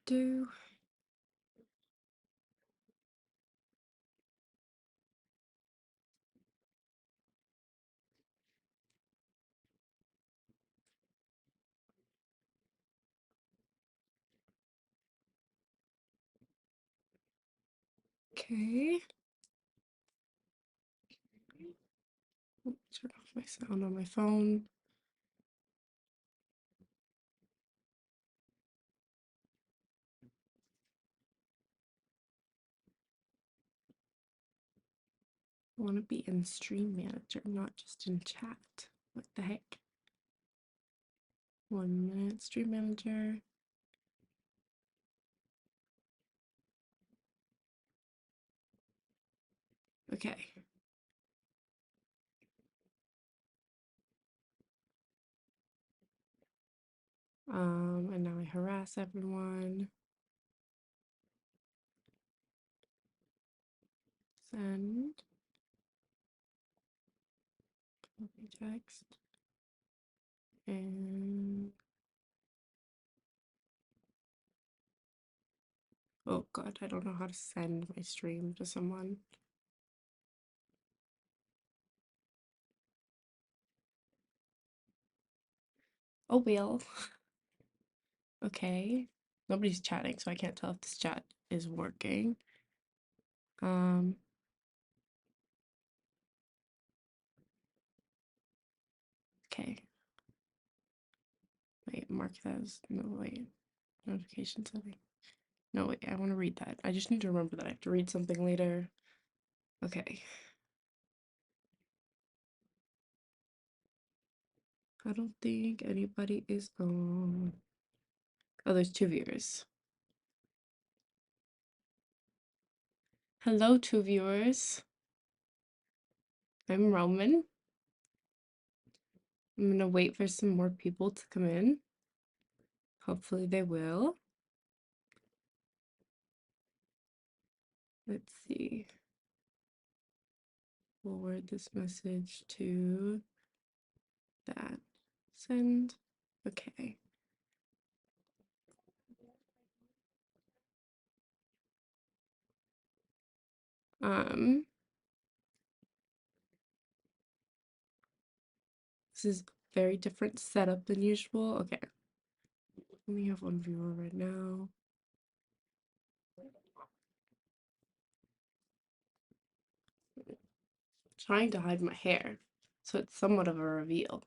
do. Okay. Turn off my sound on my phone. I want to be in Stream Manager, not just in chat. What the heck? 1 minute, Stream Manager. Okay. And now I harass everyone. Send. Copy text. And oh god, I don't know how to send my stream to someone. Oh well. Okay. Nobody's chatting, so I can't tell if this chat is working. Okay. Wait, mark that as no wait. Notification setting. No wait, I want to read that. I just need to remember that I have to read something later. Okay. I don't think anybody is on. Oh, there's 2 viewers. Hello, 2 viewers. I'm Roman. I'm gonna wait for some more people to come in. Hopefully they will. Let's see. Forward this message to that. Send. Okay. This is very different setup than usual. Okay. Only have 1 viewer right now. Trying to hide my hair, so it's somewhat of a reveal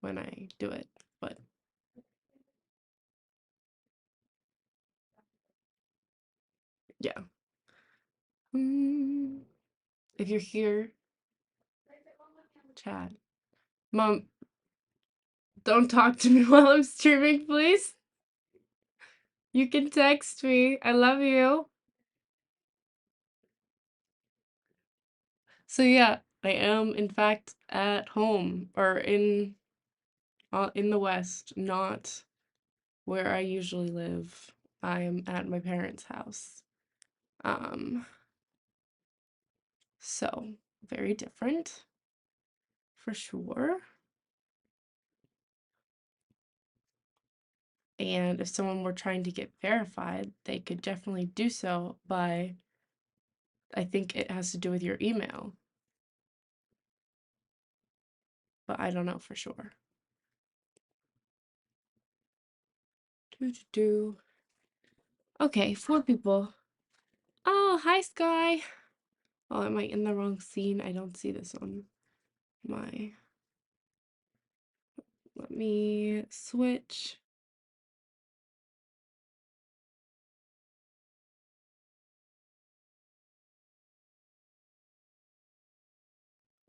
when I do it, but yeah. If you're here, chat. Mom, don't talk to me while I'm streaming, please. You can text me. I love you. So yeah, I am in fact at home or in the West, not where I usually live. I am at my parents' house. So very different for sure. And if someone were trying to get verified, they could definitely do so by, I think it has to do with your email, but I don't know for sure. Okay, 4 people. Oh, hi, Sky. Oh, am I in the wrong scene? I don't see this on my... Let me switch.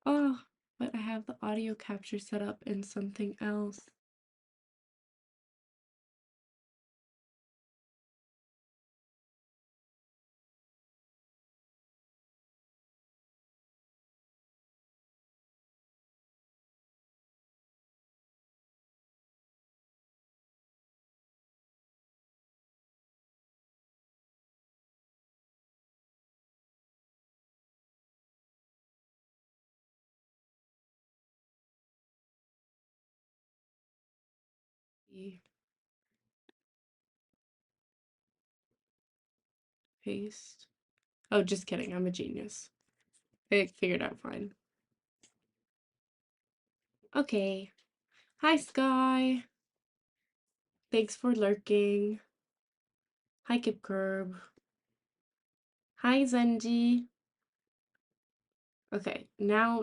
Oh, but I have the audio capture set up in something else. paste. Oh, just kidding. I'm a genius. I figured out fine. Okay. Hi, Sky. Thanks for lurking. Hi, Kip Curb. Hi, Zenji. Okay, now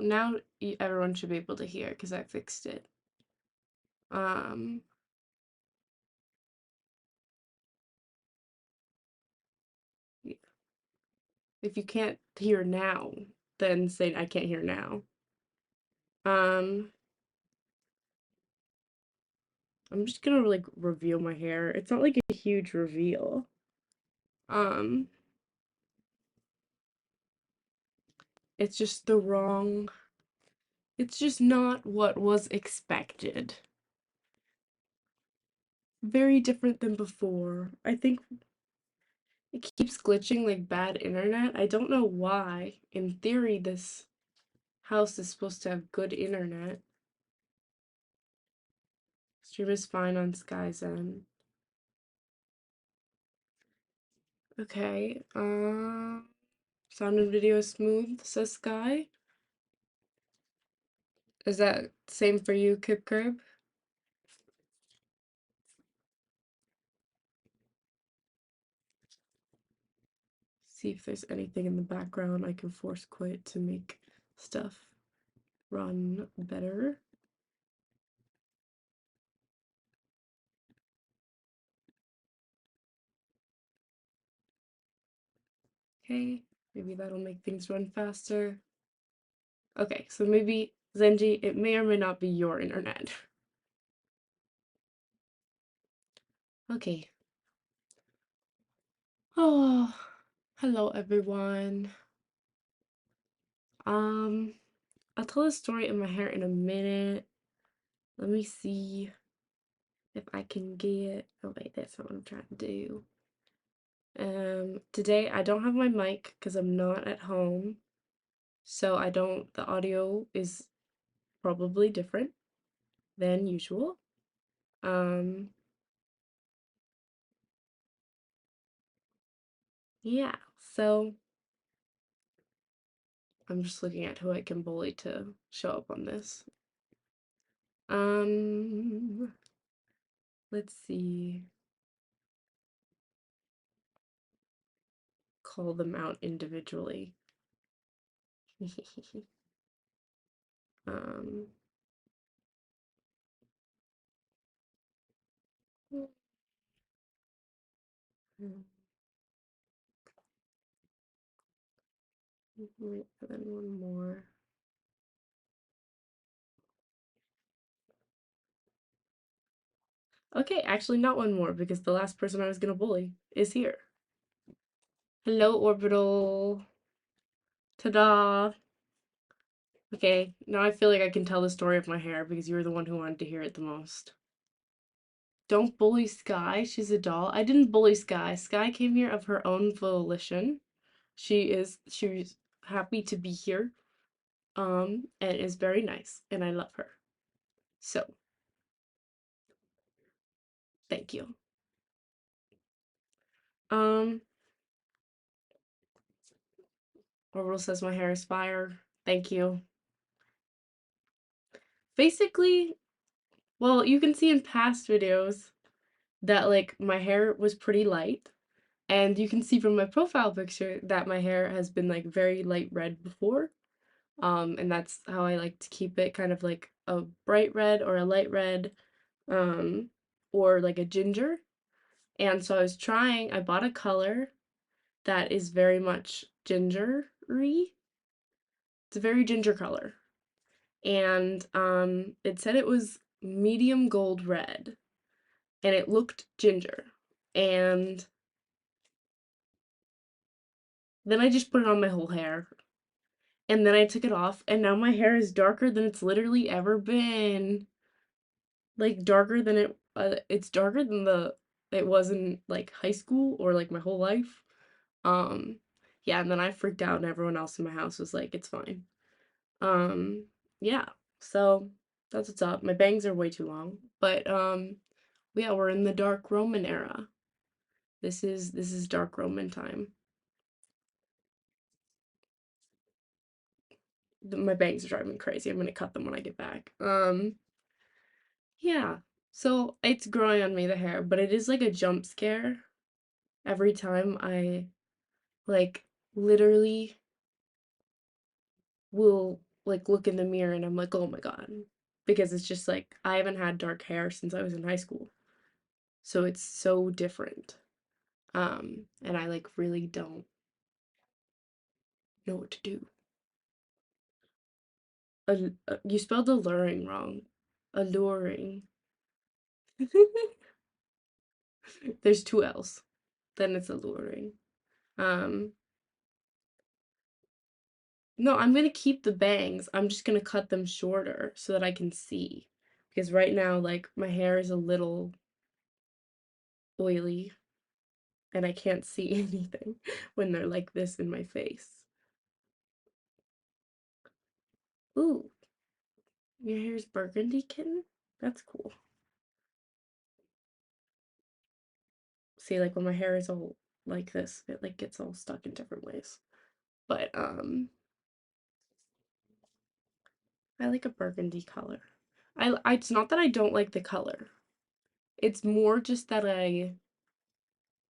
everyone should be able to hear because I fixed it. Um, if you can't hear now, then say I can't hear now. Um, I'm just gonna like reveal my hair. It's not like a huge reveal. Um, it's just the wrong. It's just not what was expected. Very different than before. I think it keeps glitching like bad internet. I don't know why. In theory, this house is supposed to have good internet. Stream is fine on Sky's end. Okay, sound and video is smooth, says Sky. Is that same for you, Kip Curb? See if there's anything in the background I can force quit to make stuff run better. Okay, maybe that'll make things run faster. Okay, so maybe, Zenji, it may or may not be your internet. Okay. Oh, hello everyone. Um, I'll tell the story of my hair in a minute. Let me see if I can get, oh wait, that's not what I'm trying to do. Today I don't have my mic because I'm not at home. So the audio is probably different than usual. Um, yeah, so I'm just looking at who I can bully to show up on this. Um, let's see. Call them out individually. um, wait, and then one more. Okay, actually not one more because the last person I was gonna bully is here. Hello, Orbital. Ta-da! Okay, now I feel like I can tell the story of my hair because you were the one who wanted to hear it the most. Don't bully Sky, she's a doll. I didn't bully Sky. Sky came here of her own volition. She's happy to be here. And is very nice, and I love her. So, thank you. Um, Orbital says my hair is fire. Thank you. Basically, well, you can see in past videos that like my hair was pretty light. And you can see from my profile picture that my hair has been like very light red before. And that's how I like to keep it, kind of like a bright red or a light red, um, or like a ginger. And so I bought a color that is very much gingery. It's a very ginger color. And it said it was medium gold red and it looked ginger. And then I just put it on my whole hair. And then I took it off, and now my hair is darker than it's literally ever been. Like darker than it's darker than it was in like high school or like my whole life. Um, yeah, and then I freaked out, and everyone else in my house was like, "It's fine." Um, yeah. So that's what's up. My bangs are way too long, but yeah, we're in the dark Roman era. This is dark Roman time. my bangs are driving me crazy. I'm gonna cut them when I get back. Yeah. So it's growing on me, the hair, but it is like a jump scare every time I like literally will like look in the mirror and I'm like, "Oh my God." Because it's just like I haven't had dark hair since I was in high school. So it's so different. And I like really don't know what to do. You spelled alluring wrong. Alluring. There's two L's. Then it's alluring. Um, no, I'm gonna keep the bangs. I'm just gonna cut them shorter so that I can see. Because right now, like, my hair is a little oily and I can't see anything when they're like this in my face. Ooh, your hair's burgundy, kitten? That's cool. See, like when my hair is all like this, it like gets all stuck in different ways. But I like a burgundy color. It's not that I don't like the color. It's more just that I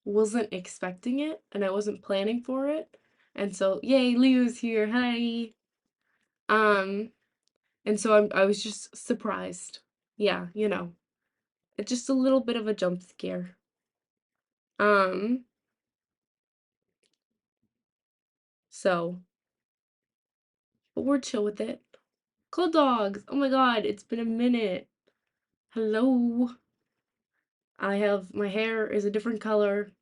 wasn't expecting it and I wasn't planning for it. And so, yay, Leo's here. Hi. Um, and so I was just surprised. Yeah, it's just a little bit of a jump scare. Um, so, but we're chill with it. Cool dogs. Oh my God, it's been a minute. Hello. My hair is a different color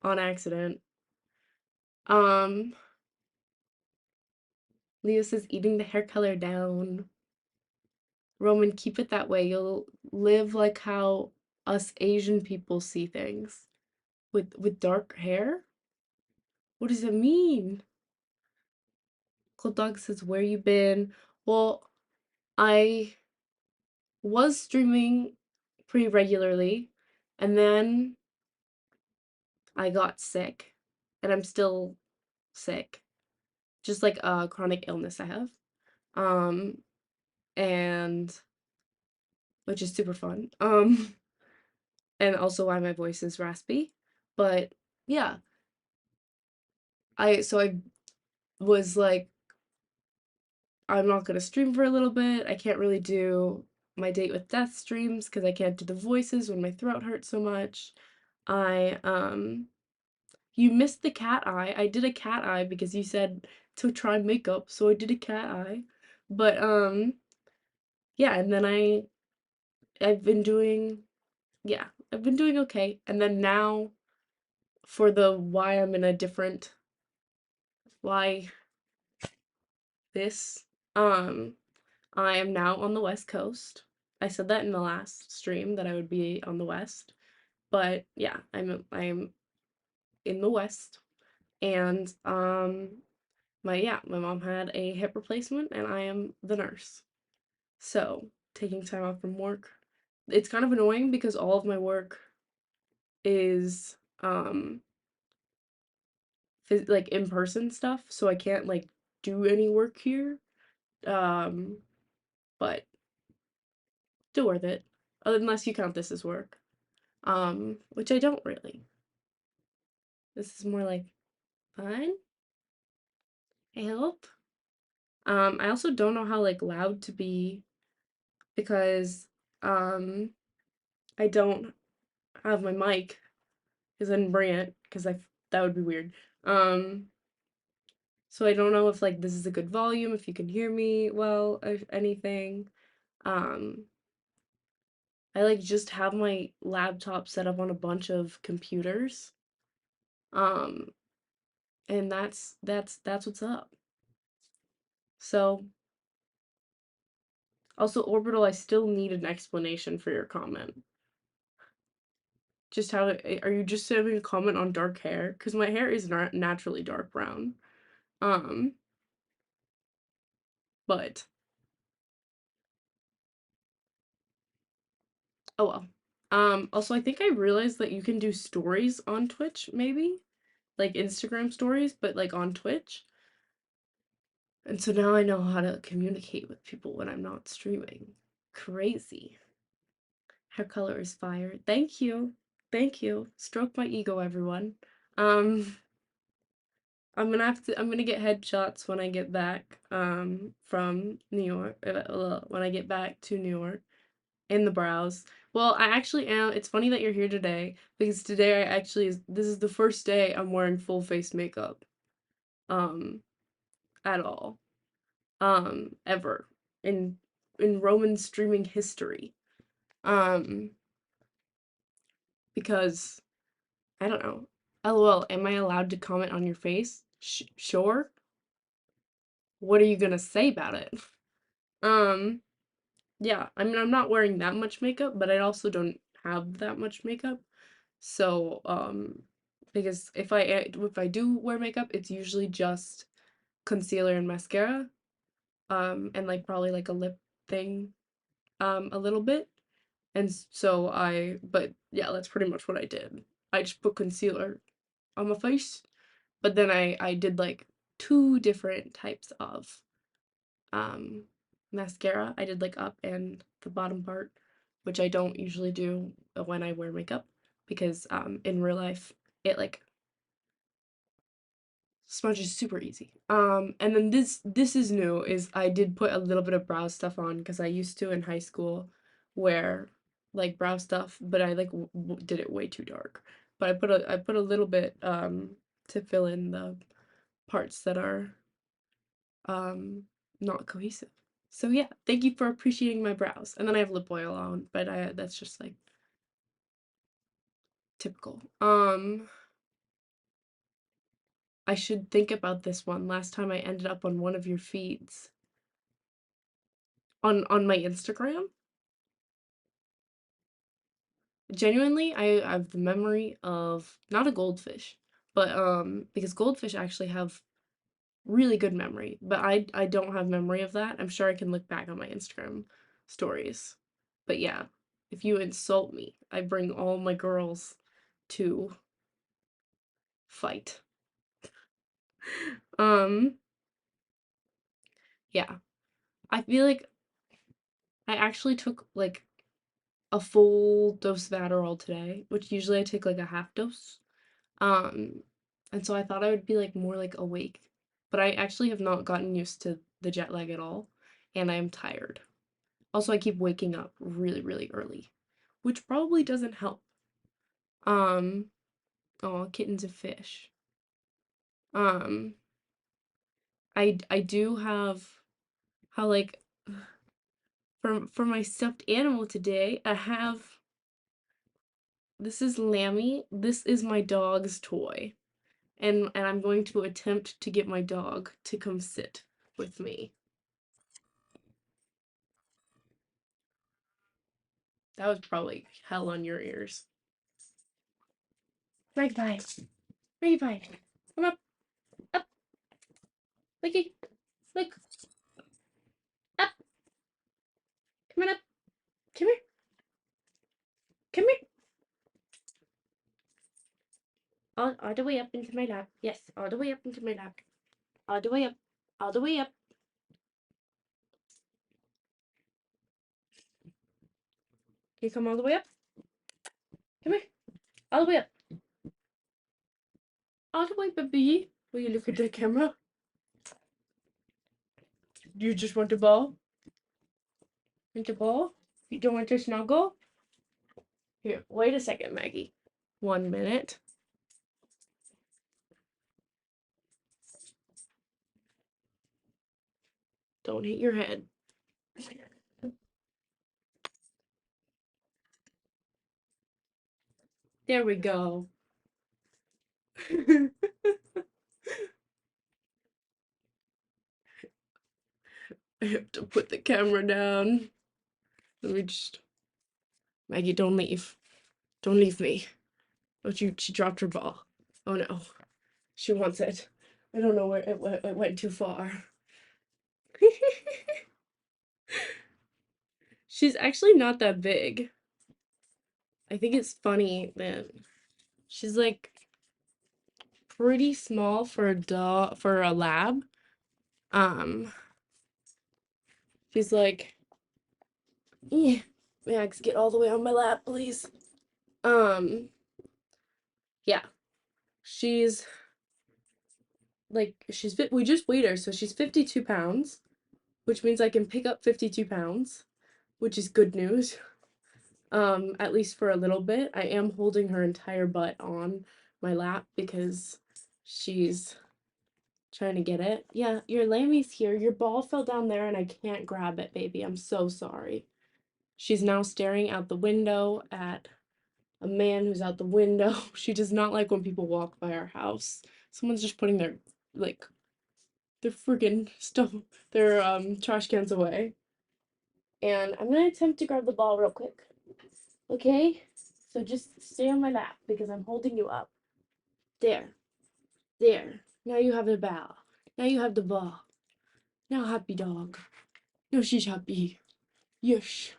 on accident. Um, Leo says eating the hair color down. Roman, keep it that way. You'll live like how us Asian people see things. With dark hair? What does it mean? Cold Dog says, where you been? Well, I was streaming pretty regularly, and then I got sick, and I'm still sick. Just like a chronic illness I have. Um, and which is super fun. And also why my voice is raspy. But yeah, I was like, I'm not gonna stream for a little bit. I can't really do my date with death streams because I can't do the voices when my throat hurts so much. I you missed the cat eye. I did a cat eye because you said to try makeup, so I did a cat eye. But yeah, and then I've been doing yeah, I've been doing okay. And then now for the why I'm in a different why this I am now on the West Coast. I said that in the last stream that I would be on the West. But yeah, I'm in the West and my mom had a hip replacement and I am the nurse. So, taking time off from work. It's kind of annoying because all of my work is like in-person stuff, so I can't like do any work here. Um, but still worth it. Unless you count this as work. Which I don't really. This is more like fun. I hope. I also don't know how like loud to be because um I don't have my mic because I didn't bring it because that would be weird. Um, so I don't know if like this is a good volume, if you can hear me well, if anything. Um, I like just have my laptop set up on a bunch of computers. Um, and that's what's up. So also Orbital, I still need an explanation for your comment. Just how are you just having a comment on dark hair? Because my hair is not naturally dark brown. Um, but oh well. Also I think I realized that you can do stories on Twitch, maybe? Like Instagram stories, but like on Twitch. And so now I know how to communicate with people when I'm not streaming. Crazy. Her color is fire. Thank you. Thank you. Stroke my ego, everyone. Um, I'm gonna get headshots when I get back, from New York, when I get back to New York in the brows. Well, I actually am. It's funny that you're here today because today this is the first day I'm wearing full face makeup, um, at all, ever in Roman streaming history. Um, because I don't know. LOL, am I allowed to comment on your face? Sure. What are you gonna say about it? Um, yeah, I mean, I'm not wearing that much makeup, but I also don't have that much makeup. So, because if I do wear makeup, it's usually just concealer and mascara, and like probably like a lip thing, a little bit. And but yeah, that's pretty much what I did. I just put concealer on my face, but then I did like two different types of um mascara. I did like up and the bottom part, which I don't usually do when I wear makeup because in real life it like smudges super easy. And then this is new is I did put a little bit of brow stuff on because I used to in high school wear like brow stuff, but I like did it way too dark. But I put a little bit to fill in the parts that are um not cohesive. So yeah, thank you for appreciating my brows. And then I have lip oil on, but I that's just like typical. I should think about this one. Last time I ended up on one of your feeds on my Instagram. Genuinely, I have the memory of not a goldfish, but because goldfish actually have really good memory, but I don't have memory of that. I'm sure I can look back on my Instagram stories. But yeah, if you insult me, I bring all my girls to fight. Um, yeah. I feel like I actually took like a full dose of Adderall today, which usually I take like a half dose. Um, and so I thought I would be like more like awake, but I actually have not gotten used to the jet lag at all, and I am tired. Also, I keep waking up really, really early, which probably doesn't help. Um, oh, kitten's a fish. Um, I do have how like for my stuffed animal today, I have this is Lammy. This is my dog's toy. And I'm going to attempt to get my dog to come sit with me. That was probably hell on your ears. Magpie, Magpie, come up, up, looky, look, up, come on up, come here, come here. All the way up into my lap. Yes, all the way up into my lap. All the way up, all the way up. Can you come all the way up? Come here, all the way up, all the way, baby. Will you look at the camera? Do you just want the ball? Want the ball? You don't want to snuggle? Here, wait a second, Maggie. 1 minute. Don't hit your head. There we go. I have to put the camera down. Let me just. Maggie, don't leave. Don't leave me. Oh, she dropped her ball. Oh no. She wants it. I don't know where it went too far. She's actually not that big. I think it's funny that she's like pretty small for a dog, for a lab, Um, she's like, yeah, Max, get all the way on my lap, please. Um, yeah, she's we just weighed her, so she's 52 pounds, which means I can pick up 52 pounds, which is good news. At least for a little bit. I am holding her entire butt on my lap because she's trying to get it. Yeah, your lammy's here. Your ball fell down there and I can't grab it, baby. I'm so sorry. She's now staring out the window at a man who's out the window. She does not like when people walk by our house. Someone's just putting like, their freaking stuff, their, trash cans away. And I'm gonna attempt to grab the ball real quick. Okay? So just stay on my lap because I'm holding you up. There. There. Now you have the ball. Now you have the ball. Now happy dog. No, she's happy. Yush.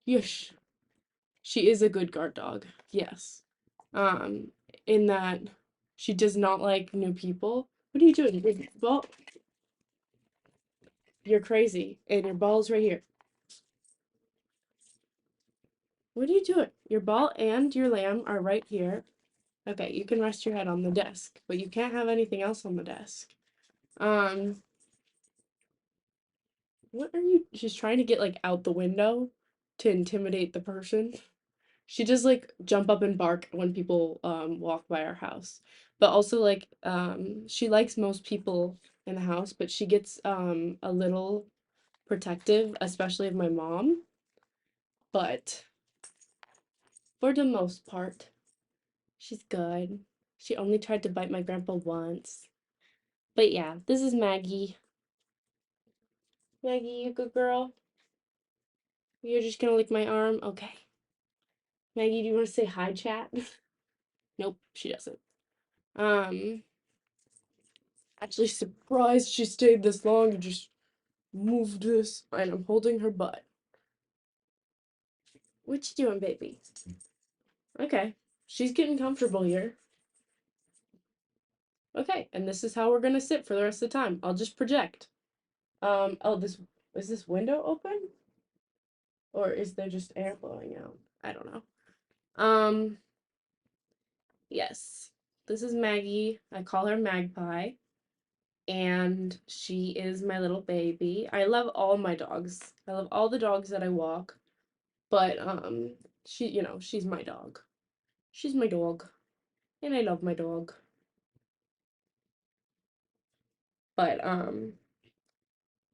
Yush. She is a good guard dog. Yes. Um, in that she does not like new people. What are you doing? Your ball. You're crazy. And your ball's right here. What are you doing? Your ball and your lamb are right here. Okay, you can rest your head on the desk, but you can't have anything else on the desk. Um, what are you? She's trying to get like out the window to intimidate the person. She does like jump up and bark when people walk by our house. But also like she likes most people in the house, but she gets a little protective, especially of my mom. But for the most part, she's good. She only tried to bite my grandpa once. But yeah, this is Maggie. Maggie, you good girl? You're just gonna lick my arm? Okay. Maggie, do you want to say hi, chat? Nope, she doesn't. Um, actually surprised she stayed this long and just moved this, and I'm holding her butt. What you doing, baby? Okay, she's getting comfortable here. Okay, and this is how we're gonna sit for the rest of the time. I'll just project. Oh, is this window open? Or is there just air blowing out? I don't know. Um, yes. This is Maggie. I call her Magpie. And she is my little baby. I love all my dogs. I love all the dogs that I walk, but she's my dog. She's my dog, and I love my dog. But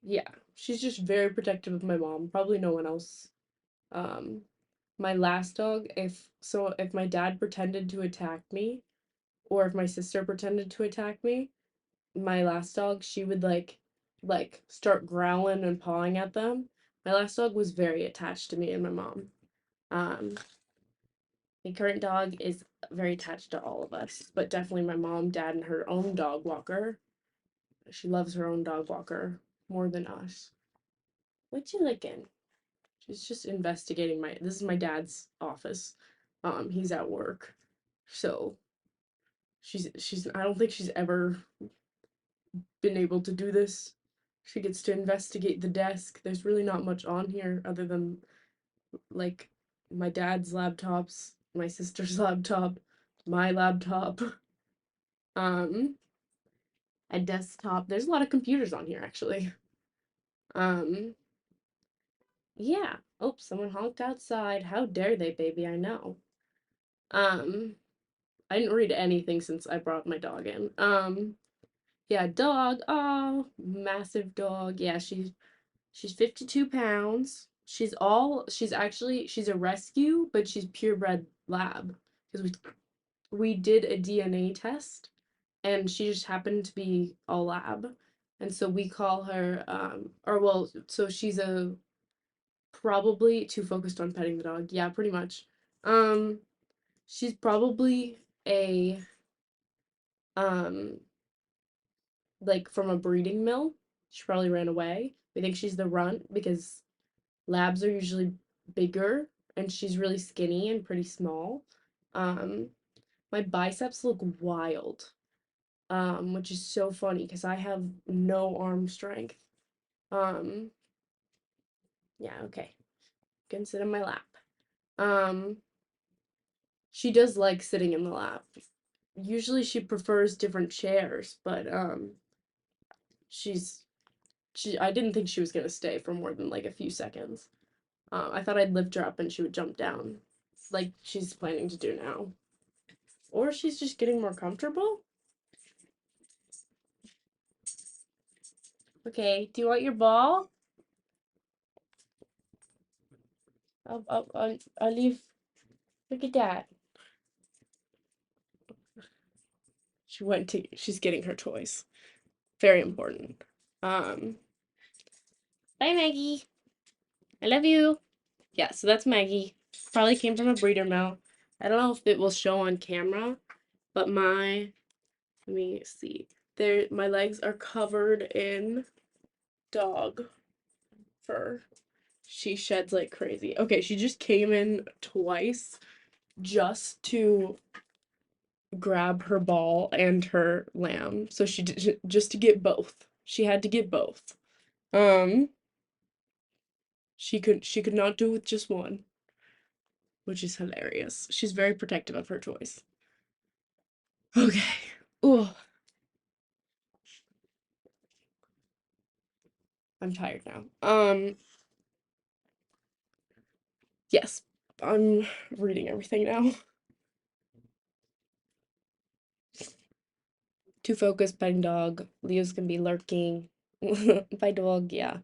yeah, she's just very protective of my mom. Probably no one else. Um, my last dog, if my dad pretended to attack me, or if my sister pretended to attack me, my last dog, she would like start growling and pawing at them. My last dog was very attached to me and my mom. Um, my current dog is very attached to all of us, but definitely my mom, dad, and her own dog walker. She loves her own dog walker more than us. What you licking? She's just investigating this is my dad's office. He's at work. So she's I don't think she's ever been able to do this. She gets to investigate the desk. There's really not much on here other than like my dad's laptops, my sister's laptop, my laptop, um, a desktop. There's a lot of computers on here actually. Um, yeah. Oh, someone honked outside. How dare they, baby? I know. Um, I didn't read anything since I brought my dog in. Yeah, dog. Oh, massive dog. Yeah, she's 52 pounds. She's a rescue, but she's purebred lab. Because we did a DNA test and she just happened to be a lab. And so we call her, so she's a probably too focused on petting the dog. Yeah, pretty much. Um, she's probably a, um, like from a breeding mill. She probably ran away. We think she's the runt because labs are usually bigger and she's really skinny and pretty small. Um, my biceps look wild. which is so funny because I have no arm strength. Um, yeah, okay. You can sit in my lap. Um, she does like sitting in the lap. Usually she prefers different chairs, but she's I didn't think she was gonna stay for more than like a few seconds. I thought I'd lift her up and she would jump down, like she's planning to do now. Or she's just getting more comfortable. Okay, do you want your ball? I'll leave. Look at that. She's getting her toys. Very important. Um, Bye, Maggie. I love you. Yeah, so that's Maggie. Probably came from a breeder mill. I don't know if it will show on camera, but let me see. My legs are covered in dog fur. She sheds like crazy. Okay, she just came in twice just to grab her ball and her lamb. So she did just to get both. She had to get both. Um, she could not do with just one, which is hilarious. She's very protective of her toys. Okay. Oh, I'm tired now. Yes, I'm reading everything now. Too focused, petting dog. Leo's gonna be lurking. By dog, yeah.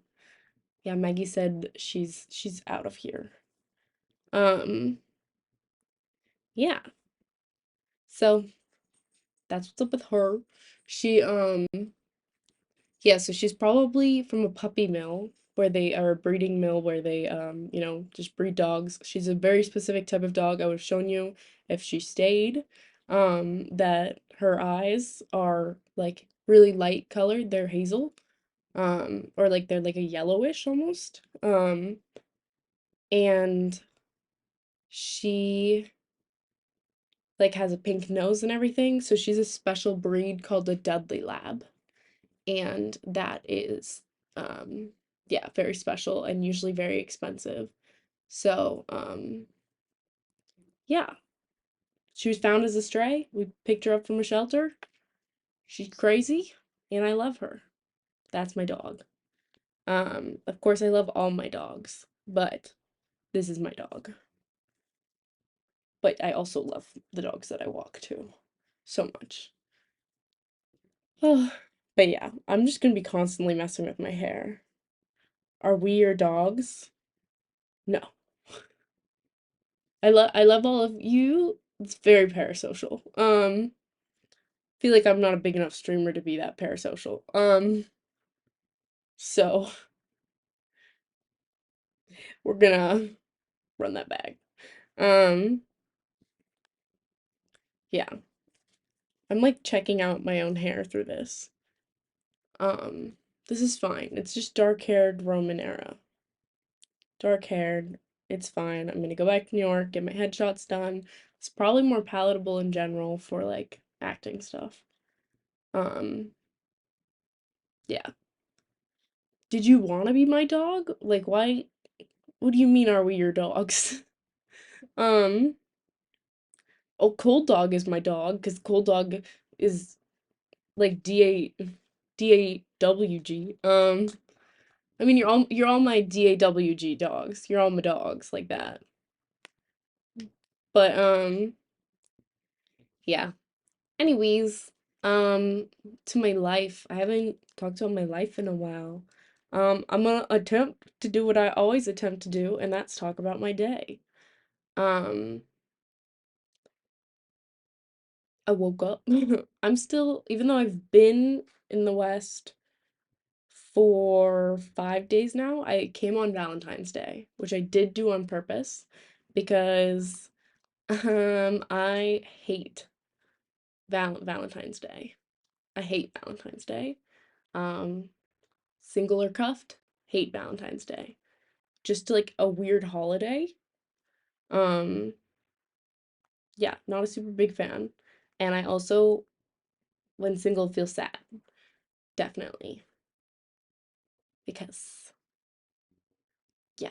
Yeah, Maggie said she's out of here. Um, yeah. So that's what's up with her. She yeah, so she's probably from a puppy mill where they are a breeding mill where they just breed dogs. She's a very specific type of dog. I would have shown you if she stayed. That her eyes are like really light colored. They're hazel. Or like they're like a yellowish almost. And she like has a pink nose and everything. So she's a special breed called a Dudley Lab. And that is um yeah, very special and usually very expensive. So, yeah, she was found as a stray. We picked her up from a shelter. She's crazy and I love her. That's my dog. Of course I love all my dogs, but this is my dog. But I also love the dogs that I walk too so much. Oh, but yeah, I'm just gonna be constantly messing with my hair. Are we your dogs? No. I love all of you. It's very parasocial. Feel like I'm not a big enough streamer to be that parasocial. So we're gonna run that back. Um, yeah. I'm like checking out my own hair through this. Um, this is fine. It's just dark-haired Roman era. Dark-haired. It's fine. I'm gonna go back to New York, get my headshots done. It's probably more palatable in general for like acting stuff. Um, yeah. Did you want to be my dog? Like, why? What do you mean, are we your dogs? Um, oh, Cold Dog is my dog because Cold Dog is like DAWG. I mean, you're all my DAWG dogs. You're all my dogs like that. But yeah. Anyways, to my life. I haven't talked about my life in a while. I'm gonna attempt to do what I always attempt to do, and that's talk about my day. Um, I woke up. I'm still, even though I've been in the West for 5 days now, I came on Valentine's Day, which I did do on purpose because I hate Valentine's Day. I hate Valentine's Day. Um, Single or cuffed, hate Valentine's Day. Just like a weird holiday. Um, yeah, not a super big fan. And I also when single feels sad, definitely. Because yeah.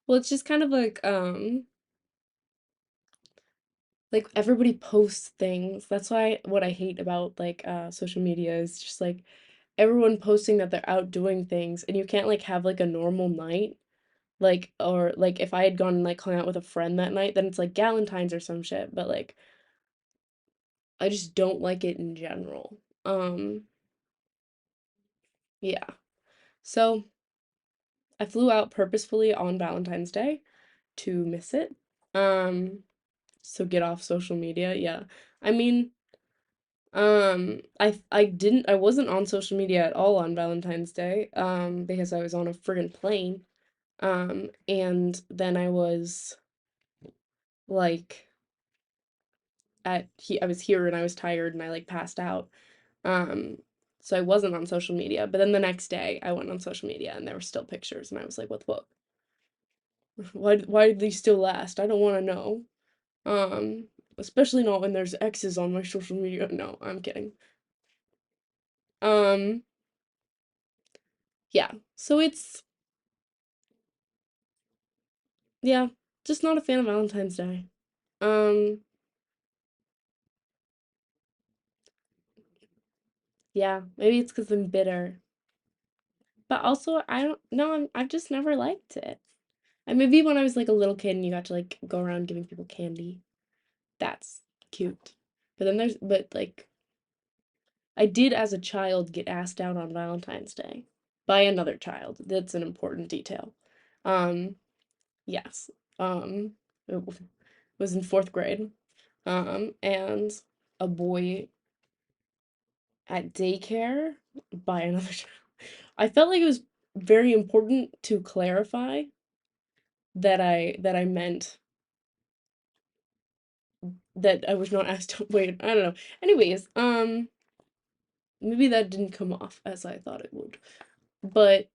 Well, it's just kind of like everybody posts things. That's why what I hate about like social media is just like everyone posting that they're out doing things and you can't like have like a normal night. Like or like if I had gone and like hung out with a friend that night, then it's like Galentine's or some shit, but like I just don't like it in general. Yeah. So I flew out purposefully on Valentine's Day to miss it. Um, so get off social media. Yeah. I mean, I wasn't on social media at all on Valentine's Day, because I was on a friggin' plane. And then I was like I was here and I was tired and I like passed out. Um, so I wasn't on social media, but then the next day I went on social media and there were still pictures and I was like, what the fuck? Why did these still last? I don't want to know. Um, Especially not when there's exes on my social media. No, I'm kidding. Um, yeah. So it's yeah, just not a fan of Valentine's Day. Um, yeah, maybe it's because I'm bitter. But also I don't know, I've just never liked it. And maybe when I was like a little kid and you got to like go around giving people candy. That's cute. But like I did as a child get asked out on Valentine's Day by another child. That's an important detail. Um, yes. It was in fourth grade. And a boy at daycare by another child. I felt like it was very important to clarify that I meant that I was not asked to wait, I don't know. Anyways, maybe that didn't come off as I thought it would. But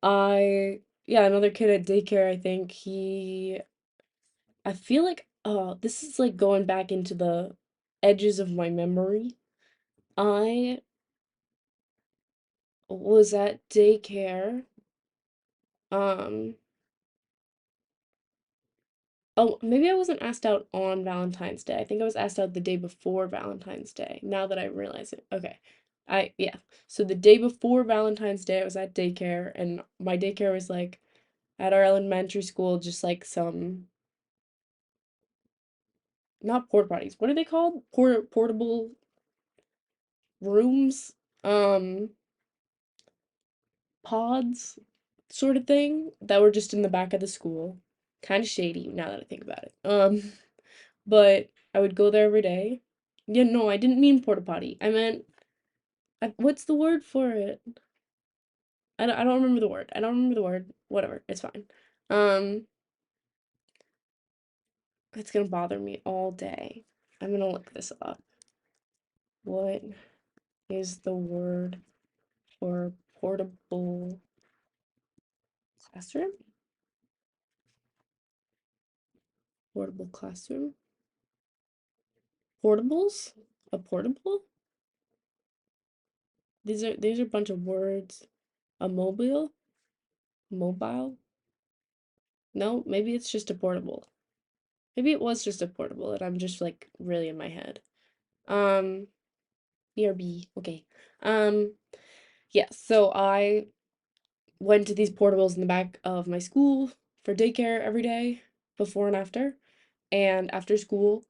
yeah, another kid at daycare, I think I feel like, this is like going back into the edges of my memory. I was at daycare, um, oh, maybe I wasn't asked out on Valentine's Day. I think I was asked out the day before Valentine's Day, now that I realize it. Okay. Yeah. So the day before Valentine's Day, I was at daycare, and my daycare was like at our elementary school, just like some, not porta potties. What are they called? Portable rooms? Um, Pods sort of thing that were just in the back of the school. Kind of shady now that I think about it. But I would go there every day. Yeah, no, I didn't mean porta potty. I meant what's the word for it? I don't remember the word. I don't remember the word. Whatever, it's fine. Um, it's gonna bother me all day. I'm gonna look this up. What is the word for portable classroom? Portable classroom? Portables? A portable? These are a bunch of words. A mobile? Mobile? No, maybe it's just a portable. Maybe it was just a portable and I'm just like really in my head. Um, BRB. Okay. Um, yeah, so I went to these portables in the back of my school for daycare every day, before and after. And after school,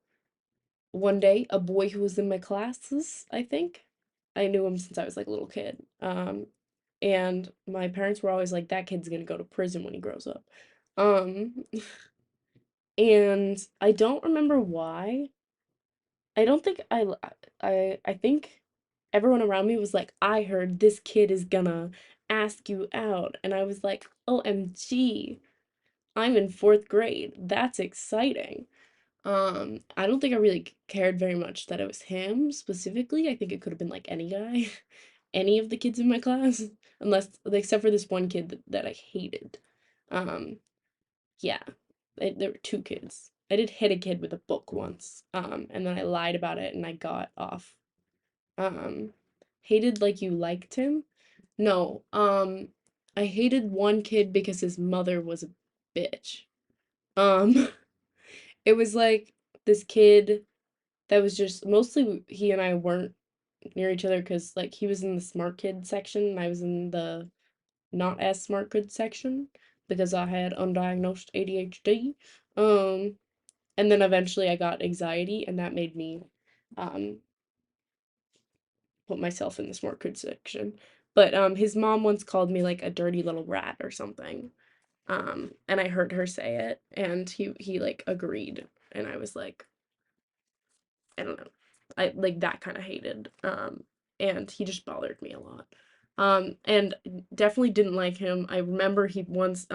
one day, a boy who was in my classes, I think, I knew him since I was like a little kid. And my parents were always like, that kid's gonna go to prison when he grows up. Um, and I don't remember why. I don't think I think everyone around me was like, I heard this kid is gonna ask you out. And I was like, OMG, I'm in fourth grade. That's exciting. I don't think I really cared very much that it was him specifically. I think it could have been like any guy, any of the kids in my class, unless except for this one kid that I hated. Um, yeah, there were two kids. I did hit a kid with a book once, and then I lied about it and I got off. Um, hated like you liked him? No. I hated one kid because his mother was a bitch. Um, it was like this kid that was just mostly he and I weren't near each other because like he was in the smart kid section and I was in the not as smart kid section because I had undiagnosed ADHD. Um, and then eventually I got anxiety and that made me um put myself in the smart kid section. But his mom once called me like a dirty little rat or something. And I heard her say it and he like agreed and I was like, I don't know. I like that kind of hated. And he just bothered me a lot. And definitely didn't like him. I remember he once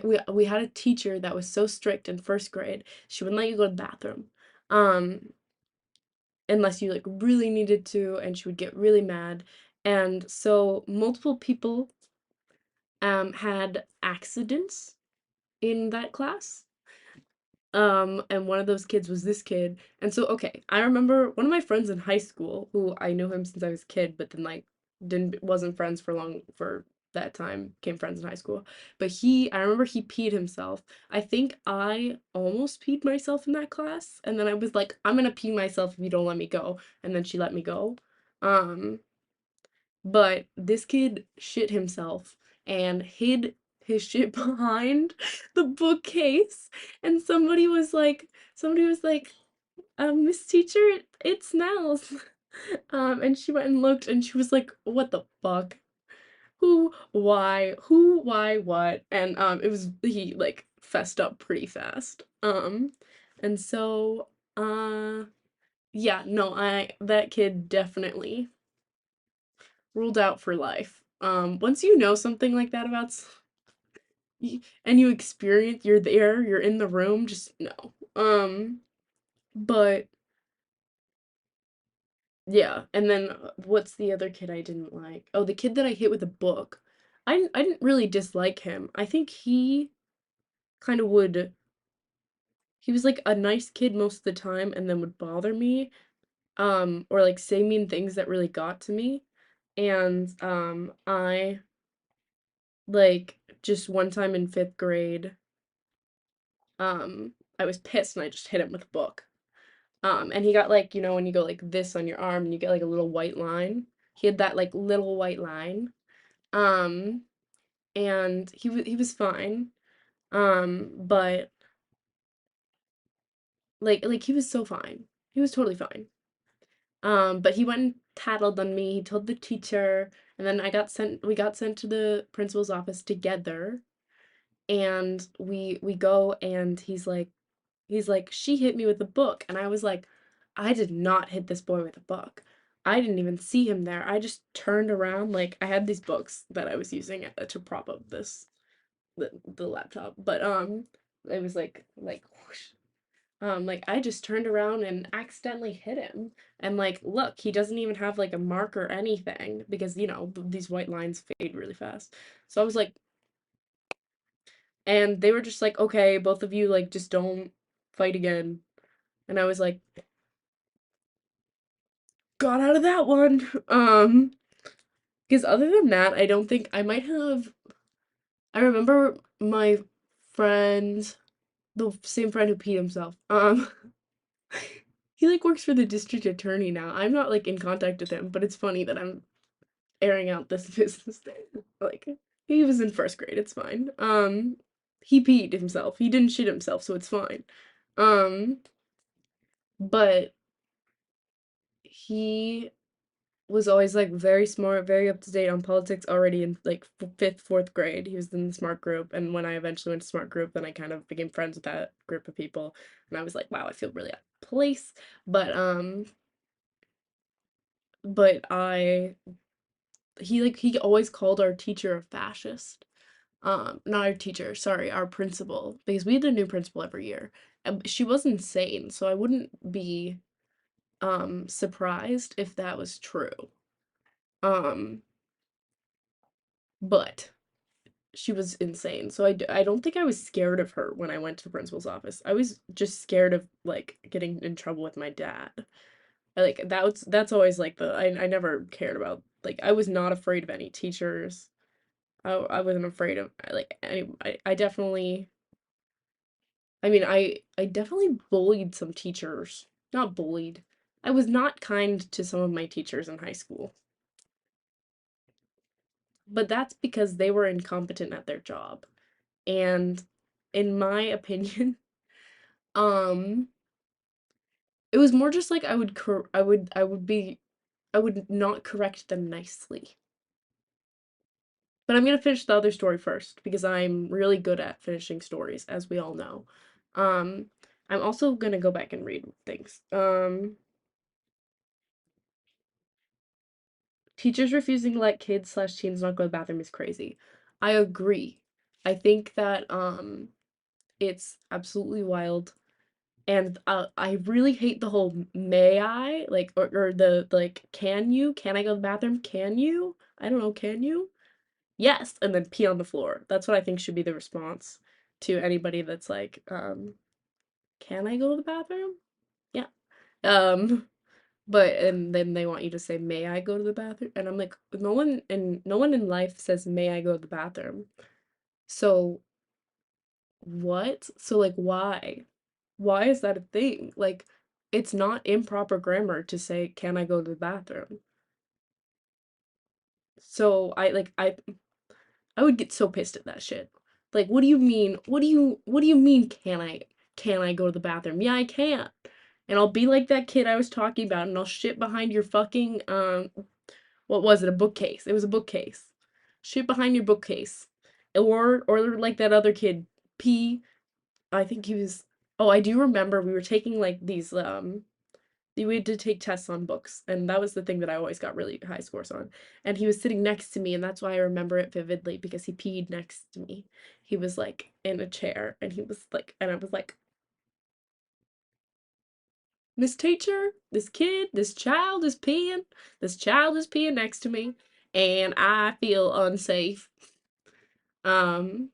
we had a teacher that was so strict in first grade. She wouldn't let you go to the bathroom. Um unless you like really needed to and she would get really mad. And so multiple people had accidents in that class. And one of those kids was this kid. And so, okay, I remember one of my friends in high school, who I knew him since I was a kid, but then like didn't wasn't friends for long for that time, became friends in high school. But I remember he peed himself. I think I almost peed myself in that class, and then I was like, I'm gonna pee myself if you don't let me go. And then she let me go. Um, but this kid shit himself and hid his shit behind the bookcase. And somebody was like, Miss Teacher, it smells. And she went and looked and she was like, what the fuck? Who, why, what? And it was, he like fessed up pretty fast. And so, uh, yeah, no, that kid definitely ruled out for life. Once you know something like that about and you experience, you're there, you're in the room, just no. But yeah, and then what's the other kid I didn't like? Oh, the kid that I hit with a book. I didn't really dislike him. I think he kind of would he was like a nice kid most of the time and then would bother me or like say mean things that really got to me. And I like just one time in 5th grade I was pissed and I just hit him with a book. And he got like, you know, when you go like this on your arm and you get like a little white line. He had that like little white line. Um, and he was fine. But like he was so fine. He was totally fine. But he went and tattled on me. He told the teacher, and then we got sent to the principal's office together. And we go and he's like, she hit me with a book. And I was like, I did not hit this boy with a book. I didn't even see him there. I just turned around. Like, I had these books that I was using to prop up the laptop. But, it was like, whoosh. Like, I just turned around and accidentally hit him. And, like, look, he doesn't even have, like, a mark or anything because, you know, these white lines fade really fast. So I was like, and they were just like, okay, both of you, like, just don't fight again. And I was like, got out of that one. Because other than that, I don't think I might have. I remember my friend, the same friend who peed himself. He like works for the district attorney now. I'm not like in contact with him, but it's funny that I'm airing out this business thing. Like he was in first grade. It's fine. He peed himself. He didn't shit himself, so it's fine. Um, but he was always like very smart, very up to date on politics already in like fifth, fourth grade. He was in the smart group, and when I eventually went to smart group, then I kind of became friends with that group of people, and I was like, wow, I feel really out of place. But but I he always called our teacher a fascist. Not our teacher, sorry, our principal, because we had a new principal every year. And she was insane, so I wouldn't be surprised if that was true. Um, but she was insane. So I don't think I was scared of her when I went to the principal's office. I was just scared of like getting in trouble with my dad. like that's always like the I never cared about like I was not afraid of any teachers. I wasn't afraid of like any I definitely I mean I definitely bullied some teachers. Not bullied. I was not kind to some of my teachers in high school. But that's because they were incompetent at their job. And in my opinion, um it was more just like I would not correct them nicely. But I'm gonna finish the other story first because I'm really good at finishing stories, as we all know. Um, I'm also gonna go back and read things. Teachers refusing to let kids slash teens not go to the bathroom is crazy. I agree. I think that it's absolutely wild. And I really hate the whole may I like or the like can I go to the bathroom? Can you? I don't know, can you? Yes, and then pee on the floor. That's what I think should be the response to anybody that's like, can I go to the bathroom? Yeah. Um, but and then they want you to say, may I go to the bathroom? And I'm like, no one in life says, may I go to the bathroom. So what? So like why? Why is that a thing? Like, it's not improper grammar to say, can I go to the bathroom? So I would get so pissed at that shit. Like, what do you mean? What do you mean can I go to the bathroom? Yeah, I can. And I'll be like that kid I was talking about and I'll shit behind your fucking what was it? A bookcase. It was a bookcase. Shit behind your bookcase. Or like that other kid, pee. I think he was oh, I do remember we were taking like these we had to take tests on books, and that was the thing that I always got really high scores on. And he was sitting next to me, and that's why I remember it vividly because he peed next to me. He was like in a chair, and he was like, and I was like, Miss Teacher, this kid, this child is peeing, this child is peeing next to me, and I feel unsafe. Um,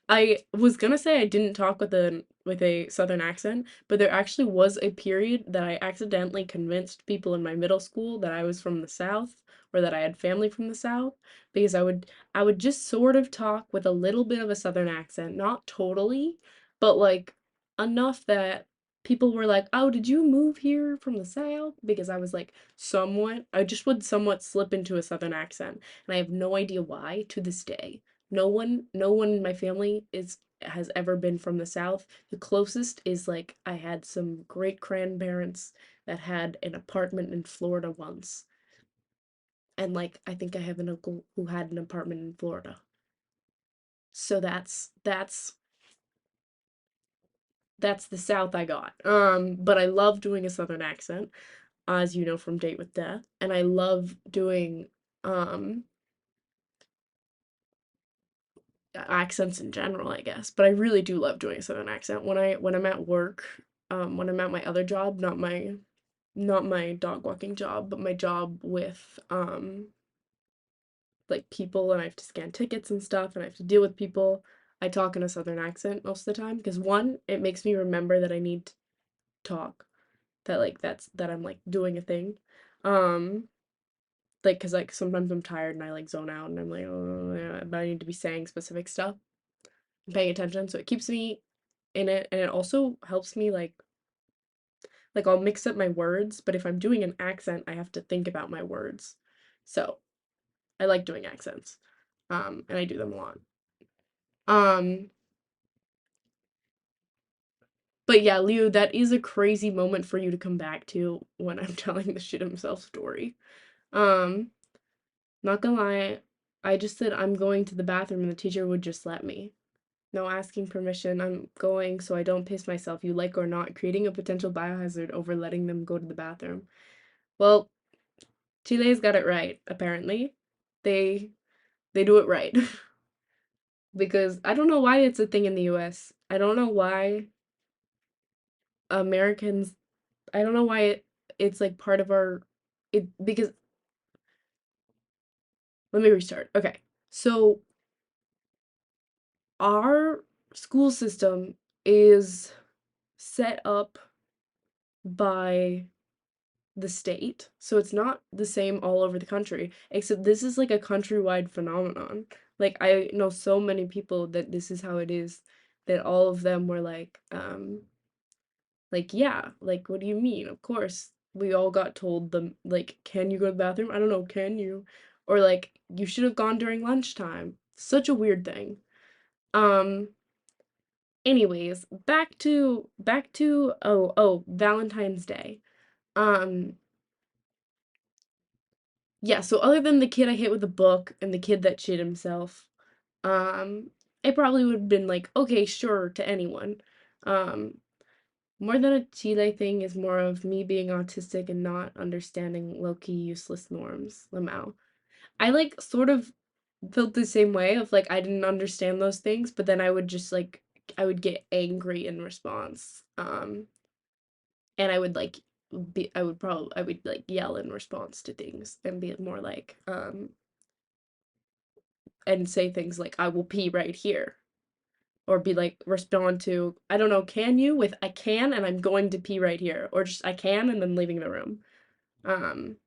I was gonna say I didn't talk with a southern accent, but there actually was a period that I accidentally convinced people in my middle school that I was from the South or that I had family from the South because I would just sort of talk with a little bit of a southern accent, not totally, but like enough that people were like, "Oh, did you move here from the South?" Because I was like somewhat I just would somewhat slip into a southern accent, and I have no idea why to this day. No one in my family is has ever been from the South. The closest is like I had some great grandparents that had an apartment in Florida once. And like I think I have an uncle who had an apartment in Florida. So that's the South I got. But I love doing a Southern accent, as you know from Date with Death, and I love doing um accents in general, I guess. But I really do love doing a southern accent when I'm at work, when I'm at my other job, not my dog walking job, but my job with like people and I have to scan tickets and stuff and I have to deal with people. I talk in a southern accent most of the time because one, it makes me remember that I need to talk, that like that I'm like doing a thing. Um like cuz like sometimes I'm tired and I like zone out and I'm like, oh, yeah, but I need to be saying specific stuff, paying attention, so it keeps me in it and it also helps me like I'll mix up my words, but if I'm doing an accent, I have to think about my words. So, I like doing accents. And I do them a lot. Um, but yeah, Leo, that is a crazy moment for you to come back to when I'm telling the shit himself story. Um, not gonna lie, I just said I'm going to the bathroom and the teacher would just let me. No asking permission. I'm going so I don't piss myself, you like or not, creating a potential biohazard over letting them go to the bathroom. Well, Chile's got it right, apparently. They they do it right. Because I don't know why it's a thing in the US. I don't know why Americans I don't know why it's like part of our it because let me restart. Okay. So our school system is set up by the state, so it's not the same all over the country, except this is like a countrywide phenomenon. Like I know so many people that this is how it is, that all of them were like, yeah, like what do you mean? Of course. We all got told them like, can you go to the bathroom? I don't know, can you? Or like, you should have gone during lunchtime. Such a weird thing. Um, anyways, back to Valentine's Day. Um, yeah, so other than the kid I hit with a book and the kid that shit himself, um, I probably would have been like, okay, sure, to anyone. Um, More than a Chile thing is more of me being autistic and not understanding low-key useless norms, Lamau. I like sort of felt the same way of like I didn't understand those things, but then I would just like I would get angry in response. And I would like I would like yell in response to things and be more like and say things like I will pee right here, or be like respond to I don't know, can you with I can and I'm going to pee right here, or just I can and then leaving the room. Um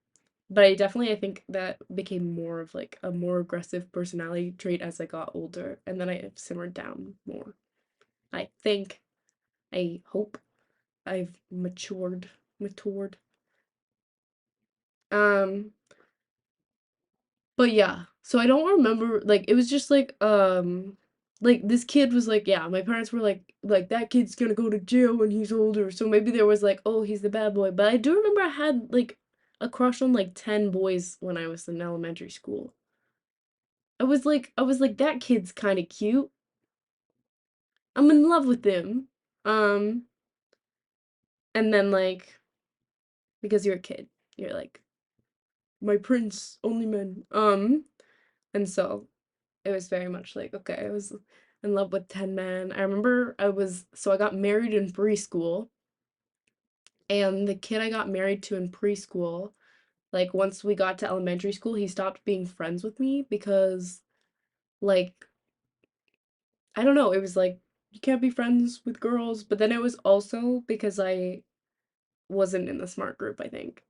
but I think that became more of like a more aggressive personality trait as I got older, and then I have simmered down more. I think, I hope I've matured. Um But yeah, so I don't remember like it was just like this kid was like, yeah, my parents were like that kid's gonna go to jail when he's older. So maybe there was like, oh, he's the bad boy. But I do remember I had like a crush on like 10 boys when I was in elementary school. I was like that kid's kind of cute. I'm in love with him. Um and then like because you're a kid, you're like my prince, only men. And so it was very much like, okay, I was in love with 10 Men. I remember I got married in preschool, and the kid I got married to in preschool, like once we got to elementary school, he stopped being friends with me because, like, I don't know, it was like, you can't be friends with girls, but then it was also because I wasn't in the smart group, I think.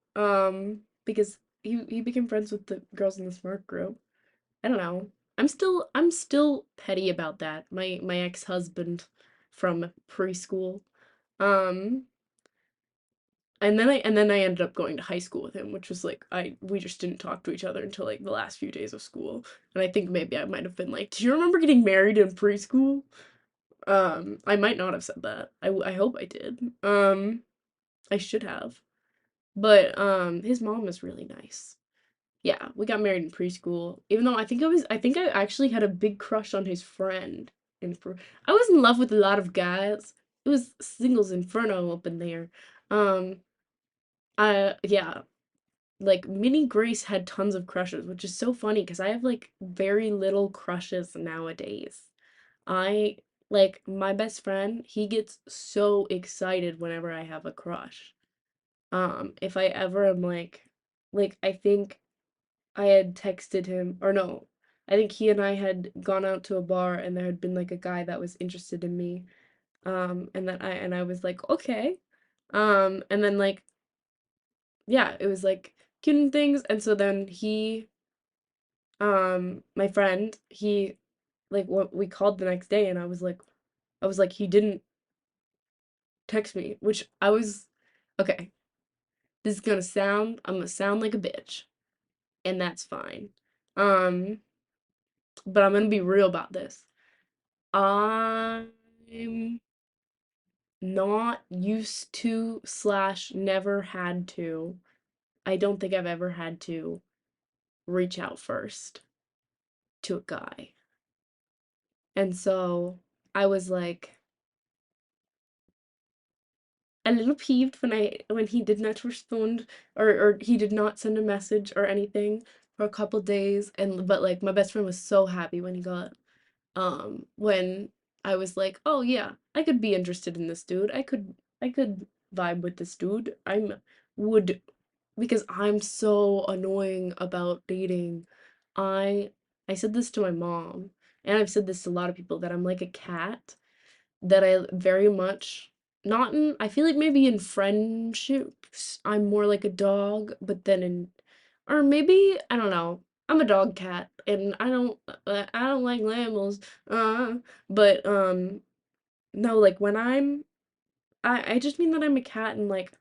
Because he became friends with the girls in the smart group. I don't know. I'm still petty about that. My ex-husband from preschool. Um and then I ended up going to high school with him, which was like I we just didn't talk to each other until like the last few days of school. And I think maybe I might have been like, "Do you remember getting married in preschool?" I might not have said that. I hope I did. I should have. But his mom was really nice. Yeah, we got married in preschool. Even though I think I actually had a big crush on his friend I was in love with a lot of guys. It was singles inferno up in there. Um, yeah, like Minnie Grace had tons of crushes, which is so funny because I have like very little crushes nowadays. I like my best friend, he gets so excited whenever I have a crush. If I ever am like I think I had texted him, or no, I think he and I had gone out to a bar and there had been like a guy that was interested in me. And I was like, okay. And then like, yeah, it was like cute and things. And so then my friend, he like what we called the next day and I was like, he didn't text me, which I was okay. This is I'm gonna sound like a bitch, and that's fine. Um, but I'm gonna be real about this. I'm not used to slash never had to. I don't think I've ever had to reach out first to a guy. And so I was like a little peeved when he did not respond, or he did not send a message or anything for a couple days, and but like my best friend was so happy when he got when I was like, "Oh yeah, I could be interested in this dude. I could vibe with this dude. Would because I'm so annoying about dating. I I said this to my mom, and I've said this to a lot of people that I'm like a cat that I very much not in I feel like maybe in friendships, I'm more like a dog, but then in or maybe, I don't know. I'm a dog cat and I don't like labels. Uh, but no, like when I just mean that I'm a cat and like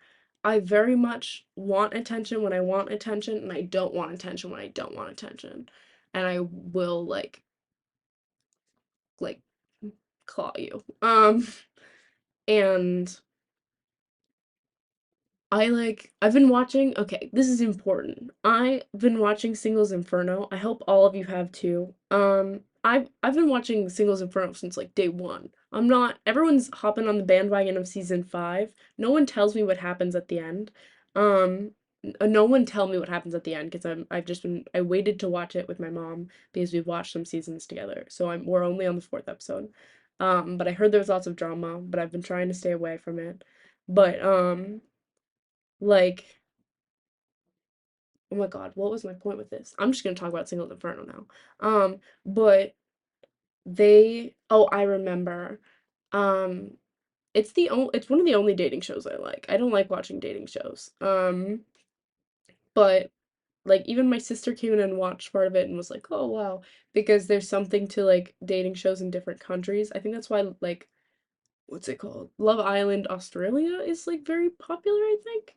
I very much want attention when I want attention and I don't want attention when I don't want attention. And I will like claw you. And I've been watching, okay, this is important. I've been watching Singles Inferno. I hope all of you have too. I've been watching Singles Inferno since like day one. I'm not Everyone's hopping on the bandwagon of season 5. No one tells me what happens at the end. Um no one tell me what happens at the end because I waited to watch it with my mom because we've watched some seasons together. So we're only on the 4th episode. But I heard there was lots of drama, but I've been trying to stay away from it. But like, oh my God, what was my point with this? I'm just gonna talk about Singles Inferno now. But I remember. Um, it's one of the only dating shows I like. I don't like watching dating shows. But like even my sister came in and watched part of it and was like, "Oh wow," because there's something to like dating shows in different countries. I think that's why like what's it called? Love Island Australia is like very popular, I think,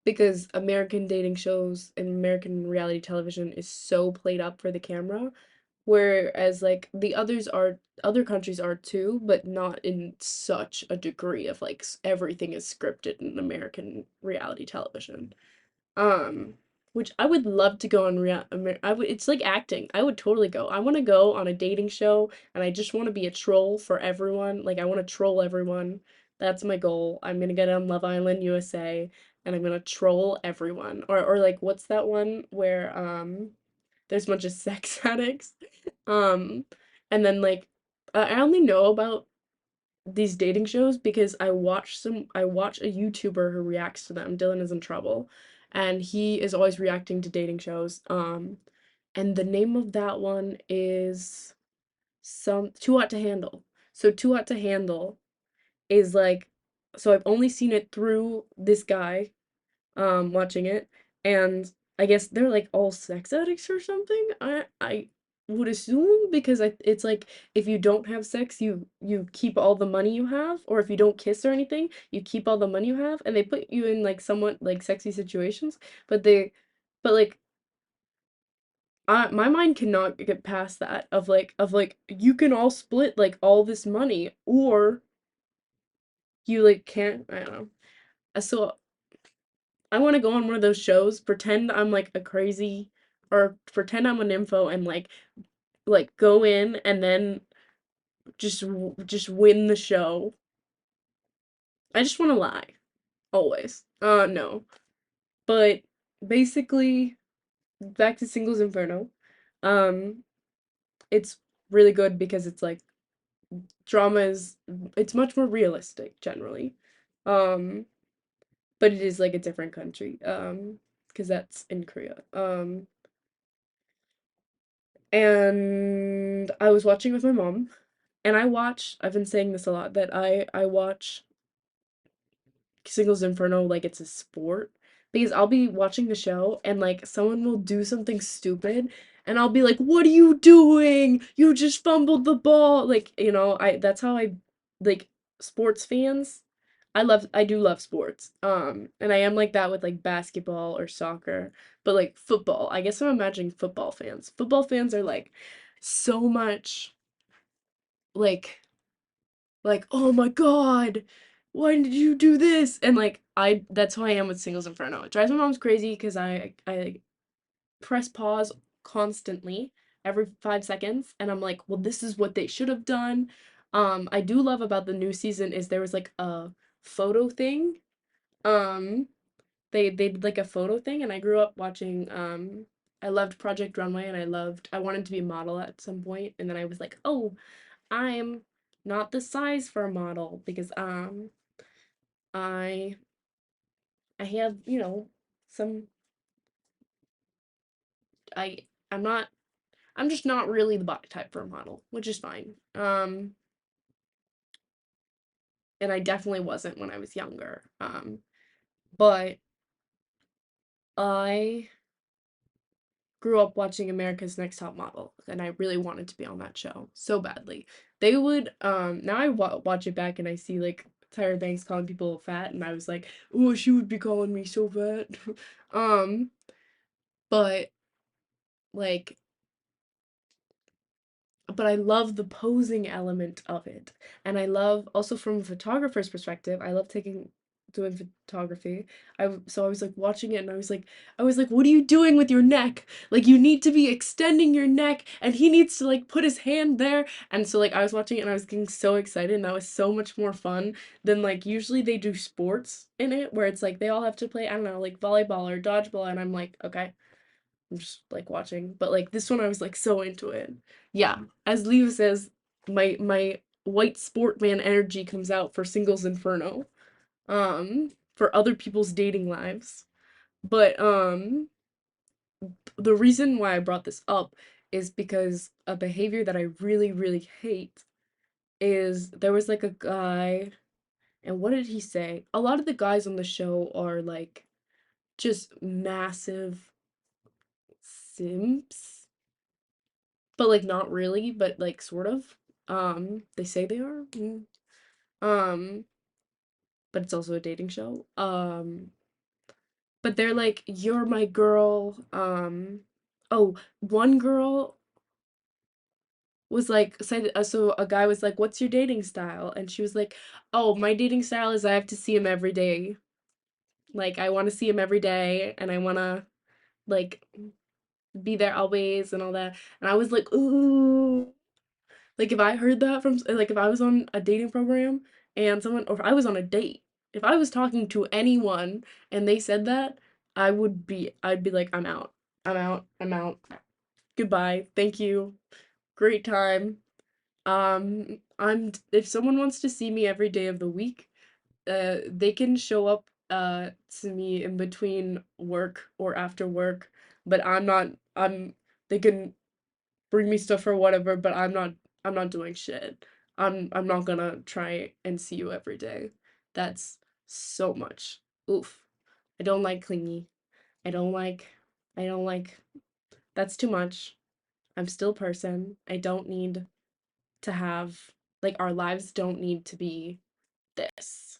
because American dating shows and American reality television is so played up for the camera, whereas like other countries are too, but not in such a degree of like everything is scripted in American reality television. Um, which I would love to go on I would it's like acting. I would totally go. I want to go on a dating show and I just want to be a troll for everyone. Like I want to troll everyone. That's my goal. I'm gonna get on Love Island USA and I'm gonna troll everyone. Or like what's that one where there's a bunch of sex addicts? Um and then like I only know about these dating shows because I watch a YouTuber who reacts to them. Dylan is in trouble. And he is always reacting to dating shows. And the name of that one is some Too Hot to Handle. So Too Hot to Handle is like so I've only seen it through this guy watching it, and I guess they're like all sex addicts or something. I would assume because it's like if you don't have sex, you keep all the money you have, or if you don't kiss or anything, you keep all the money you have, and they put you in like somewhat like sexy situations, but but like my mind cannot get past that of like you can all split like all this money, or you like can't. I don't know. So I want to go on one of those shows, pretend I'm like a crazy, or pretend I'm an info and like go in and then just win the show. I just want to lie, always. No. But basically, back to Singles Inferno. Um, it's really good because it's like drama is it's much more realistic generally. Um, but it is like a different country. Because that's in Korea. And I was watching with my mom, and I've been saying this a lot, that I watch Singles Inferno like it's a sport, because I'll be watching the show and like someone will do something stupid and I'll be like, "What are you doing? You just fumbled the ball." Like, I that's how I like sports fans. I do love sports. And I am like that with like basketball or soccer, but like football, I guess I'm imagining football fans. Football fans are like so much like oh my God, why did you do this? And like that's how I am with Singles Inferno. It drives my mom's crazy because I press pause constantly every 5 seconds and I'm like, well, this is what they should have done. I do love about the new season is there was like a photo thing. Um they did like a photo thing, and I grew up watching I loved Project Runway, and I wanted to be a model at some point, and then I was like, oh, I'm not the size for a model because I I have, some I I'm not I'm just not really the body type for a model, which is fine. and I definitely wasn't when I was younger. But I grew up watching America's Next Top Model, and I really wanted to be on that show so badly. They would now I watch it back and I see like Tyra Banks calling people fat, and I was like, oh, she would be calling me so fat. um, but like but I love the posing element of it. And I love also from a photographer's perspective, I love doing photography. So I was like watching it and I was like, what are you doing with your neck? Like you need to be extending your neck and he needs to like put his hand there. And so like I was watching it and I was getting so excited and that was so much more fun than like usually they do sports in it where it's like they all have to play, I don't know, like volleyball or dodgeball and I'm like, okay, I'm just like watching. But like this one I was like so into it. Yeah. As Leo says, my white sport man energy comes out for Singles Inferno. For other people's dating lives. But the reason why I brought this up is because a behavior that I really, really hate is there was like a guy, and what did he say? A lot of the guys on the show are like just massive simps, but like not really, but like sort of. They say they are. Um, but it's also a dating show. But they're like, "You're my girl." Oh, one girl was like said so a guy was like, "What's your dating style?" And she was like, "Oh, my dating style is I have to see him every day. Like I want to see him every day and I want to like be there always and all that." And I was like, "Ooh." Like, if I heard that from like, if I was on a dating program and someone or if I was on a date, if I was talking to anyone and they said that, I'd be like, "I'm out. I'm out. I'm out. Goodbye. Thank you. Great time." If someone wants to see me every day of the week, they can show up to me in between work or after work, but they can bring me stuff or whatever, but I'm not doing shit. I'm not gonna try and see you every day. That's so much. Oof. I don't like clingy. I don't like I don't like that's too much. I'm still a person. I don't need to have like our lives don't need to be this.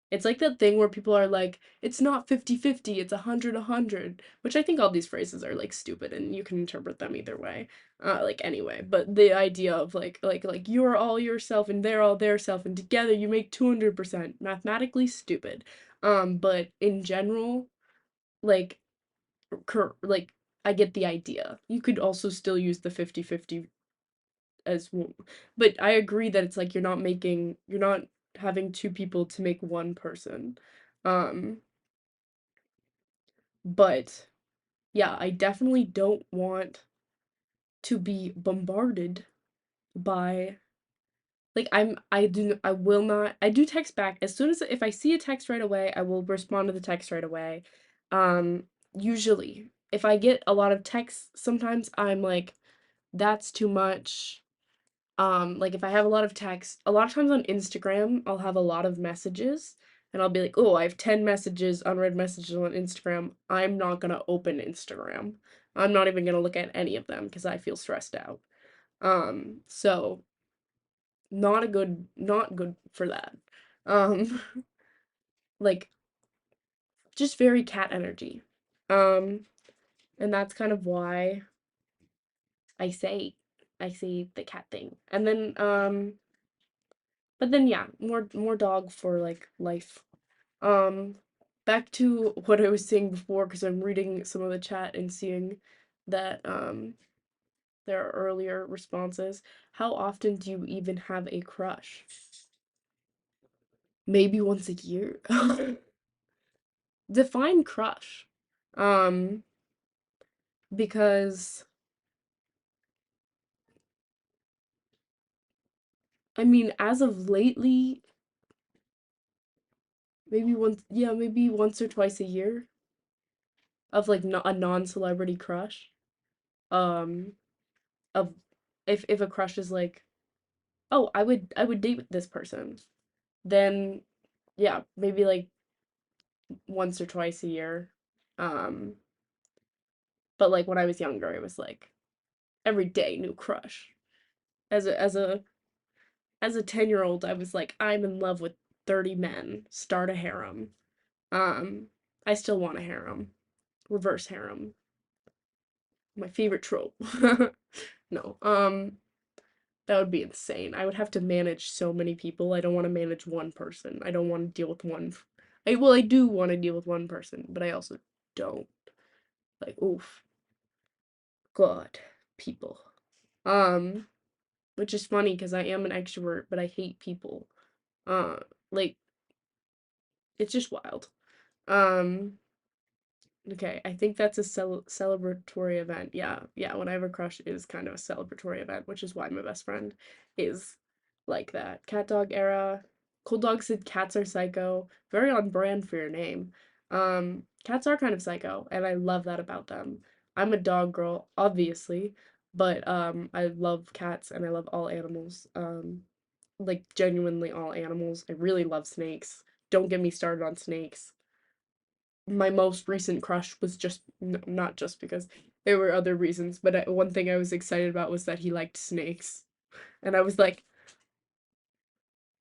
It's like that thing where people are like, it's not 50-50, it's 100-100, which I think all these phrases are like stupid and you can interpret them either way. Like anyway, but the idea of like you're all yourself and they're all their self and together you make 200% mathematically stupid. But in general, like like I get the idea. You could also still use the 50-50 as well. But I agree that it's like you're not having two people to make one person. Um, but yeah, I definitely don't want to be bombarded by like I will not I do text back as soon as if I see a text right away, I will respond to the text right away. Um, Usually. If I get a lot of texts, sometimes I'm like that's too much. Like if I have a lot of text, a lot of times on Instagram, I'll have a lot of messages and I'll be like, "Oh, I have 10 messages, unread messages on Instagram. I'm not gonna open Instagram. I'm not even gonna look at any of them because I feel stressed out." So not good for that. Um, like just very cat energy. Um, and that's kind of why I say I say the cat thing. And then but then yeah, more dog for like life. Um, Back to what I was saying before, because I'm reading some of the chat and seeing that there are earlier responses. How often do you even have a crush? Maybe once a year? Define crush. Um, because I mean, as of lately, maybe once or twice a year of like no, a non-celebrity crush. Um, of if a crush is like, oh, I would date with this person. Then yeah, maybe like once or twice a year. Um, but like when I was younger, it was like every day new crush. As a 10-year-old, I was like, I'm in love with 30 men, start a harem. Um, I still want a harem. Reverse harem. My favorite trope. No. That would be insane. I would have to manage so many people. I don't want to manage one person. I don't want to deal with one. I do want to deal with one person, but I also don't. Like, oof, God, people. Um, which is funny because I am an extrovert, but I hate people. Uh, like it's just wild. Um, Okay, I think that's a celebratory event. Yeah, yeah, when I have a crush, it is kind of a celebratory event, which is why my best friend is like that. Cat dog era. Cool Dog said cats are psycho. Very on brand for your name. Cats are kind of psycho, and I love that about them. I'm a dog girl, obviously, but I love cats and I love all animals. Like genuinely all animals. I really love snakes. Don't get me started on snakes. My most recent crush was just not just because there were other reasons, but one thing I was excited about was that he liked snakes, and I was like,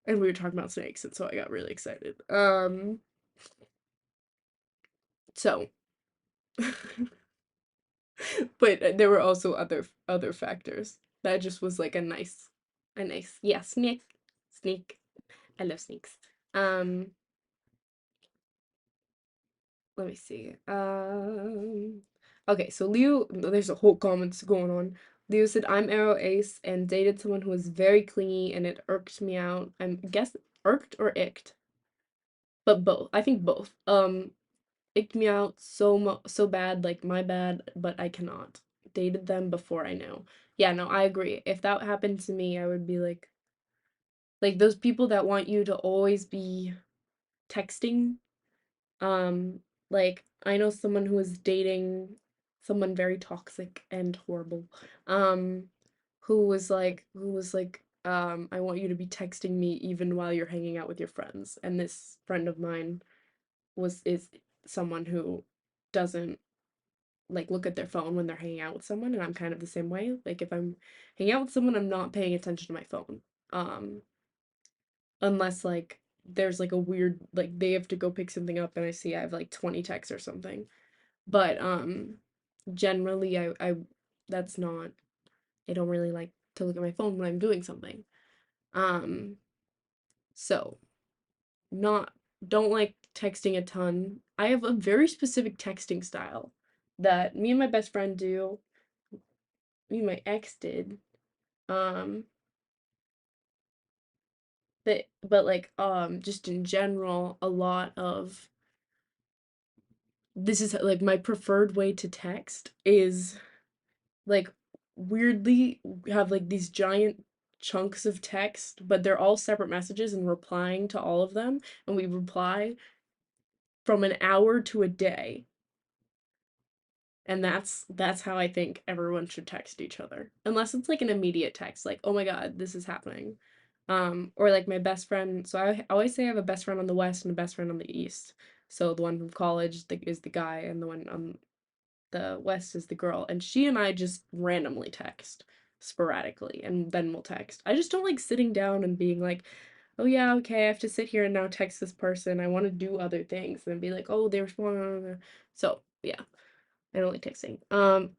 and we were talking about snakes, and so I got really excited. So, but there were also other factors that just was like a nice yeah snake. I love snakes. Um, Let me see. Okay, so Leo, there's a whole comments going on. Leo said, I'm Arrow Ace and dated someone who was very clingy and it irked me out. I'm guess irked or icked, but both. I think both. Icked me out so bad, like my bad, but I cannot. Dated them before I know. Yeah, no, I agree. If that happened to me, I would be like those people that want you to always be texting. Um, like I know someone who was dating someone very toxic and horrible. Um, who was like, I want you to be texting me even while you're hanging out with your friends. And this friend of mine is someone who doesn't like look at their phone when they're hanging out with someone, and I'm kind of the same way. Like if I'm hanging out with someone, I'm not paying attention to my phone. Um, unless like there's like a weird like they have to go pick something up and I see I have like 20 texts or something. But generally I that's not I don't really like to look at my phone when I'm doing something. Um so not don't like texting a ton. I have a very specific texting style that me and my best friend do. Me and my ex did. Um but like just in general a lot of this is like my preferred way to text is like weirdly have like these giant chunks of text, but they're all separate messages and replying to all of them, and we reply from an hour to a day. And that's how I think everyone should text each other. Unless it's like an immediate text, like, "Oh my God, this is happening." Or like my best friend, so I always say I have a best friend on the west and a best friend on the east. So the one from college is the guy, and the one on the West is the girl, and she and I just randomly text sporadically, and then we'll text. I just don't like sitting down and being like, oh yeah, okay, I have to sit here and now text this person. I want to do other things and be like, oh, they respond. So yeah, I don't like texting.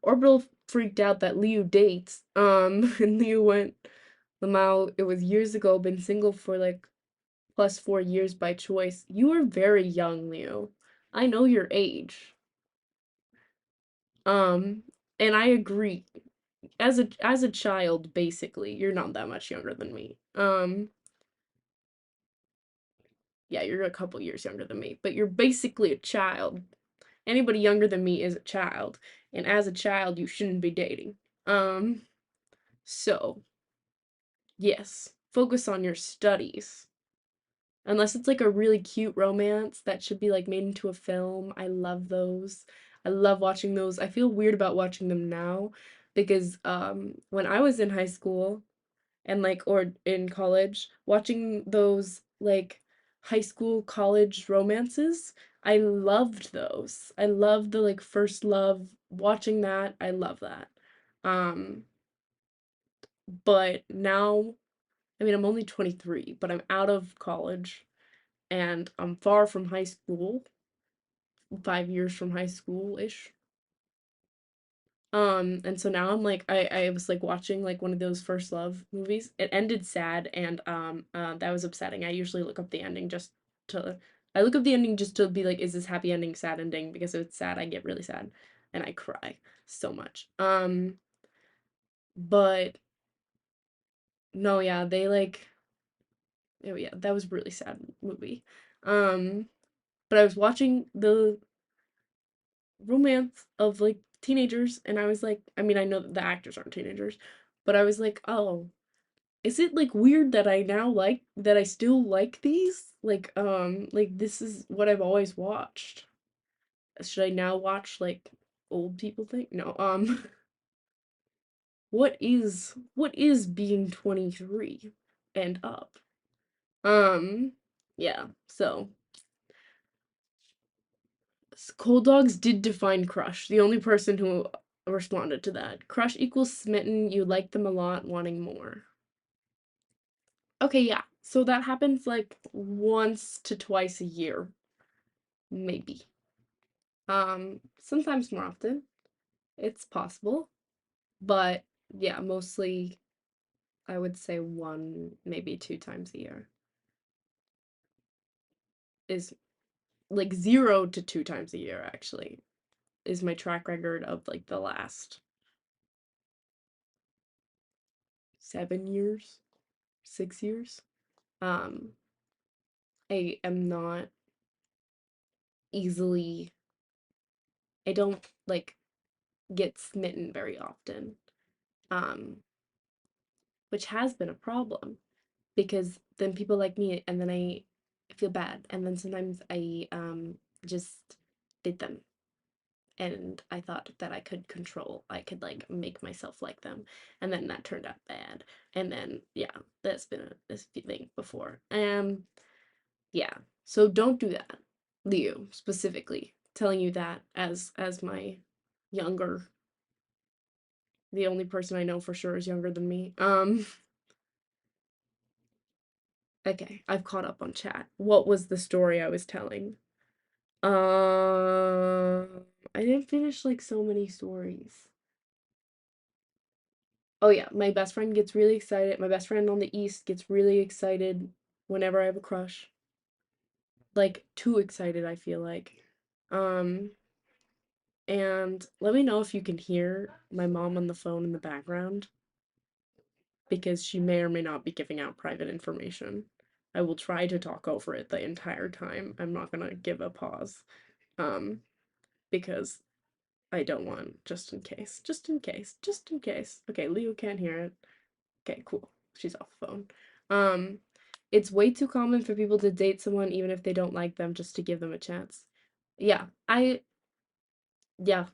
Orbital freaked out that Liu dates. And Liu went, Lamau, it was years ago, been single for like plus 4 years by choice. You are very young, Liu. I know your age. Um, and I agree. As a child, basically, you're not that much younger than me. Yeah, you're a couple years younger than me, but you're basically a child. Anybody younger than me is a child, and as a child, you shouldn't be dating. Um, so yes, focus on your studies. Unless it's like a really cute romance that should be like made into a film. I love those. I love watching those. I feel weird about watching them now because when I was in high school and like or in college, watching those like high school, college romances. I loved those. I loved the like first love, watching that. I love that. Um, but now, I mean, I'm only 23, but I'm out of college and I'm far from high school, 5 years from high school-ish. And so now I'm like I was like watching like one of those first love movies. It ended sad and that was upsetting. I usually look up the ending just to I look up the ending just to be like, is this happy ending, sad ending? Because if it's sad, I get really sad and I cry so much. But no, yeah, they like oh yeah, that was a really sad movie. Um, but I was watching the romance of like teenagers and I was like, I mean, I know that the actors aren't teenagers, but I was like, oh, is it like weird that I now like that I still like these? Like this is what I've always watched. Should I now watch like old people thing? No. What is being 23 and up? Um, yeah. So Cold Dogs did define crush. The only person who responded to that. Crush equals smitten, you like them a lot, wanting more. Okay, yeah. So that happens like once to twice a year, maybe. Sometimes more often. It's possible, but yeah, mostly I would say one, maybe two times a year is like 0 to 2 times a year actually is my track record of like the last 7 years, 6 years. Um, I am not easily, I don't like get smitten very often. Um, which has been a problem because then people like me and then I feel bad and then sometimes I just did them and I thought that I could like make myself like them and then that turned out bad and then yeah, that's been this thing before. Yeah. So don't do that. Leo specifically telling you that as my younger, the only person I know for sure is younger than me. Okay, I've caught up on chat. What was the story I was telling? I didn't finish like so many stories. Oh yeah, my best friend gets really excited. My best friend on the east gets really excited whenever I have a crush. Like too excited, I feel like. Um, and let me know if you can hear my mom on the phone in the background because she may or may not be giving out private information. I will try to talk over it the entire time. I'm not gonna give a pause. Um, because I don't want, just in case, just in case, just in case. Okay, Leo can't hear it. Okay, cool. She's off the phone. Um, it's way too common for people to date someone even if they don't like them just to give them a chance. Yeah, yeah.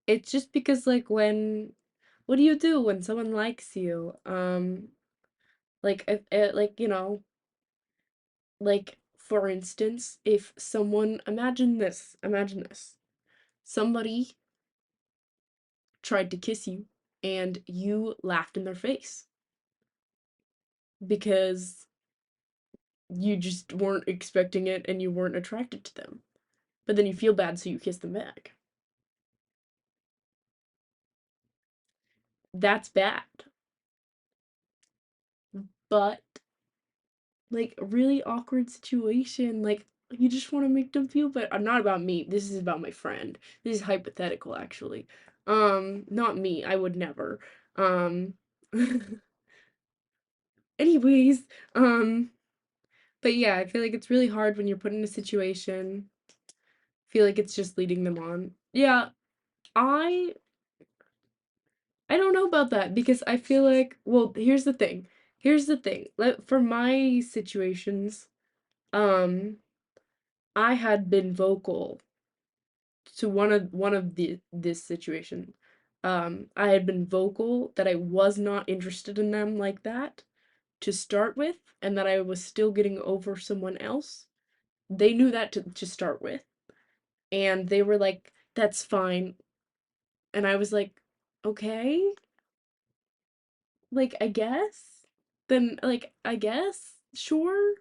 It's just because like what do you do when someone likes you? Like like like for instance, if someone imagine this. Somebody tried to kiss you and you laughed in their face because you just weren't expecting it and you weren't attracted to them. But then you feel bad, so you kiss them back. That's bad. But, like, a really awkward situation, like, you just want to make them feel better. Not about me. This is about my friend. This is hypothetical, actually. Not me. I would never. Um, anyways, but yeah, I feel like it's really hard when you're put in a situation. Feel like it's just leading them on. Yeah, I I don't know about that because I feel like, well, here's the thing. Here's the thing. For my situations, um, I had been vocal to one of the this situation. I had been vocal that I was not interested in them like that. to start with and that I was still getting over someone else. They knew that to start with. And they were like, that's fine. And I was like, okay, like, I guess. Then, like, I guess, sure.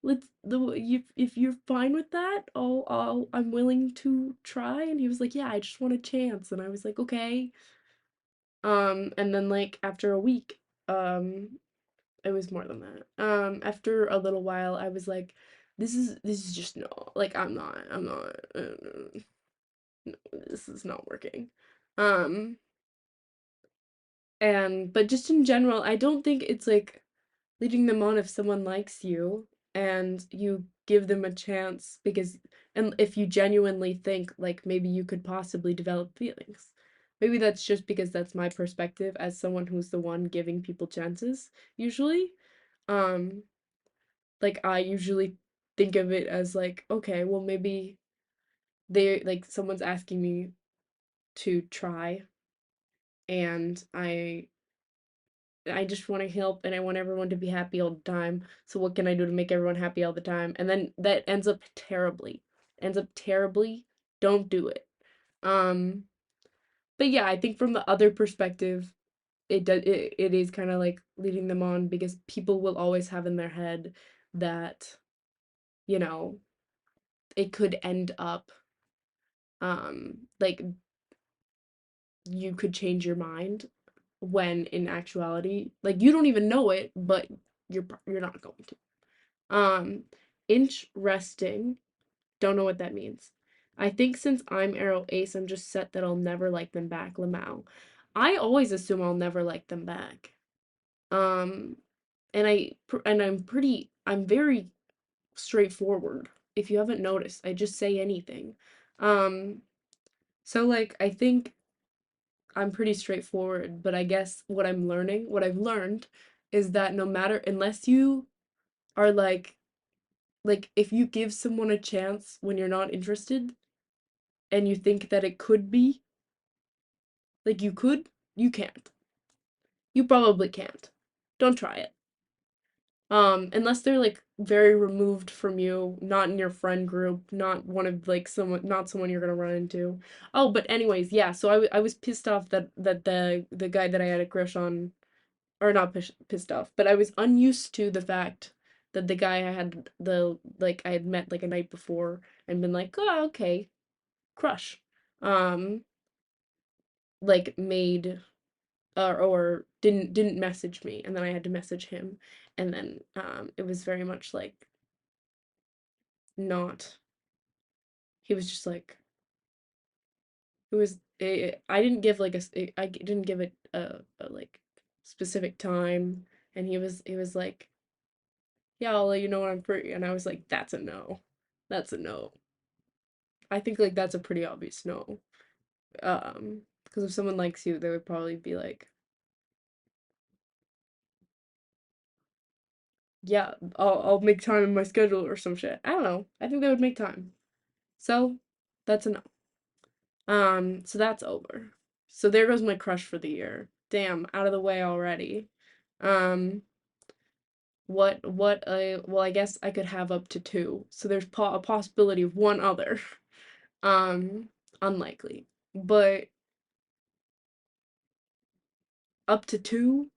Let's the if you're fine with that, I'm willing to try. And he was like, yeah, I just want a chance. And I was like, okay. And then like after a week, um, it was more than that. After a little while, I was like, this is just no, like I'm not, no, this is not working. Um, and but just in general, I don't think it's like leading them on if someone likes you and you give them a chance because and if you genuinely think like maybe you could possibly develop feelings. Maybe that's just because that's my perspective as someone who's the one giving people chances usually. Um like I usually think of it as like okay, well maybe they like someone's asking me to try and I just want to help and I want everyone to be happy all the time. So what can I do to make everyone happy all the time? And then that ends up terribly. Ends up terribly. Don't do it. Um but yeah, I think from the other perspective, it is kind of like leading them on because people will always have in their head that, you know, it could end up like you could change your mind when in actuality, like you don't even know it, but you're not going to. Um, Interesting. Don't know what that means. I think since I'm arrow ace, I'm just set that I'll never like them back, Lamau. I always assume I'll never like them back. Um, I'm very straightforward. If you haven't noticed, I just say anything. Um, so like I think I'm pretty straightforward, but I guess what I've learned is that no matter unless you are like if you give someone a chance when you're not interested and you think that it could be like you can't. You probably can't. Don't try it. Unless they're like very removed from you, not in your friend group, not one of like someone not someone you're gonna run into. Oh, but anyways, yeah, so I was pissed off that the guy that I had a crush on or not pissed off, but I was unused to the fact that the guy I had the like I had met like a night before and been like, "Oh, okay, crush." Um like made or didn't message me and then I had to message him and then it was very much like not he was just like I didn't give like I didn't give it a like specific time and he was like yeah, I'll let you know when I'm free. And I was like, that's a no. That's a no. I think like that's a pretty obvious no. Because if someone likes you, they would probably be like, yeah, I'll make time in my schedule or some shit. I don't know. I think they would make time. So that's a no. So that's over. So there goes my crush for the year. Damn, out of the way already. Um, well, I guess I could have up to two. So there's a possibility of one other. Um, Unlikely. But up to two?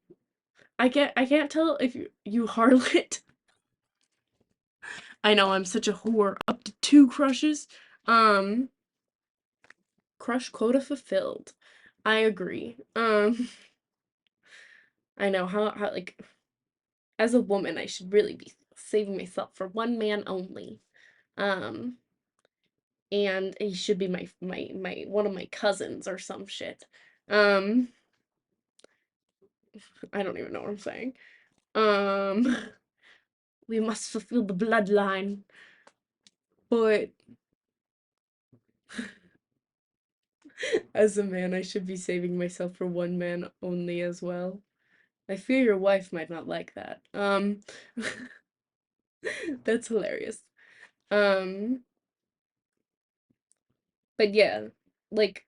I can't tell if you harlot. I know I'm such a whore. Up to two crushes. Um, Crush quota fulfilled. I agree. I know how like as a woman I should really be saving myself for one man only. Um, and he should be my one of my cousins or some shit. Um, I don't even know what I'm saying. Um, we must fulfill the bloodline. But as a man, I should be saving myself for one man only as well. I fear your wife might not like that. That's hilarious. Um, but yeah, like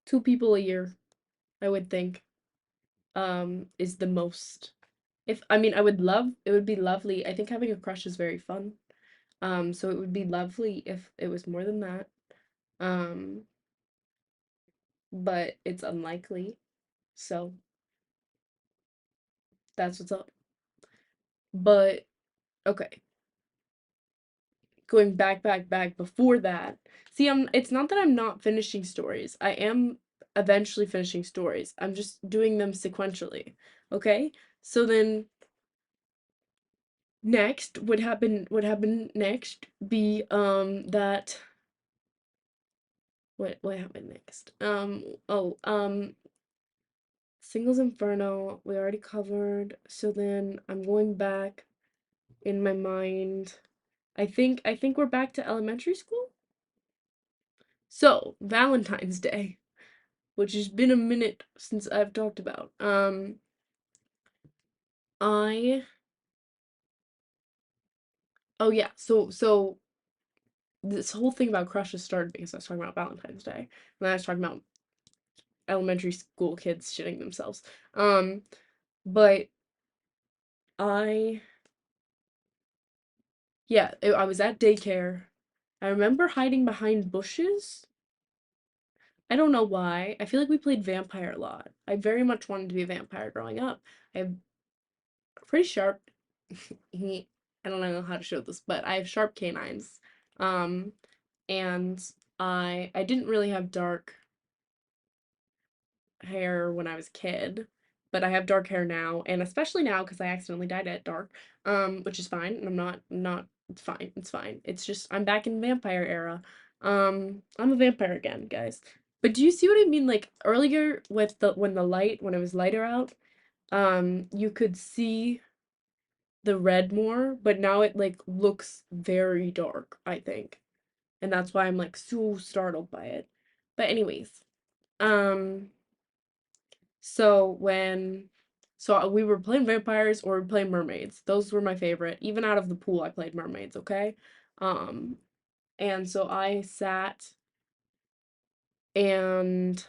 two people a year, I would think, is the most. If I mean, I would love it would be lovely. I think having a crush is very fun. So it would be lovely if it was more than that. Um, but it's unlikely. So that's what's up. But okay, going back before that. See, it's not that I'm not finishing stories. I am eventually finishing stories. I'm just doing them sequentially. Okay? So then next would happen next be that what happened next? Oh, Singles Inferno we already covered. So then I'm going back in my mind. I think we're back to elementary school. So, Valentine's Day, which has been a minute since I've talked about. I oh yeah, so this whole thing about crushes started because I was talking about Valentine's Day, and then I was talking about elementary school kids shitting themselves. Um, but I yeah, I was at daycare. I remember hiding behind bushes. I don't know why. I feel like we played vampire a lot. I very much wanted to be a vampire growing up. I have pretty sharp he I don't know how to show this, but I have sharp canines. Um, and I didn't really have dark hair when I was a kid, but I have dark hair now, and especially now because I accidentally dyed it dark, which is fine, and I'm not it's fine, it's fine. It's just I'm back in vampire era. I'm a vampire again, guys. But do you see what I mean? Like earlier with the when it was lighter out, you could see the red more, but now it like looks very dark, I think. And that's why I'm like so startled by it. But anyways, um so when we were playing vampires or playing mermaids. Those were my favorite. Even out of the pool I played mermaids, okay? Um and so I sat and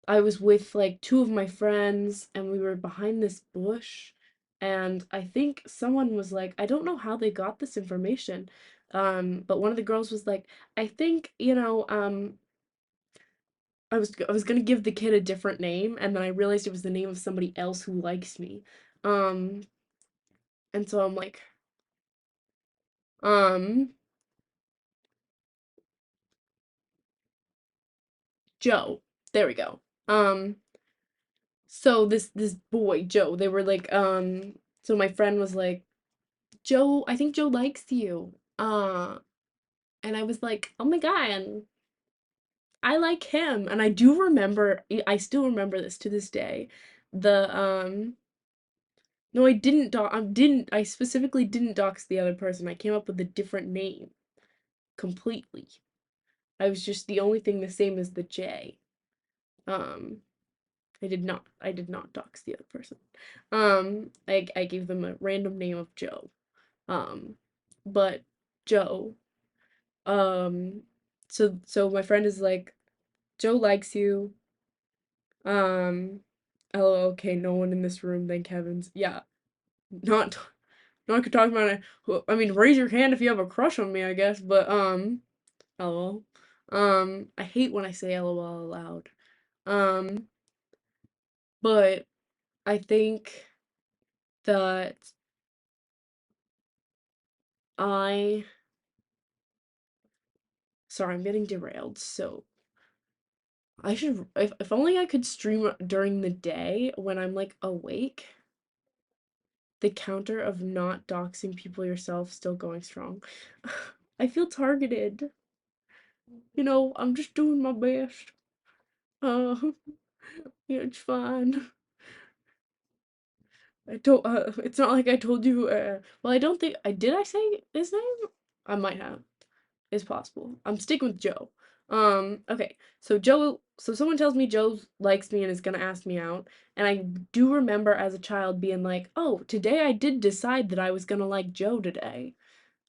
I was with like two of my friends and we were behind this bush and I think someone was like, I don't know how they got this information. But one of the girls was like, I think, I was gonna give the kid a different name and then I realized it was the name of somebody else who likes me. Um, and so I'm like, um, Joe. There we go. So this boy, Joe, they were like, so my friend was like, Joe, I think Joe likes you. And I was like, oh my God, I like him. And I do remember, I still remember this to this day. The, no, I specifically didn't dox the other person. I came up with a different name completely. I was just the only thing the same as the J. Um, I did not dox the other person. I gave them a random name of Joe. Um, but Joe. Um, so my friend is like, Joe likes you. Um, LOL, okay, no one in this room than Kevin's. Yeah, not not talking about it. I mean, raise your hand if you have a crush on me, I guess, but LOL. I hate when I say LOL aloud. Um, but I think that I sorry, I'm getting derailed. So I should if only I could stream during the day when I'm like awake. The counter of not doxing people yourself still going strong. I feel targeted. I'm just doing my best. Uh, yeah, it's fine. It's not like I told you, well, I don't think, did I say his name? I might have. It's possible. I'm sticking with Joe. Okay, so someone tells me Joe likes me and is gonna ask me out, and I do remember as a child being like, oh, today I did decide that I was gonna like Joe today.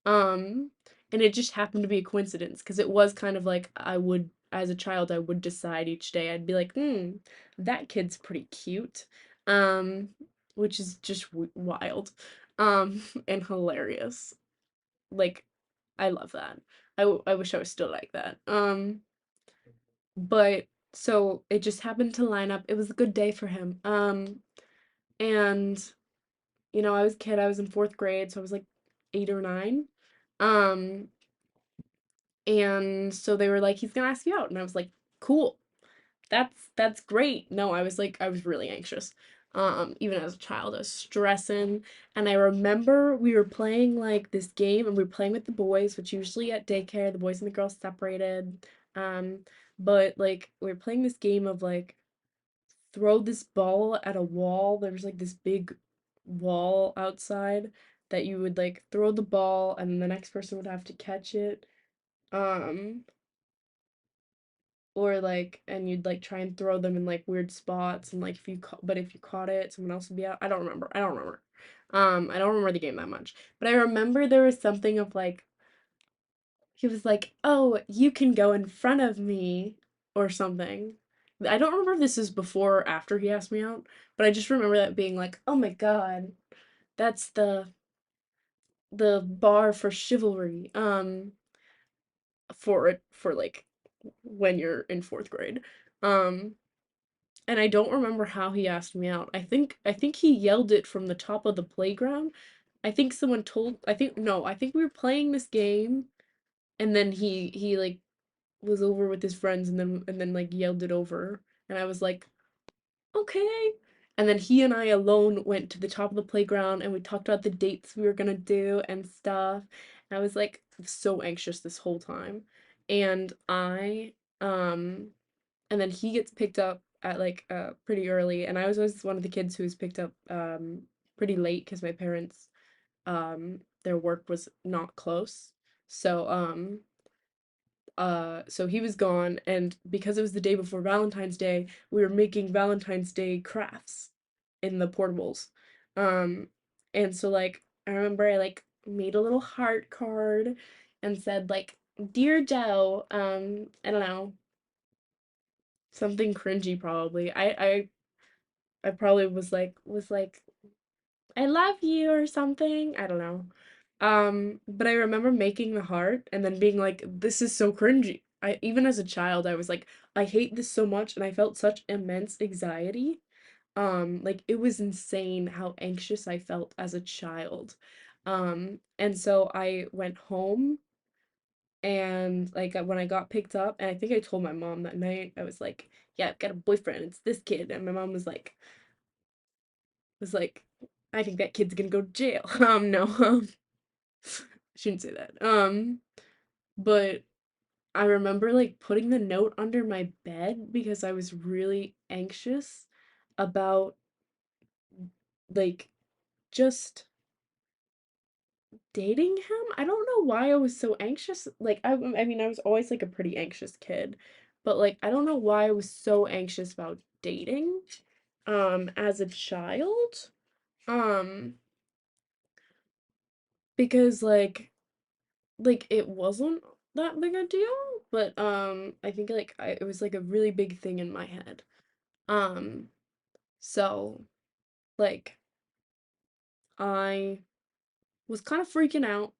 Um, and it just happened to be a coincidence because it was kind of like I would as a child I would decide each day. I'd be like, "Hmm, that kid's pretty cute." Um, which is just wild. And hilarious. Like I love that. I wish I was still like that. But so it just happened to line up. It was a good day for him. And I was a kid. I was in 4th grade, so I was like 8 or 9. Um, and so they were like, "He's gonna ask you out." And I was like, "Cool. That's great." No, I was really anxious. Even as a child, I was stressing. And I remember we were playing like this game and we were playing with the boys, which usually at daycare, the boys and the girls separated. Um, but like we were playing this game of like throw this ball at a wall. There was like this big wall outside that you would like throw the ball and the next person would have to catch it. Um, or like and you'd like try and throw them in like weird spots and like if you caught it, someone else would be out. I don't remember. I don't remember the game that much. But I remember there was something of like he was like, "Oh, you can go in front of me," or something. I don't remember if this is before or after he asked me out, but I just remember that being like, "Oh my God, that's the bar for chivalry." For like when you're in 4th grade. Um, and I don't remember how he asked me out. I think he yelled it from the top of the playground. I think no, I think we were playing this game and then he like was over with his friends and then like yelled it over and I was like, "Okay." And then he and I alone went to the top of the playground and we talked about the dates we were gonna do and stuff. And I was like so anxious this whole time. And I and then he gets picked up at like pretty early and I was always one of the kids who was picked up pretty late because my parents their work was not close. So so he was gone, and because it was the day before Valentine's Day, we were making Valentine's Day crafts in the portables. Um, and so like I remember I like made a little heart card and said like, "Dear Joe," I don't know, something cringy probably. I probably was like I love you or something. I don't know. But I remember making the heart and then being like, this is so cringy. I even as a child, I was like, I hate this so much, and I felt such immense anxiety. Like it was insane how anxious I felt as a child. And so I went home and like when I got picked up, and I think I told my mom that night, I was like, yeah, I've got a boyfriend, it's this kid. And my mom was like, I think that kid's gonna go to jail. No, shouldn't say that. But I remember like putting the note under my bed because I was really anxious about like just dating him. I don't know why I was so anxious. Like I mean, I was always like a pretty anxious kid, but like I don't know why I was so anxious about dating as a child. Um because like it wasn't that big a deal, but I think like it was like a really big thing in my head. Um so like I was kind of freaking out.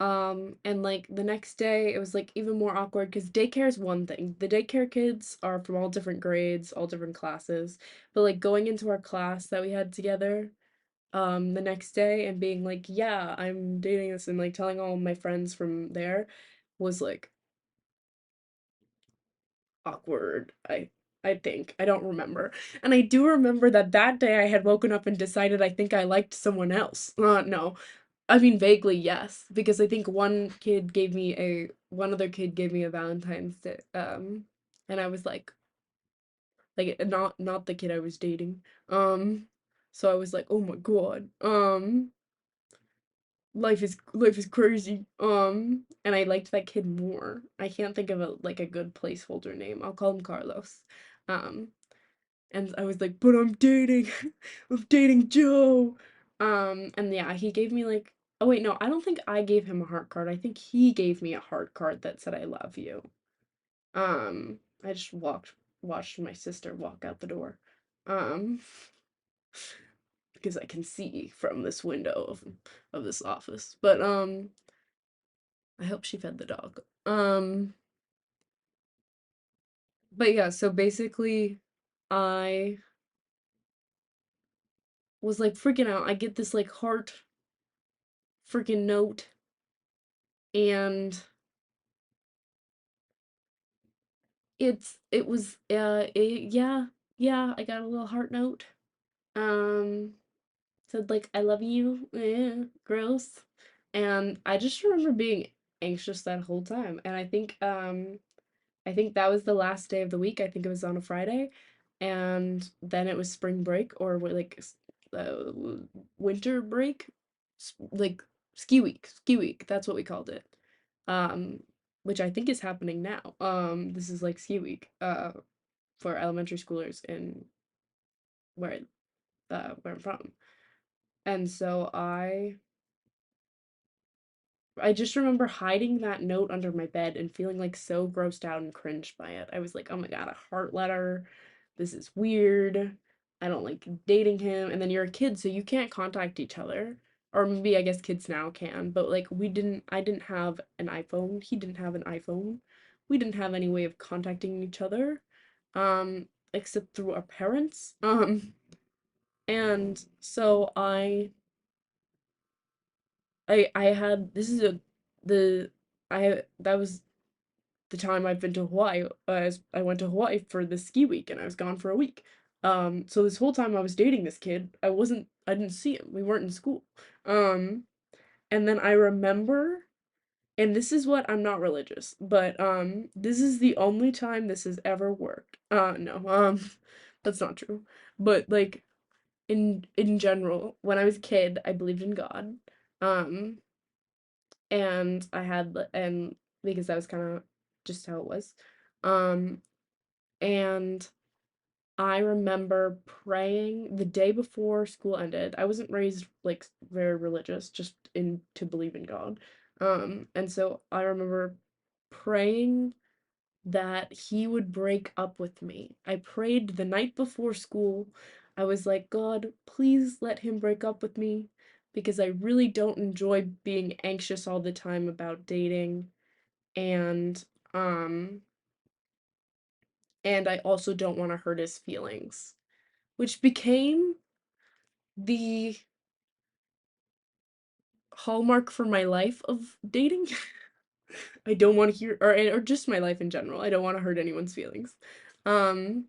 And like the next day it was like even more awkward because daycare is one thing. The daycare kids are from all different grades, all different classes. But like going into our class that we had together the next day and being like, "Yeah, I'm dating this," and like telling all my friends from there was like awkward. I think. I don't remember. And I do remember that that day I had woken up and decided I think I liked someone else. No. I mean vaguely yes, because I think one other kid gave me a Valentine's Day and I was like not the kid I was dating. Um so I was like, "Oh my God. Life is crazy." And I liked that kid more. I can't think of a good placeholder name. I'll call him Carlos. Um, and I was like, "But I'm dating, I'm dating Joe." And yeah, he gave me like, oh wait, no, I don't think I gave him a heart card. I think he gave me a heart card that said "I love you." I just watched my sister walk out the door. Um, because I can see from this window of this office. But I hope she fed the dog. But yeah, so basically I was like freaking out. I get this like heart freaking note, and yeah, yeah, I got a little heart note. Um said like I love you. Gross. And I just remember being anxious that whole time. And I think that was the last day of the week. I think it was on a Friday. And then it was spring break or uh, winter break, like ski week. That's what we called it. Um, which I think is happening now. This is like ski week for elementary schoolers in where where I'm from. And so I just remember hiding that note under my bed and feeling like so grossed out and cringed by it. I was like, "Oh my God, a heart letter. This is weird. I don't like dating him." And then you're a kid, so you can't contact each other. Or maybe I guess kids now can, but like I didn't have an iPhone. He didn't have an iPhone. We didn't have any way of contacting each other, except through our parents. And so I had this is a the I that was the time I've been to Hawaii. As I went to Hawaii for the ski week and I was gone for a week. So this whole time I was dating this kid, I didn't see him. We weren't in school. Um, and then I remember, and this is what I'm not religious, but this is the only time this has ever worked. No, that's not true. But like in general, when I was a kid, I believed in God. Um, and and because that was kind of just how it was. Um, and I remember praying the day before school ended. I wasn't raised like very religious, just in to believe in God. And so I remember praying that he would break up with me. I prayed the night before school. I was like, God, please let him break up with me because I really don't enjoy being anxious all the time about dating, and um and I also don't want to hurt his feelings, which became the hallmark for my life of dating. I don't want to hear or just my life in general. I don't want to hurt anyone's feelings. Um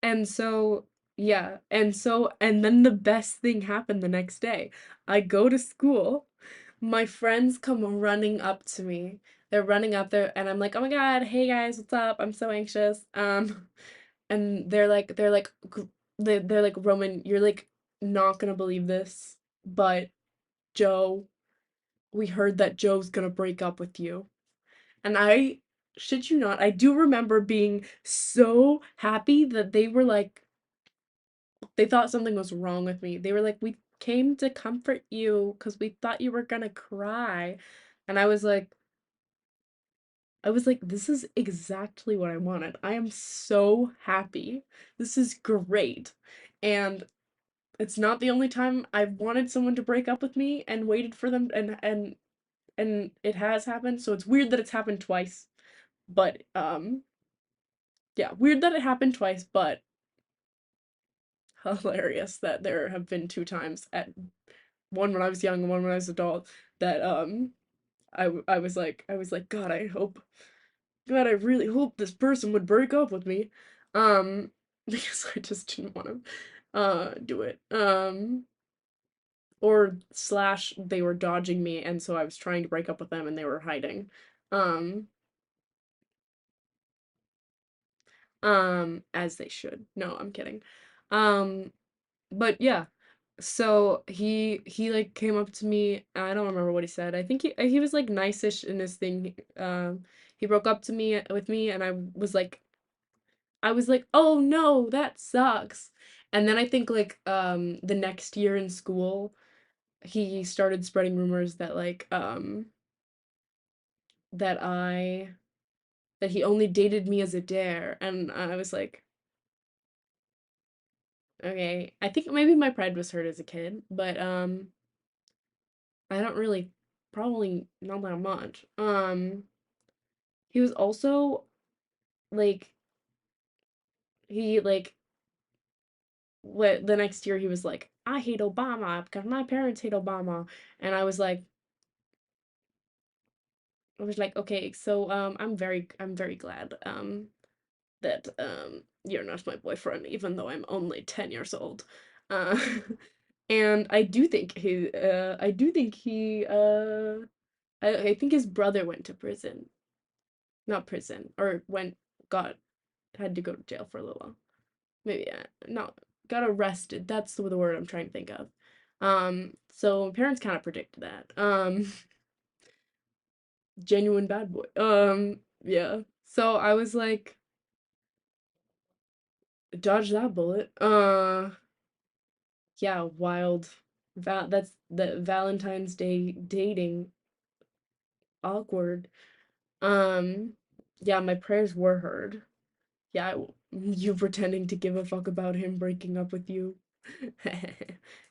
and so yeah, and then the best thing happened the next day. I go to school. My friends come running up to me. They're running up there and I'm like, "Oh my God, hey guys, what's up? I'm so anxious." And they're like, "Roman, you're like not gonna believe this, but Joe, we heard that Joe's gonna break up with you." And I shit you not, I do remember being so happy that they thought something was wrong with me. They were like, "We came to comfort you because we thought you were gonna cry." And I was like, "This is exactly what I wanted. I am so happy. This is great." And it's not the only time I've wanted someone to break up with me and waited for them, and it has happened. So it's weird that it's happened twice. But yeah, weird that it happened twice, but hilarious that there have been two times at one when I was young and one when I was adult that I was like, God, God, I really hope this person would break up with me. Because I just didn't want to do it. Or slash they were dodging me and so I was trying to break up with them and they were hiding. Um as they should. No, I'm kidding. Um but yeah. So he like came up to me. I don't remember what he said. I think he was like nice-ish in his thing. He broke up to me with me and I was like, "Oh no, that sucks." And then I think like the next year in school, he started spreading rumors that that I that he only dated me as a dare, and I was like, okay. I think maybe my pride was hurt as a kid, but I don't really, probably not that much. He was also like he like what the next year he was like, I hate Obama because my parents hate Obama, and I was like, okay, so I'm very glad that you're not my boyfriend, even though I'm only 10 years old. Uh, and I do think I think his brother went to prison, not prison, or got had to go to jail for a little while. Maybe not got arrested. That's the word I'm trying to think of. So parents kind of predicted that. Genuine bad boy. Yeah. So I was like, dodge that bullet. Yeah, wild. That's the Valentine's Day dating awkward. Um, yeah, my prayers were heard. Yeah, you pretending to give a fuck about him breaking up with you.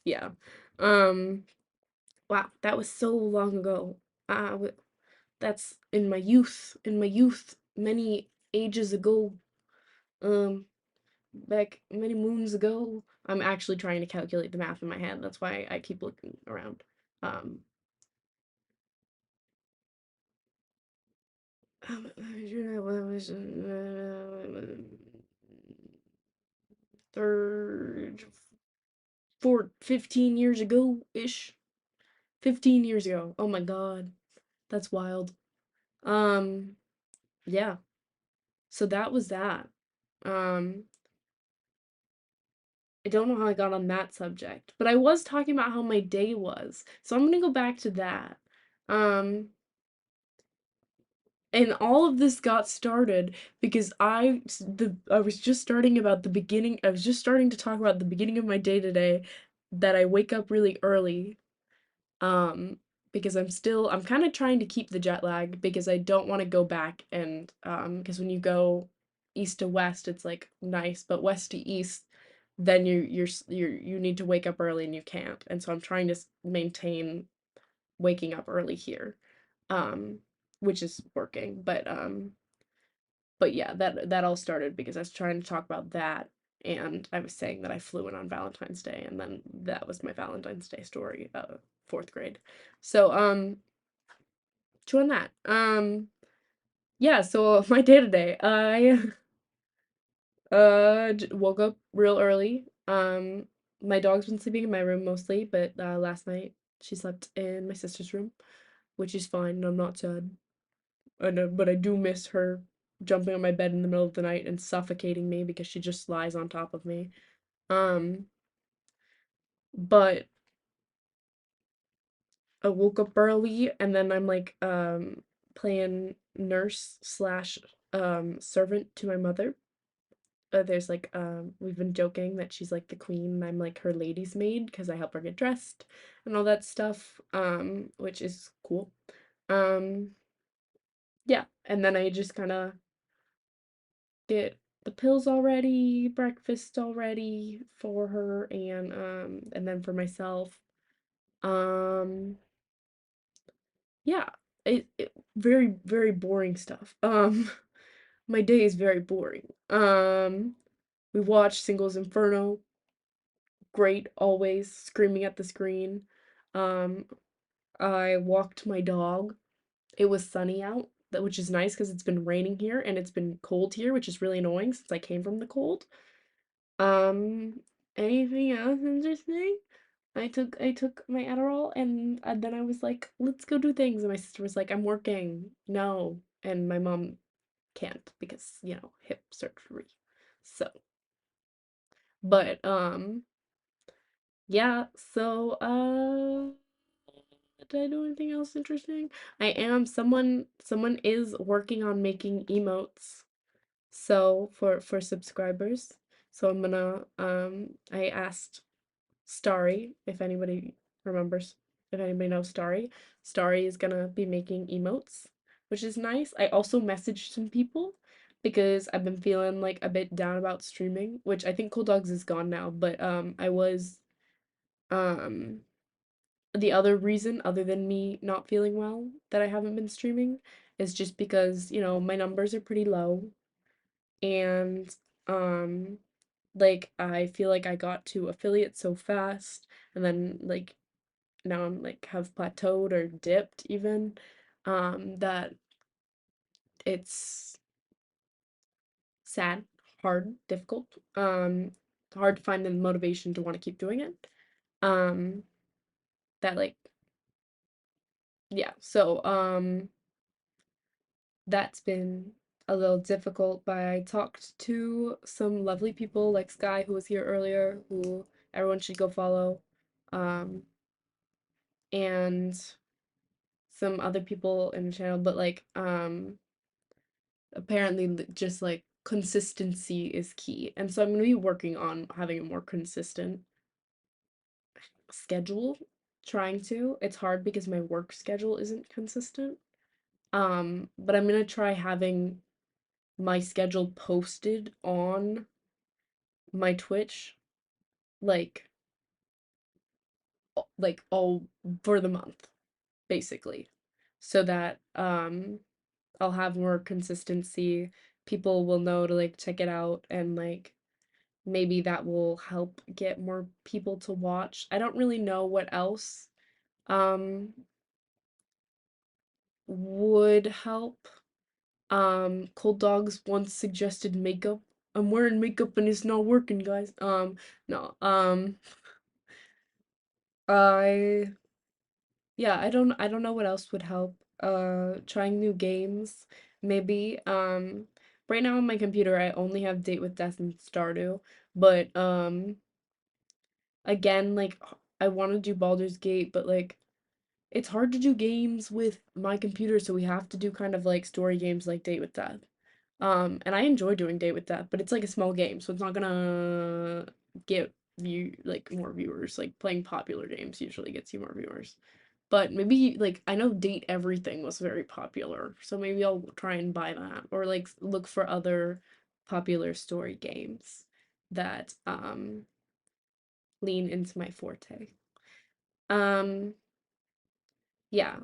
Yeah. Um, wow, that was so long ago. That's in my youth, many ages ago. Um, back many moons ago. I'm actually trying to calculate the math in my head. That's why I keep looking around. Um, third, 15 years ago ish. 15 years ago. Oh my God. That's wild. Um, yeah. So that was that. Um, I don't know how I got on that subject, but I was talking about how my day was. So I'm gonna go back to that. Um, and all of this got started because I was just starting about the beginning. I was just starting to talk about the beginning of my day today, that I wake up really early. Um, because I'm kind of trying to keep the jet lag because I don't want to go back and because when you go east to west, it's like nice, but west to east, then you need to wake up early and you can't. And so I'm trying to maintain waking up early here, um, which is working. But yeah, that all started because I was trying to talk about that, and I was saying that I flew in on Valentine's Day, and then that was my Valentine's Day story, fourth grade. So chewing that. Yeah, so my day today, I woke up real early. My dog's been sleeping in my room mostly, but last night she slept in my sister's room, which is fine, and I'm not sad. But I do miss her jumping on my bed in the middle of the night and suffocating me because she just lies on top of me. Um, but I woke up early and then I'm like playing nurse slash servant to my mother. There's like we've been joking that she's like the queen and I'm like her lady's maid because I help her get dressed and all that stuff, which is cool. Um, yeah, and then I just kind of get the pills already, breakfast already for her, and then for myself. Um, yeah, very very boring stuff. My day is very boring. We watched Singles Inferno. Great, always screaming at the screen. Um, I walked my dog. It was sunny out, which is nice because it's been raining here and it's been cold here, which is really annoying since I came from the cold. Um, anything else interesting? I took my Adderall and then I was like, let's go do things. And my sister was like, I'm working. No. And my mom can't because, hip surgery. So, but yeah, so did I do anything else interesting? I am someone is working on making emotes. So for subscribers. So I'm gonna I asked Starry, if anybody remembers, if anybody knows Starry. Starry is gonna be making emotes. which is nice. I also messaged some people because I've been feeling like a bit down about streaming, which I think Cool Dogs is gone now, but I was um the other reason other than me not feeling well that I haven't been streaming is just because, my numbers are pretty low and um like I feel like I got to affiliate so fast and then like now I'm like have plateaued or dipped even that it's sad, hard, difficult, hard to find the motivation to want to keep doing it. Um that like yeah, so that's been a little difficult, but I talked to some lovely people like Sky, who was here earlier, who everyone should go follow, um, and some other people in the channel, but like, apparently just like consistency is key. And so I'm gonna be working on having a more consistent schedule, trying to. It's hard because my work schedule isn't consistent. But I'm gonna try having my schedule posted on my Twitch like like all for the month basically so that I'll have more consistency. People will know to like check it out and like maybe that will help get more people to watch. I don't really know what else um would help. Cold Dogs once suggested makeup. I'm wearing makeup and it's not working, guys. No. I Yeah, I don't know what else would help. Trying new games, maybe. Right now on my computer I only have Date with Death and Stardew, but again, like I want to do Baldur's Gate, but like it's hard to do games with my computer, so we have to do kind of like story games like Date with Death. And I enjoy doing Date with Death, but it's like a small game, so it's not gonna get more viewers. Like playing popular games usually gets you more viewers. But maybe like I know Date Everything was very popular, so maybe I'll try and buy that or like look for other popular story games that lean into my forte. Um yeah,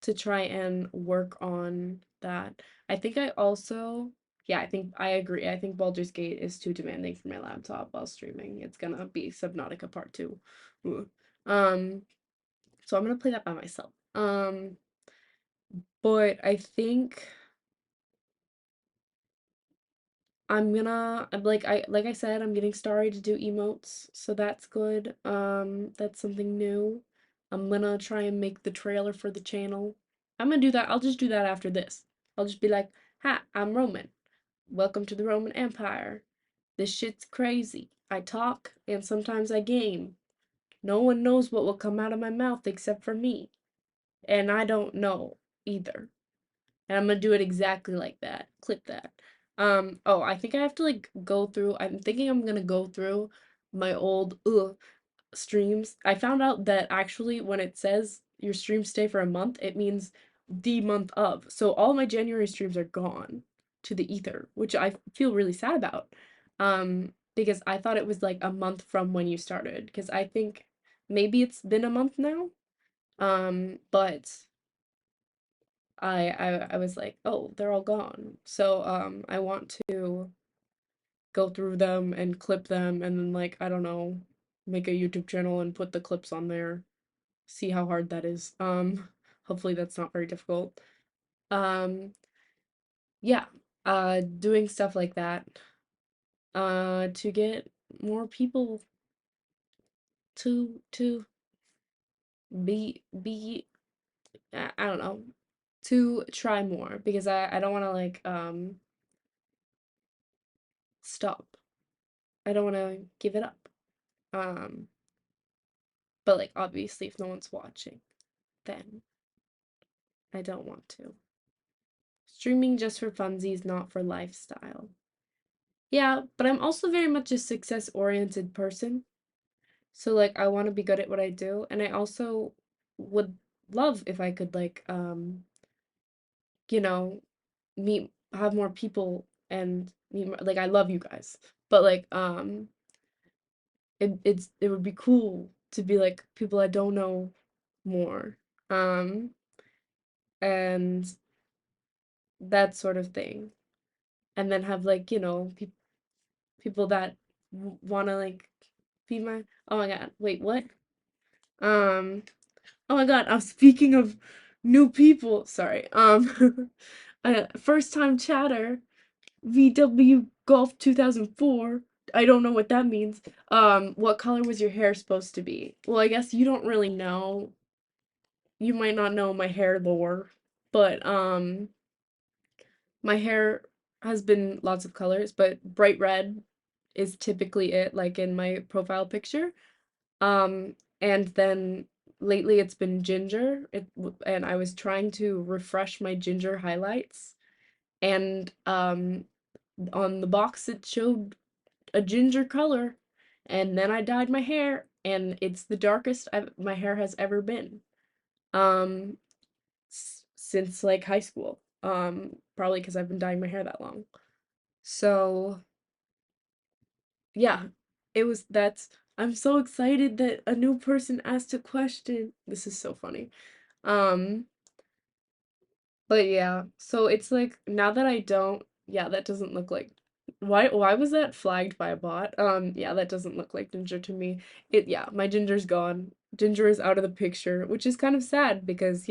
to try and work on that. I think I also yeah, I think I agree. I think Baldur's Gate is too demanding for my laptop while streaming. It's gonna be Subnautica Part 2. Ooh. Um so I'm gonna play that by myself. But I think like I said, I'm getting Starry to do emotes, so that's good. That's something new. I'm gonna try and make the trailer for the channel. I'm gonna do that. I'll just do that after this. I'll just be like, "Hi, I'm Roman. Welcome to the Roman Empire. This shit's crazy. I talk and sometimes I game. No one knows what will come out of my mouth except for me, and I don't know either." And I'm gonna do it exactly like that. Clip that. Oh, I think I have to like go through. I'm thinking I'm gonna go through my old streams. I found out that actually when it says your streams stay for a month, it means the month of. So all my January streams are gone to the ether, which I feel really sad about. Because I thought it was like a month from when you started, because I think maybe it's been a month now. But I was like, "Oh, they're all gone." So, I want to go through them and clip them and then like, I don't know, make a YouTube channel and put the clips on there. See how hard that is. Hopefully that's not very difficult. Um, yeah, doing stuff like that, to get more people to be I don't know, to try more because I don't want to like stop. I don't want to give it up. Um, but like obviously if no one's watching, then I don't want to. Streaming just for funsies, not for lifestyle. Yeah, but I'm also very much a success-oriented person. So like I want to be good at what I do, and I also would love if I could like you know, meet have more people and meet more, like I love you guys, but like it would be cool to be like people I don't know more. Um and that sort of thing. And then have like, people that want to like be my oh my god, wait, what? Um oh my god, I'm speaking of new people. Sorry. First time chatter, VW Golf 2004. I don't know what that means. What color was your hair supposed to be? Well, I guess you don't really know. You might not know my hair lore, but my hair has been lots of colors, but bright red is typically it, like in my profile picture. Um, and then lately it's been ginger. And I was trying to refresh my ginger highlights, and on the box it showed a ginger color, and then I dyed my hair, and it's the darkest my hair has ever been. Um, since like high school. Probably because I've been dyeing my hair that long. So, yeah, that's I'm so excited that a new person asked a question. This is so funny. Um, but yeah, so it's like now that I don't, yeah, that doesn't look like why was that flagged by a bot? Yeah, that doesn't look like ginger to me. Yeah, my ginger's gone. Ginger is out of the picture, which is kind of sad because,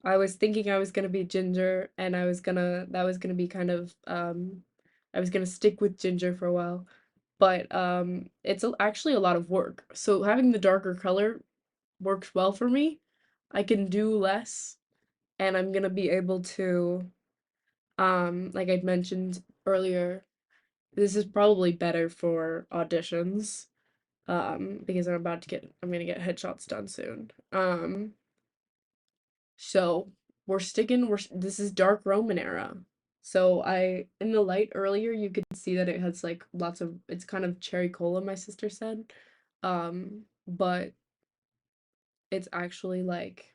I was thinking I was gonna be ginger and that was gonna be kind of I was gonna stick with ginger for a while. But it's actually a lot of work. So having the darker color works well for me. I can do less, and I'm gonna be able to, like I'd mentioned earlier, this is probably better for auditions, because I'm gonna get headshots done soon. So this is dark Roman era. So in the light earlier, you could see that it has like it's kind of cherry cola, my sister said. But it's actually like,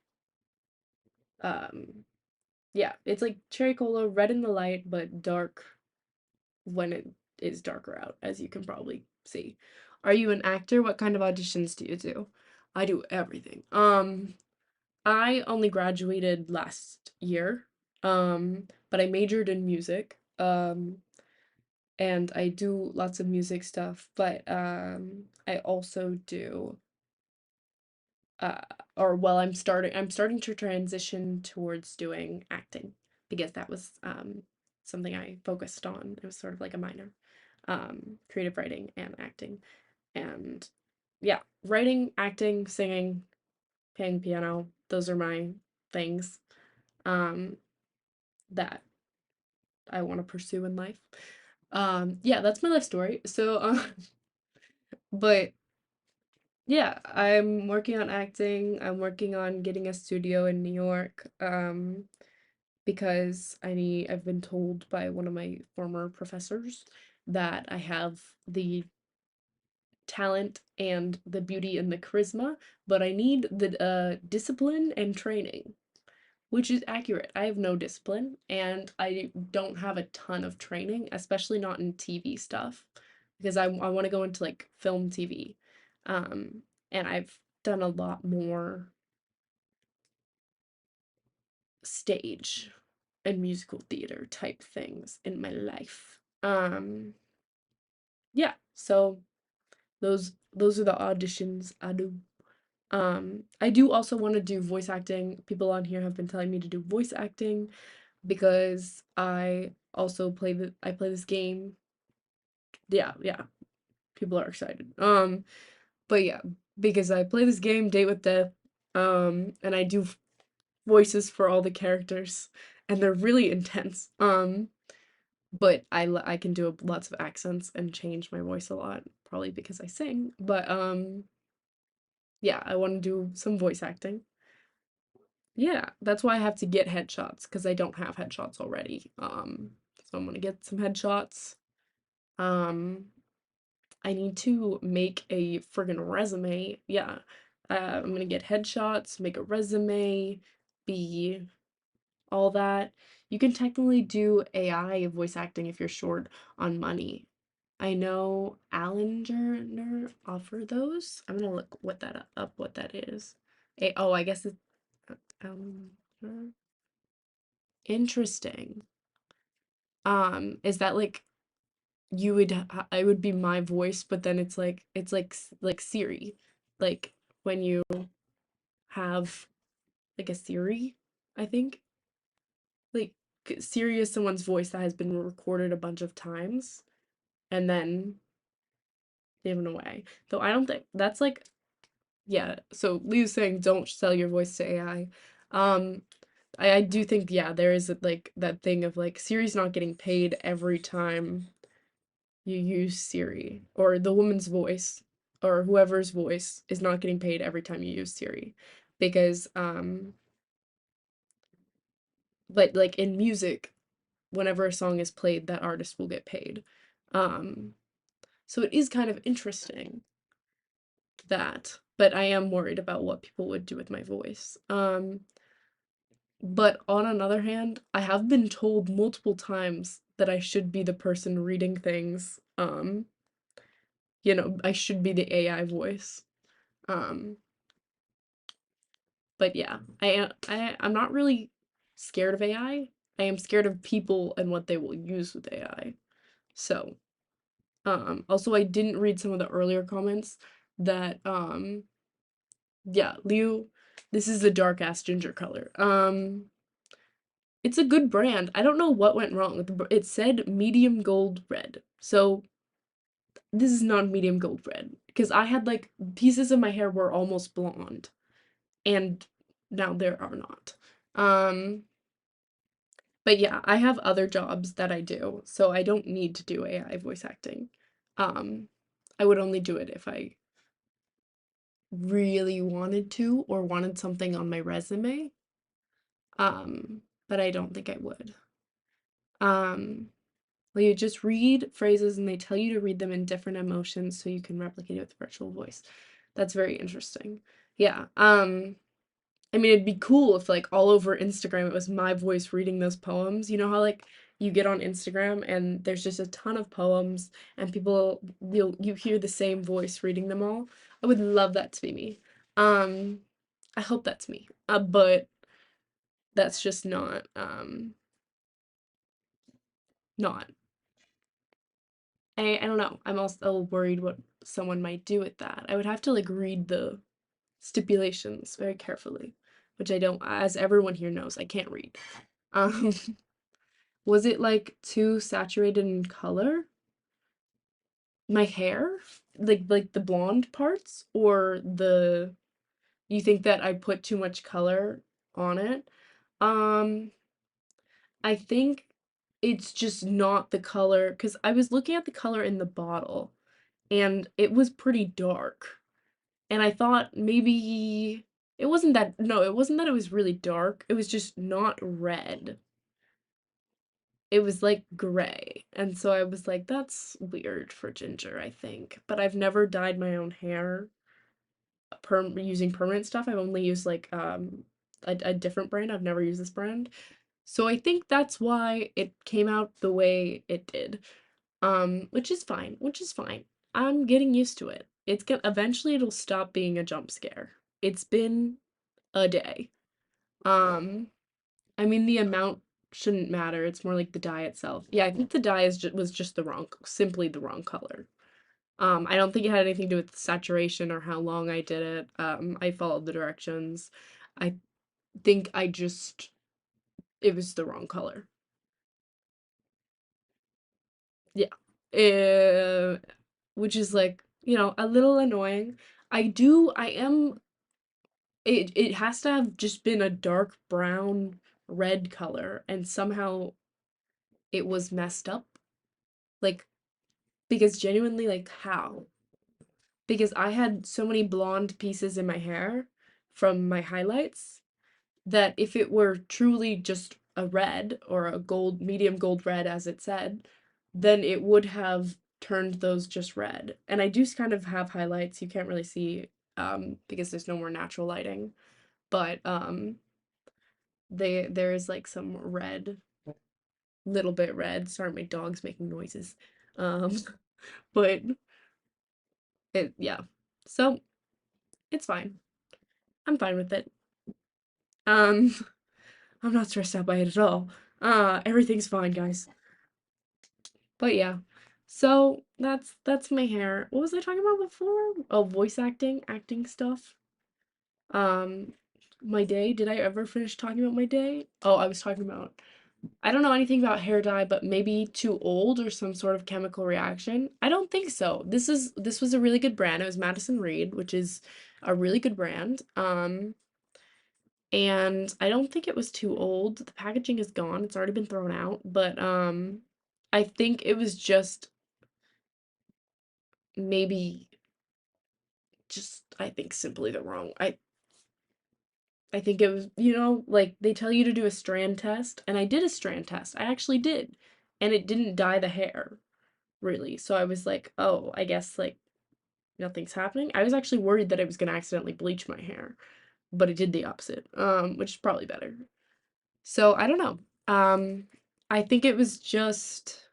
um, yeah, it's like cherry cola, red in the light, but dark when it is darker out, as you can probably see. Are you an actor? What kind of auditions do you do? I do everything. I only graduated last year, but I majored in music, and I do lots of music stuff, but I also do, uh, or well, I'm starting to transition towards doing acting because that was something I focused on. It was sort of like a minor, creative writing and acting, and yeah, writing, acting, singing, playing piano. Those are my things. Um, that I want to pursue in life. Yeah, that's my life story. So, but yeah, I'm working on acting. I'm working on getting a studio in New York. Because I've been told by one of my former professors that I have the talent and the beauty and the charisma, but I need the discipline and training. Which is accurate. I have no discipline and I don't have a ton of training, especially not in TV stuff, because I want to go into like film TV. Um, and I've done a lot more stage and musical theater type things in my life. Yeah, so those are the auditions I do. I do also want to do voice acting. People on here have been telling me to do voice acting because I play this game. Yeah, yeah, people are excited. But yeah, because I play this game, Date with Death, and I do voices for all the characters, and they're really intense. But I can do lots of accents and change my voice a lot, probably because I sing. But yeah, I want to do some voice acting. Yeah, that's why I have to get headshots because I don't have headshots already. So I'm gonna get some headshots. Um, I need to make a friggin' resume. Yeah. I'm gonna get headshots, make a resume, be all that. You can technically do AI voice acting if you're short on money. I know Alinger offer those. I'm gonna look what that is. Oh, I guess it's um interesting. Is that like you would I would be my voice, but then it's like like Siri, like when you have like a Siri, I think like Siri is someone's voice that has been recorded a bunch of times and then given away. Though I don't think that's like yeah. So Leo's saying don't sell your voice to AI. Um, I do think yeah there is like that thing of like Siri's not getting paid every time you use Siri, or the woman's voice, or whoever's voice is not getting paid every time you use Siri. Because, but like in music, whenever a song is played, that artist will get paid. Um, so it is kind of interesting that, but I am worried about what people would do with my voice. But on another hand, I have been told multiple times that I should be the person reading things. I should be the AI voice. Um, but yeah, I'm not really scared of AI. I am scared of people and what they will use with AI. So, also I didn't read some of the earlier comments that yeah, Liu, this is a dark ass ginger color. It's a good brand. I don't know what went wrong. It said medium gold red. So, this is not medium gold red because I had like pieces of my hair were almost blonde and now there are not. Um But yeah, I have other jobs that I do, so I don't need to do AI voice acting. Um, I would only do it if I really wanted to or wanted something on my resume. But I don't think I would. Um, well, you just read phrases and they tell you to read them in different emotions so you can replicate it with virtual voice. That's very interesting. Yeah. I mean, it'd be cool if like all over Instagram it was my voice reading those poems. You know how like you get on Instagram and there's just a ton of poems and you hear the same voice reading them all. I would love that to be me. Um, I hope that's me. But that's just not. I don't know. I'm also worried what someone might do with that. I would have to like read the stipulations very carefully, which I don't, as everyone here knows, I can't read. Um Was it, like, too saturated in color? My hair? Like, the blonde parts? Or the you think that I put too much color on it? Um, I think it's just not the color. Cause I was looking at the color in the bottle, and it was pretty dark, and I thought maybe it wasn't that it was really dark, it was just not red. It was like gray. And so I was like, that's weird for ginger, I think. But I've never dyed my own hair using permanent stuff. I've only used like a different brand. I've never used this brand. So I think that's why it came out the way it did. Which is fine, which is fine. I'm getting used to it. Eventually it'll stop being a jump scare. It's been a day. Um I mean, the amount shouldn't matter. It's more like the dye itself. Yeah, I think the dye was just simply the wrong color. I don't think it had anything to do with saturation or how long I did it. I followed the directions. I think it was the wrong color. Yeah. Uh, which is like, a little annoying. I am, it has to have just been a dark brown red color and somehow it was messed up. Like, because genuinely, like, how? Because I had so many blonde pieces in my hair from my highlights that if it were truly just a red or a medium gold red, as it said, then it would have turned those just red. And I do kind of have highlights. You can't really see because there's no more natural lighting. But there is like some red, little bit red. Sorry, my dog's making noises. Um, but yeah. So it's fine. I'm fine with it. Um, I'm not stressed out by it at all. Everything's fine, guys. But yeah. So that's my hair. What was I talking about before? Oh, voice acting, acting stuff. Um, my day. Did I ever finish talking about my day? Oh, I was talking about I don't know anything about hair dye, but maybe too old or some sort of chemical reaction. I don't think so. This was a really good brand. It was Madison Reed, which is a really good brand. And I don't think it was too old. The packaging is gone. It's already been thrown out, but I think it was just maybe just I think simply the wrong. I think it was, like they tell you to do a strand test, and I did a strand test. I actually did, and it didn't dye the hair, really. So I was like, "Oh, I guess like nothing's happening." I was actually worried that I was going to accidentally bleach my hair, but it did the opposite. Which is probably better. So, I don't know. I think it was just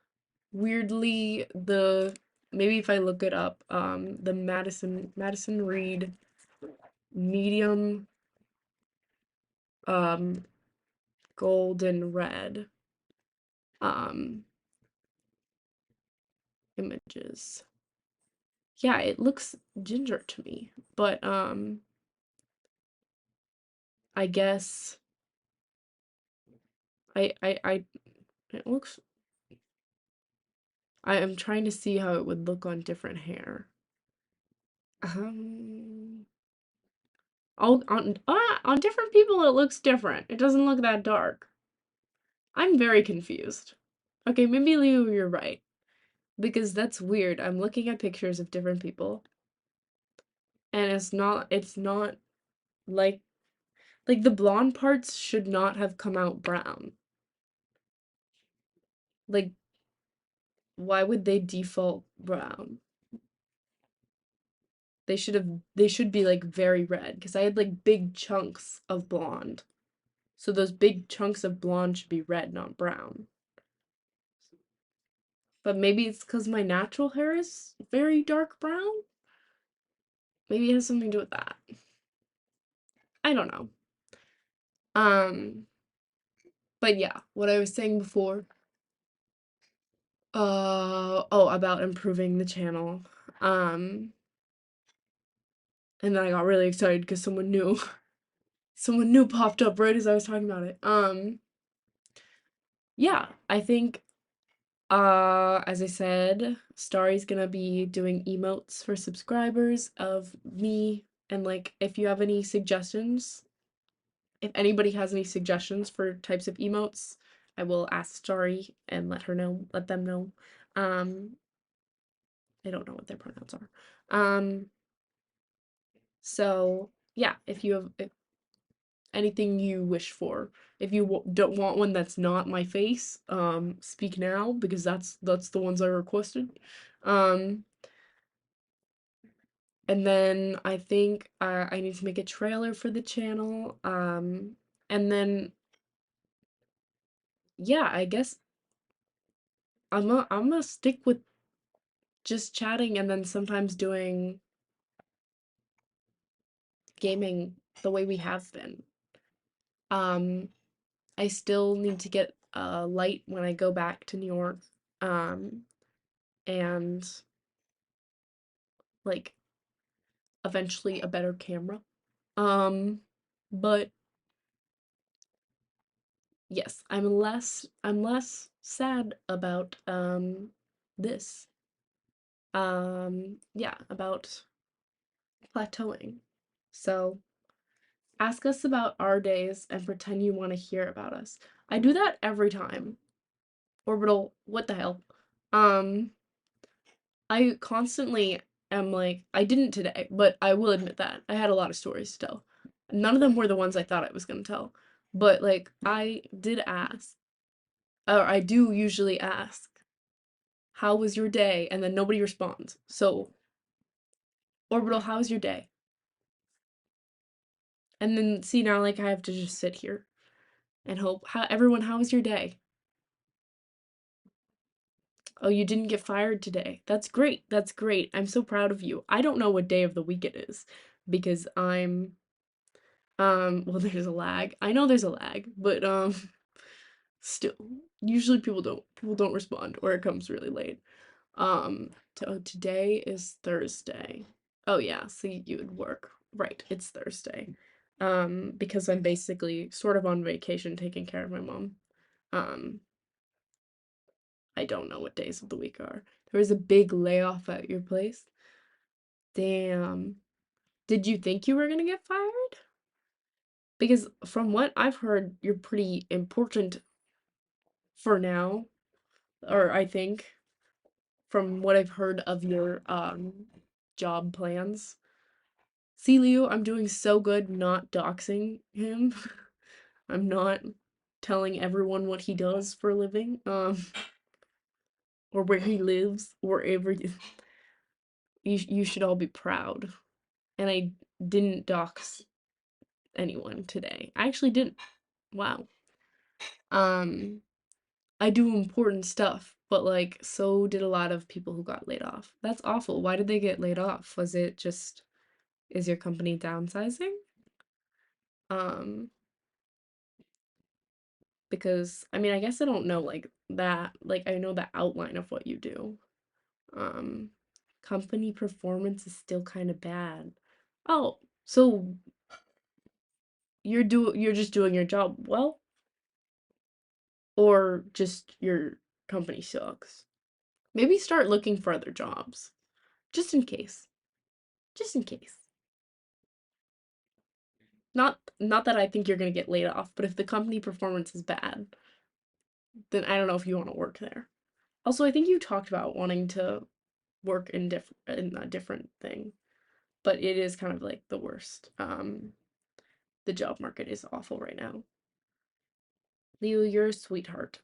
weirdly the maybe if I look it up, the Madison Reed medium um golden red um images. Yeah, it looks ginger to me, but I guess I it looks I am trying to see how it would look on different hair. Um on different people it looks different. It doesn't look that dark. I'm very confused. Okay, maybe Leo, you're right. Because that's weird. I'm looking at pictures of different people and it's not like the blonde parts should not have come out brown. Like why would they default brown? They should be like very red because I had like big chunks of blonde. So those big chunks of blonde should be red, not brown. But maybe it's because my natural hair is very dark brown. Maybe it has something to do with that. I don't know. Um, but yeah, what I was saying before, oh, about improving the channel. Um, and then I got really excited because someone new, someone new popped up right as I was talking about it. Yeah, I think as I said, Starry's gonna be doing emotes for subscribers of me, and like if you have any suggestions, if anybody has any suggestions for types of emotes, I will ask Starry and let them know. Um, I don't know what their pronouns are. So yeah, if anything you wish for, if you don't want one that's not my face, speak now because that's the ones I requested. Um, and then I think I need to make a trailer for the channel. And then yeah, I guess I'm gonna stick with just chatting and then sometimes doing gaming the way we have been. Um, I still need to get a light when I go back to New York. Um, and like eventually a better camera. Um, but yes, I'm less sad about this. Yeah, about plateauing. So ask us about our days and pretend you want to hear about us. I do that every time. Orbital, what the hell? Um, I constantly am like, I didn't today, but I will admit that. I had a lot of stories to tell. None of them were the ones I thought I was gonna tell. But like I did ask, or I do usually ask, how was your day? And then nobody responds. So, Orbital, how was your day? And then see now like I have to just sit here. and hope how was your day? Oh, you didn't get fired today. That's great. That's great. I'm so proud of you. I don't know what day of the week it is because well, there's a lag. I know there's a lag, but still, usually people don't respond or it comes really late. Today is Thursday. Oh yeah, so you would work. Right, it's Thursday. Because I'm basically sort of on vacation taking care of my mom. Um, I don't know what days of the week are. There was a big layoff at your place. Damn. Did you think you were gonna get fired? Because from what I've heard, you're pretty important for now, or I think from what I've heard of your job plans. See, Leo, I'm doing so good not doxing him. I'm not telling everyone what he does for a living, or where he lives, or everything. You should all be proud. And I didn't dox anyone today. I actually didn't. Wow. Um, I do important stuff, but like so did a lot of people who got laid off. That's awful. Why did they get laid off? Was it just is your company downsizing? Um, because I mean, I guess I don't know like that. Like I know the outline of what you do. Um, company performance is still kind of bad. Oh, so you're just doing your job well, or just your company sucks? Maybe start looking for other jobs, just in case. Just in case. Not that I think you're gonna get laid off, but if the company performance is bad, then I don't know if you want to work there. Also, I think you talked about wanting to work in a different thing, but it is kind of like the worst. The job market is awful right now. Leo, you're a sweetheart.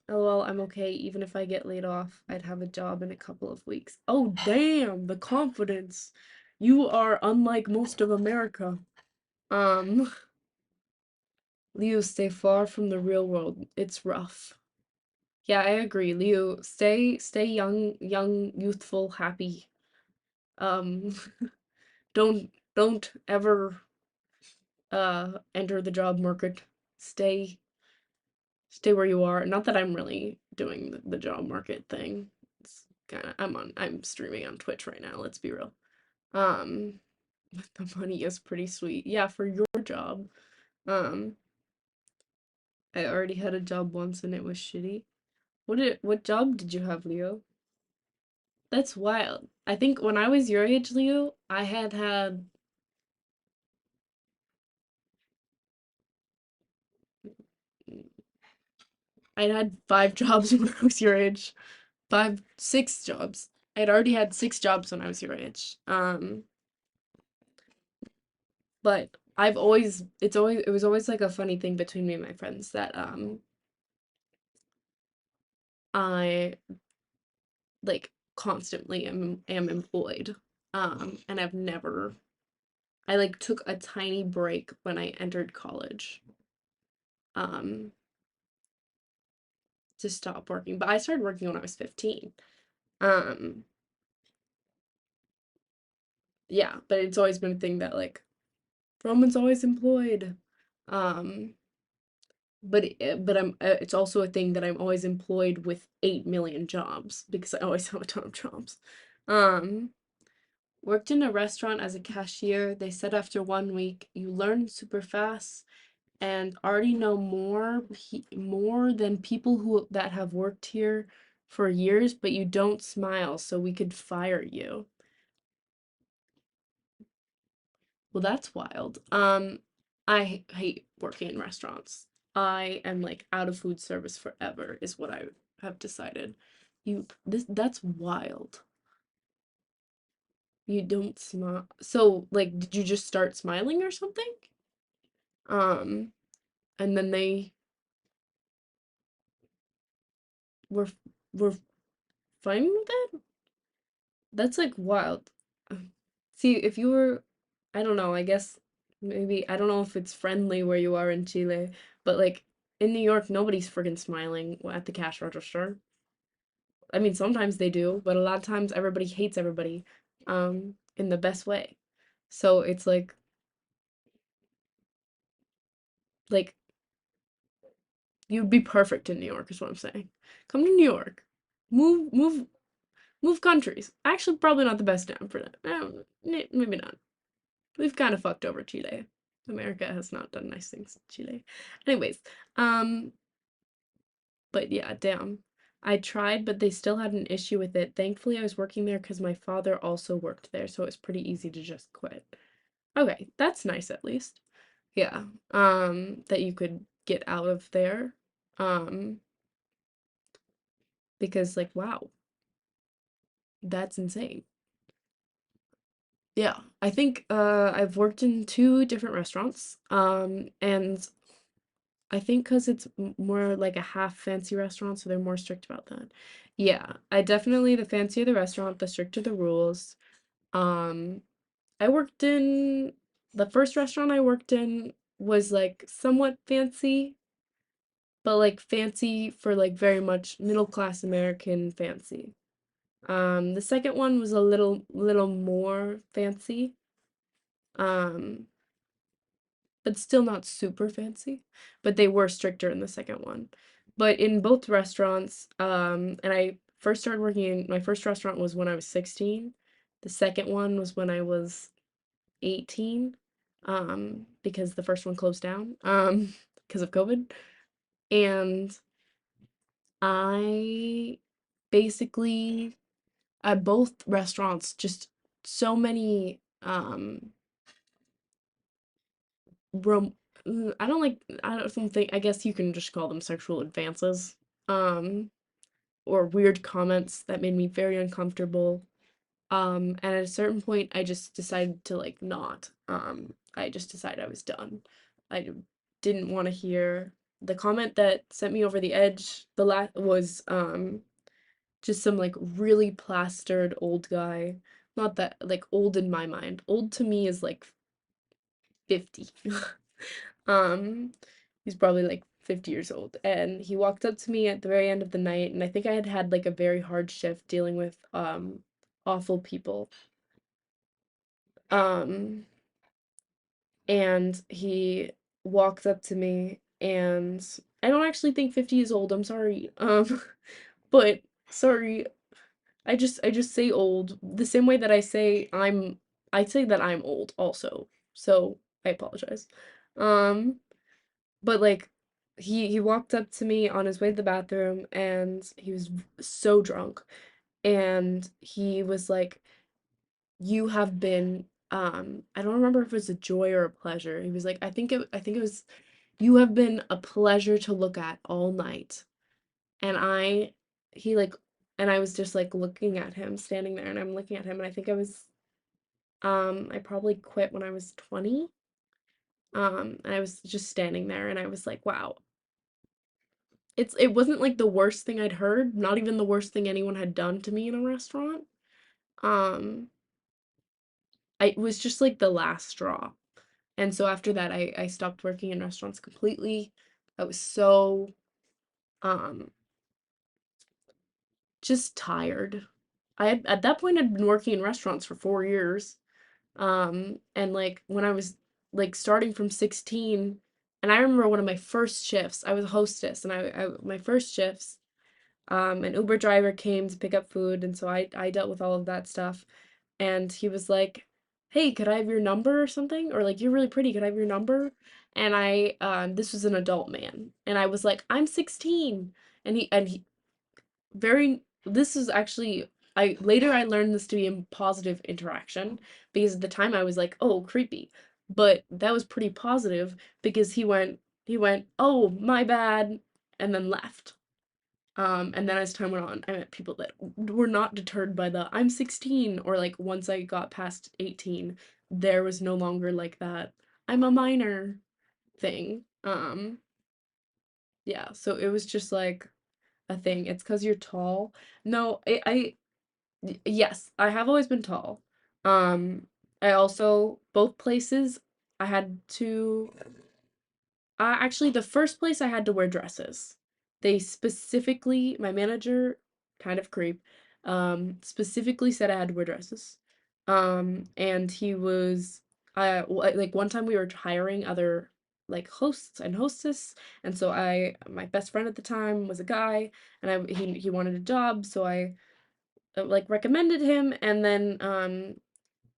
LOL, I'm okay. Even if I get laid off, I'd have a job in a couple of weeks. Oh, damn, the confidence. You are unlike most of America. Um, Leo, stay far from the real world. It's rough. Yeah, I agree. Leo, stay young, youthful, happy. Um, don't ever enter the job market. Stay stay where you are. Not that I'm really doing the job market thing. It's kind of I'm streaming on Twitch right now, let's be real. Um, the money is pretty sweet. Yeah, for your job. Um, I already had a job once and it was shitty. What job did you have, Leo? That's wild. I think when I was your age, Leo, I'd had 5 jobs when I was your age. 6 jobs. I'd already had 6 jobs when I was your age. But it was always like a funny thing between me and my friends that I like constantly am employed. And I like took a tiny break when I entered college. Um to stop working. But I started working when I was 15. Um yeah, but it's always been a thing that like Roman's always employed. Um but it's also a thing that I'm always employed with 8 million jobs because I always have a ton of jobs. Um, Worked in a restaurant as a cashier. They said after 1 week, you learn super fast and already know more than people who that have worked here for years, but you don't smile, so we could fire you. Well, that's wild. I hate working in restaurants. I am like out of food service forever, is what I have decided. That's wild. You don't smile. So, like, did you just start smiling or something? Um, and then they were were fine with it? That's like wild. Uh, See, if you were, I don't know, I guess maybe I don't know if it's friendly where you are in Chile, but like in New York, nobody's freaking smiling at the cash register. I mean, sometimes they do, but a lot of times everybody hates everybody, in the best way. So it's like you'd be perfect in New York is what I'm saying. Come to New York. Move, move, move countries. Actually, probably not the best time for that. Maybe not. We've kind of fucked over Chile. America has not done nice things to Chile. Anyways, um, but yeah, damn. I tried, but they still had an issue with it. Thankfully, I was working there because my father also worked there, so it was pretty easy to just quit. Okay, that's nice at least. Yeah. That you could get out of there. Um, because like wow, that's insane. Yeah. I think I've worked in two different restaurants. And I think because it's more like a half fancy restaurant, so they're more strict about that. Yeah, I definitely the fancier the restaurant, the stricter the rules. Um, I worked in the first restaurant I worked in was like somewhat fancy, but like fancy for like very much middle class American fancy. The second one was a little more fancy. Um, but still not super fancy. But they were stricter in the second one. But in both restaurants, and I first started working in my first restaurant was when I was 16. The second one was when I was 18, because the first one closed down, because of COVID. And I basically, at both restaurants, just so many, rom I don't think I guess you can just call them sexual advances, um, or weird comments that made me very uncomfortable. And at a certain point, I just decided to like not. I just decided I was done. I didn't want to hear the comment that sent me over the edge. The last was just some like really plastered old guy. Not that like old in my mind. Old to me is like 50. Um, he's probably like 50 years old. And he walked up to me at the very end of the night, and I think I had had like a very hard shift dealing with awful people. Um, and he walked up to me, and I don't actually think 50 is old, I'm sorry. But sorry, I just say old the same way that I say that I'm old also. So I apologize. Um, But like he walked up to me on his way to the bathroom, and he was so drunk, and he was like, "You have been I don't remember if it was a joy or a pleasure." He was like, I think it was, "You have been a pleasure to look at all night." And I he like and I was just like looking at him standing there, and I'm looking at him, and I think I probably quit when I was 20. And I was just standing there, and I was like, "Wow, it wasn't, like, the worst thing I'd heard, not even the worst thing anyone had done to me in a restaurant. Um, I it was just, like, the last straw, and so after that, I stopped working in restaurants completely. I was so, um, just tired. I had at that point, I'd been working in restaurants for 4 years, and, like, when I was, like, starting from 16, and I remember one of my first shifts, I was a hostess, and I my first shifts, an Uber driver came to pick up food, and so I dealt with all of that stuff. And he was like, "Hey, could I have your number or something?" Or like, "You're really pretty. Could I have your number?" And this was an adult man, and I was like, "I'm 16." And he very this is actually I later I learned this to be a positive interaction, because at the time I was like, "Oh, creepy." But that was pretty positive because he went, "Oh, my bad," and then left. And then as time went on, I met people that were not deterred by the "I'm 16," or like once I got past 18, there was no longer like that "I'm a minor" thing. Yeah, so it was just like a thing. It's because 'cause you're tall. No, yes, I have always been tall. Um, I also both places I had to actually, the first place I had to wear dresses. They specifically my manager, kind of creep, specifically said I had to wear dresses. And he was like, one time we were hiring other, like, hosts and hostess, and so my best friend at the time was a guy, and he wanted a job, so I, like, recommended him, and then,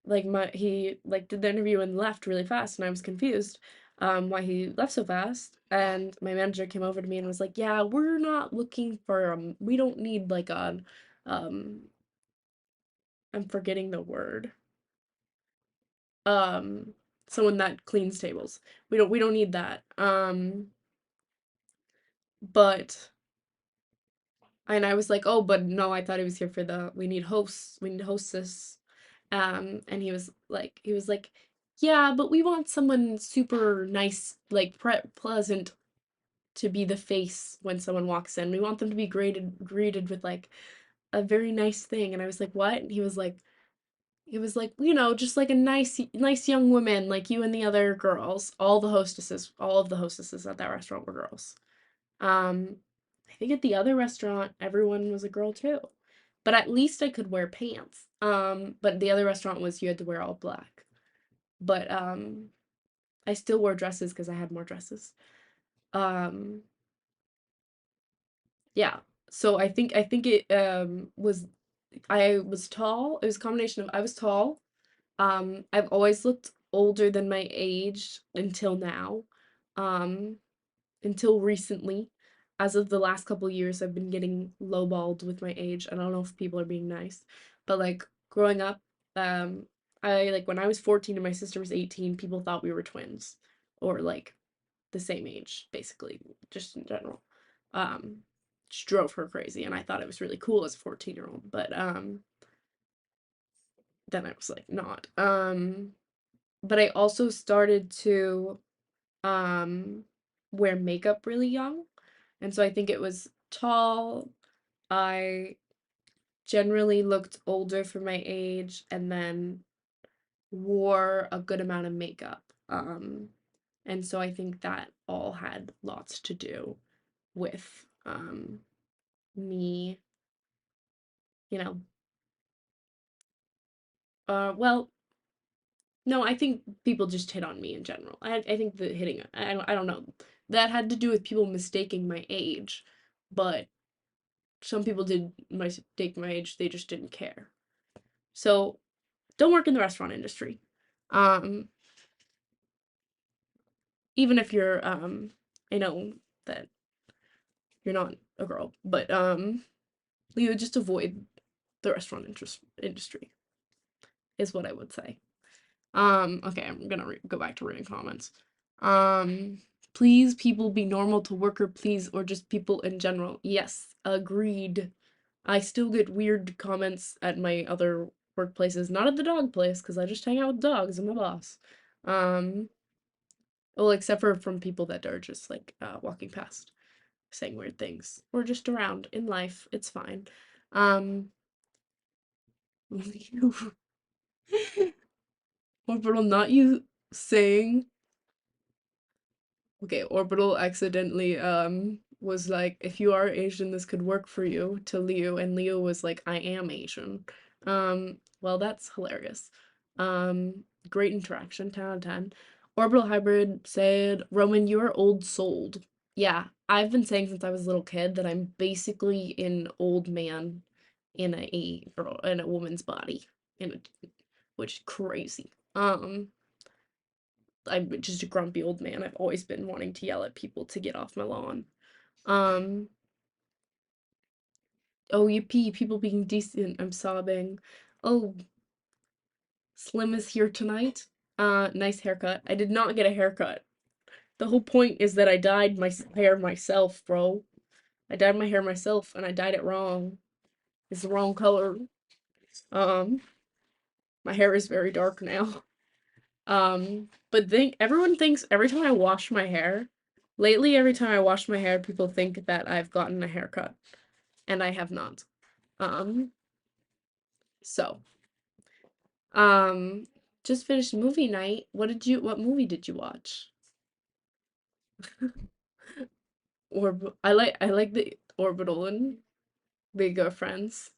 like, he, like, did the interview and left really fast, and I was confused why he left so fast. And my manager came over to me and was like, "Yeah, we're not looking for we don't need like a um I'm forgetting the word. Um Someone that cleans tables. We don't need that." But and I was like, "Oh, but no, I thought he was here for the we need hosts, we need hostess." And he was like, "Yeah, but we want someone super nice, like, pleasant to be the face when someone walks in. We want them to be greeted with, like, a very nice thing." And I was like, "What?" And he was like, just like a nice young woman like you and the other girls. All of the hostesses at that restaurant were girls. Um, I think at the other restaurant, everyone was a girl too. But at least I could wear pants. But the other restaurant was you had to wear all black. But I still wore dresses because I had more dresses. Um, yeah. So I think it was I was tall. It was a combination of I was tall. I've always looked older than my age until now. Um, until recently. As of the last couple years, I've been getting lowballed with my age. I don't know if people are being nice, but, like, growing up, um, I like when I was 14 and my sister was 18, people thought we were twins, or like the same age, basically, just in general. Um, just drove her crazy, and I thought it was really cool as a 14-year-old, but then I was like, not. But I also started to um wear makeup really young. And so I think it was tall. I generally looked older for my age and then wore a good amount of makeup. And so I think that all had lots to do with me, you know, well, no, I think people just hit on me in general. I think the hitting, I don't know. That had to do with people mistaking my age, but some people did mistake my age, they just didn't care. So don't work in the restaurant industry. Um, Even if you're, I know that you're not a girl, but you just avoid the restaurant industry is what I would say. Okay, I'm gonna go back to reading comments. Um, Please, people, be normal to worker, please, or just people in general. Yes, agreed. I still get weird comments at my other workplaces, not at the dog place, because I just hang out with dogs. I'm my boss. Um, well, except for from people that are just like walking past, saying weird things, or just around in life. It's fine. Um, Orbital, not you saying. Okay, Orbital accidentally was like, "If you are Asian, this could work for you," to Leo, and Leo was like, "I am Asian." Well, that's hilarious. Great interaction, 10 out of 10. Orbital Hybrid said, "Roman, you are old souled." Yeah, I've been saying since I was a little kid that I'm basically an old man in a woman's body, in a, which is crazy. I'm just a grumpy old man. I've always been wanting to yell at people to get off my lawn. Um, oh, yippee, people being decent. I'm sobbing. Oh, Slim is here tonight. Nice haircut. I did not get a haircut. The whole point is that I dyed my hair myself, bro. I dyed my hair myself and I dyed it wrong. It's the wrong color. Um, my hair is very dark now. But everyone thinks every time I wash my hair, lately, every time I wash my hair, people think that I've gotten a haircut, and I have not. Um, so, um, just finished movie night. What movie did you watch? I like the Orbital and Big are friends.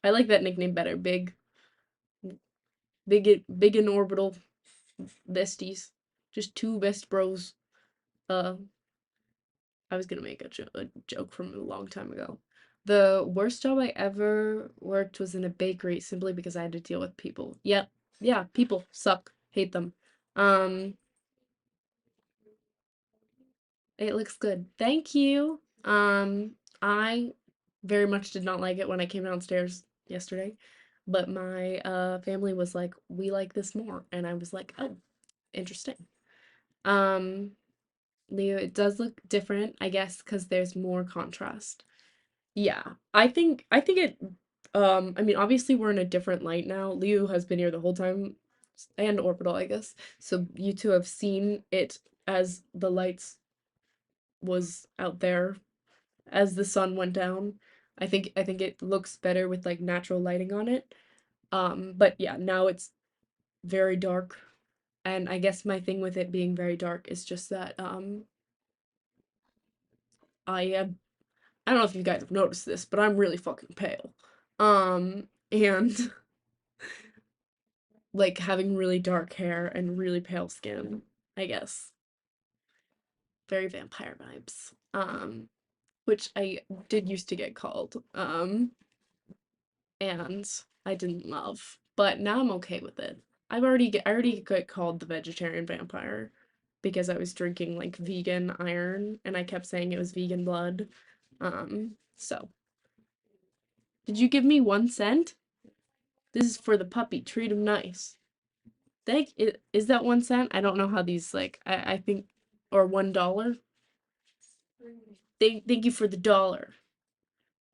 I like that nickname better. Big and Orbital besties. Just two best bros. Uh, I was gonna make a joke from a long time ago. The worst job I ever worked was in a bakery simply because I had to deal with people. Yep. Yeah, people suck. Hate them. Um, it looks good. Thank you. I very much did not like it when I came downstairs yesterday, but my family was like, "We like this more." And I was like, "Oh, interesting." Um, Leo, it does look different, I guess, because there's more contrast. Yeah, I think it I mean obviously we're in a different light now. Liu has been here the whole time and Orbital, I guess. So you two have seen it as the lights was out there as the sun went down. I think it looks better with like natural lighting on it. But yeah, now it's very dark. And I guess my thing with it being very dark is just that I am I don't know if you guys have noticed this, but I'm really fucking pale. And like having really dark hair and really pale skin, I guess. Very vampire vibes. Which I did used to get called. And I didn't love. But now I'm okay with it. I already got called the vegetarian vampire because I was drinking like vegan iron and I kept saying it was vegan blood. So did you give me 1 cent? This is for the puppy. Treat him nice. Is that 1 cent? I don't know how these like I think or $1. Thank you for the dollar.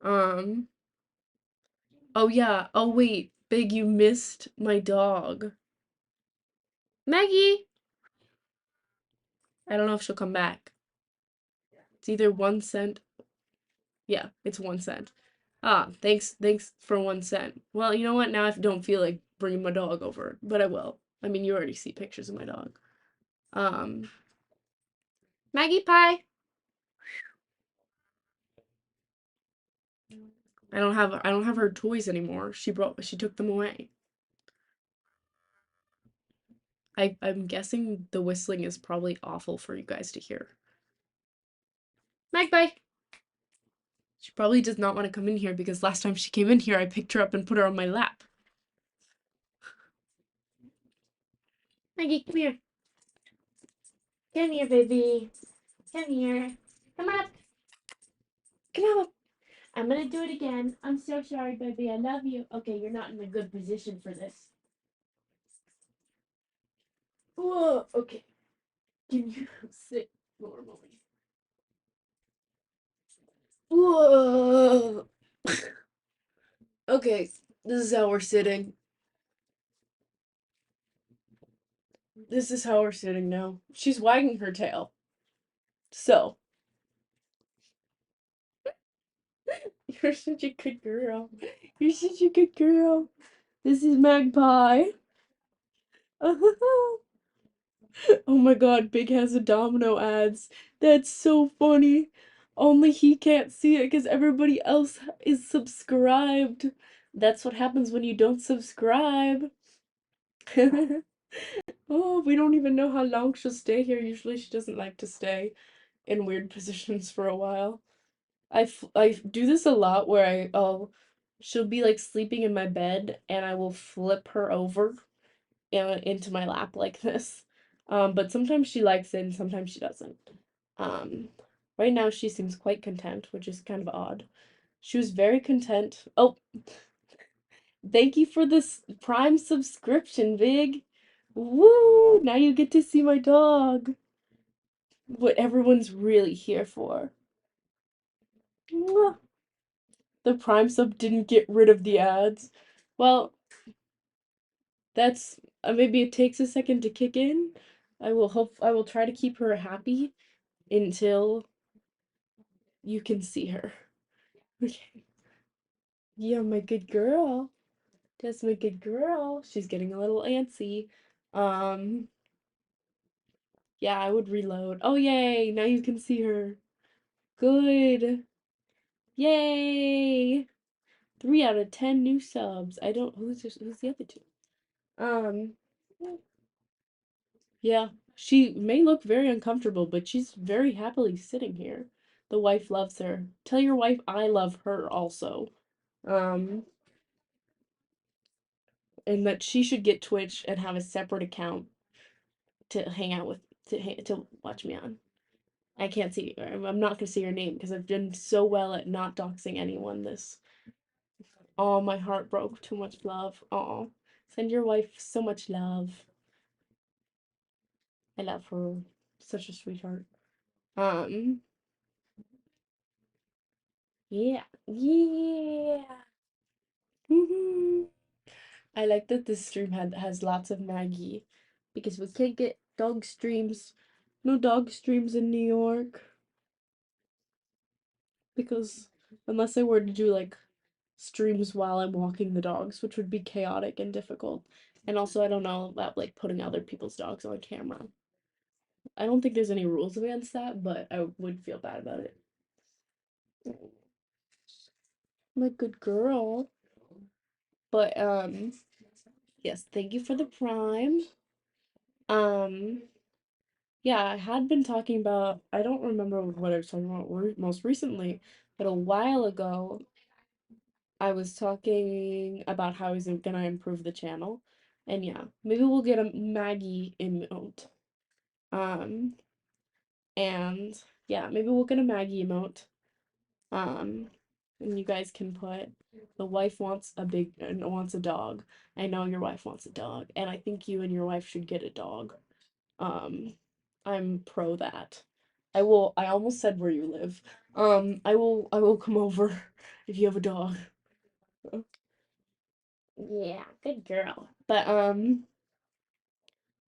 Um oh yeah. Oh wait, Big, you missed my dog. Maggie. I don't know if she'll come back. It's either 1 cent. Yeah, it's 1 cent. Ah, thanks for 1 cent. Well, you know what? Now I don't feel like bringing my dog over, but I will. I mean, you already see pictures of my dog. Um, Maggie Pie. I don't have her toys anymore. She took them away. I'm guessing the whistling is probably awful for you guys to hear. Magpie. She probably does not want to come in here because last time she came in here, I picked her up and put her on my lap. Maggie, come here. Come here, baby. Come here. Come on up. Come up. I'm gonna do it again. I'm so sorry, baby. I love you. Okay, you're not in a good position for this. Whoa. Okay. Can you sit normally? Whoa. Okay, this is how we're sitting. This is how we're sitting now. She's wagging her tail. So, you're such a good girl. You're such a good girl. This is Magpie. Oh my god, Big has a domino ads. That's so funny. Only he can't see it because everybody else is subscribed. That's what happens when you don't subscribe. Oh, we don't even know how long she'll stay here. Usually she doesn't like to stay in weird positions for a while. I do this a lot where she'll be like sleeping in my bed and I will flip her over into my lap like this. But sometimes she likes it and sometimes she doesn't. Um, right now she seems quite content, which is kind of odd. She was very content. Oh, thank you for this Prime subscription, Big. Woo! Now you get to see my dog. What everyone's really here for. Mwah. The Prime sub didn't get rid of the ads. Well, that's maybe it takes a second to kick in. I will try to keep her happy until you can see her. Okay. Yeah, my good girl. That's my good girl. She's getting a little antsy. Um, yeah, I would reload. Oh, yay! Now you can see her. Good. Yay! 3 out of 10 new subs. I don't. Who's the other two? Um, yeah. She may look very uncomfortable, but she's very happily sitting here. The wife loves her. Tell your wife I love her also. Um, and that she should get Twitch and have a separate account to hang out with to watch me on. I can't see. I'm not gonna say your name because I've done so well at not doxing anyone. This. Oh, my heart broke. Too much love. Oh, send your wife so much love. I love her. Such a sweetheart. Um. Yeah. Yeah. I like that this stream has lots of Maggie because we can't get dog streams. No dog streams in New York because unless I were to do like streams while I'm walking the dogs, which would be chaotic and difficult. And also I don't know about like putting other people's dogs on camera. I don't think there's any rules against that, but I would feel bad about it. I'm a good girl. But yes, thank you for the prime. Um Yeah, I had been talking about, I don't remember what I was talking about most recently, but a while ago, I was talking about how I was gonna improve the channel. And yeah, maybe we'll get a Maggie emote. Um, and yeah, maybe we'll get a Maggie emote. Um, and you guys can put the wife wants a big and wants a dog. I know your wife wants a dog, and I think you and your wife should get a dog. Um, I'm pro that. I almost said where you live. I will come over if you have a dog. Yeah, good girl. But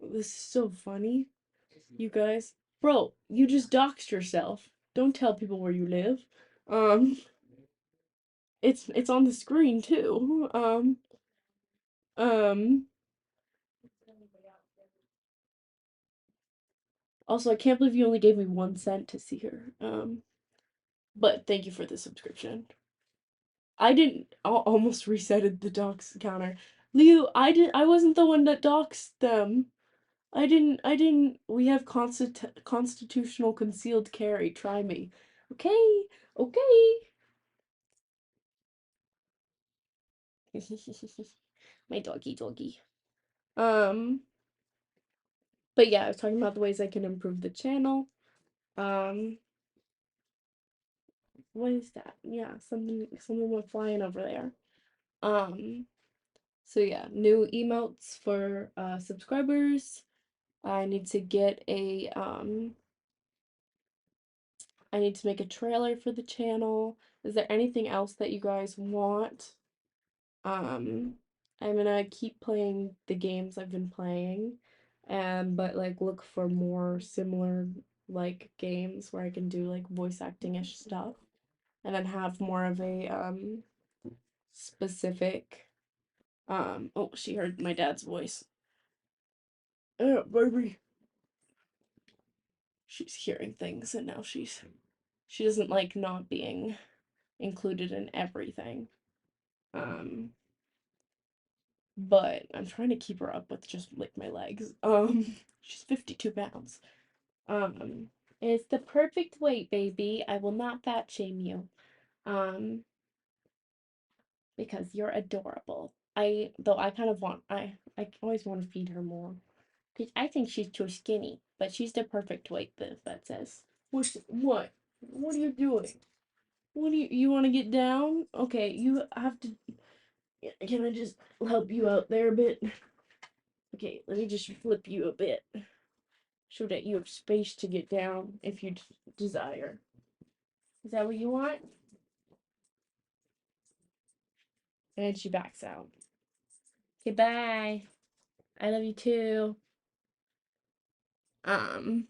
this is so funny, you guys. Bro, you just doxed yourself. Don't tell people where you live. Um, it's on the screen too. Um, also I can't believe you only gave me 1 cent to see her. But thank you for the subscription. I didn't almost resetted the docs counter. Liu, I wasn't the one that doxed them. I didn't we have constitutional concealed carry. Try me. Okay. Okay. My doggy. Um, but yeah, I was talking about the ways I can improve the channel. Um, what is that? Yeah, something went flying over there. Um, so yeah, new emotes for subscribers. I need to get a I need to make a trailer for the channel. Is there anything else that you guys want? Um I'm gonna keep playing the games I've been playing, but like look for more similar like games where I can do like voice acting-ish stuff, and then have more of a specific oh, she heard my dad's voice. Baby. She's hearing things and now she doesn't like not being included in everything. Um, but I'm trying to keep her up with just like my legs. She's 52 pounds. Um, it's the perfect weight, baby. I will not fat shame you. Um, because you're adorable. Though I kind of want I always want to feed her more. Because I think she's too skinny, but she's the perfect weight, that says. What? What are you doing? What do you want to get down? Okay, you have to. Can I just help you out there a bit? Okay, let me just flip you a bit so that you have space to get down if you desire. Is that what you want? And she backs out. Okay, bye. I love you too. Um,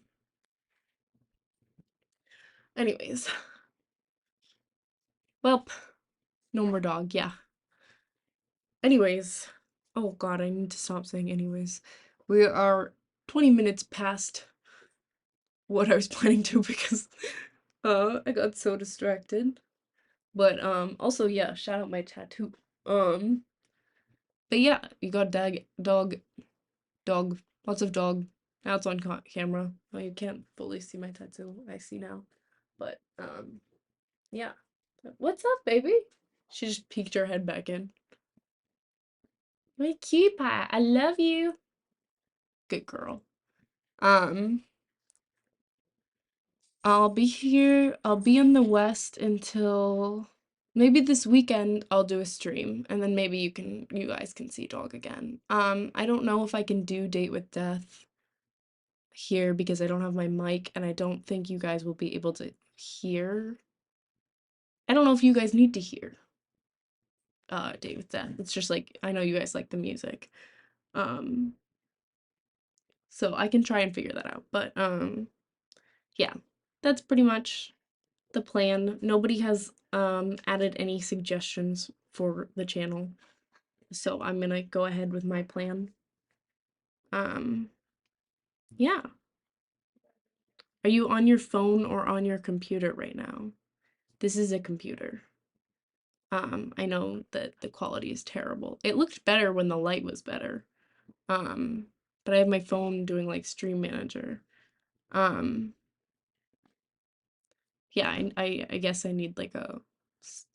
anyways. Well, no more dog, yeah. Anyways, oh god, I need to stop saying anyways. We are 20 minutes past what I was planning to because I got so distracted. But also yeah, shout out my tattoo. Um but yeah, you got dog, lots of dog. Now it's on camera. Well, you can't fully see my tattoo. I see now. But yeah. What's up, baby? She just peeked her head back in. My cute pie. I love you. Good girl. Um I'll be here. I'll be in the West until maybe this weekend I'll do a stream and then maybe you guys can see dog again. I don't know if I can do Date with Death here because I don't have my mic and I don't think you guys will be able to hear. I don't know if you guys need to hear Date with Death. It's just like I know you guys like the music. Um so I can try and figure that out. But yeah. That's pretty much the plan. Nobody has added any suggestions for the channel. So I'm gonna go ahead with my plan. Um yeah. Are you on your phone or on your computer right now? This is a computer. I know that the quality is terrible. It looked better when the light was better. Um, but I have my phone doing like Stream Manager. Um, yeah, I guess I need like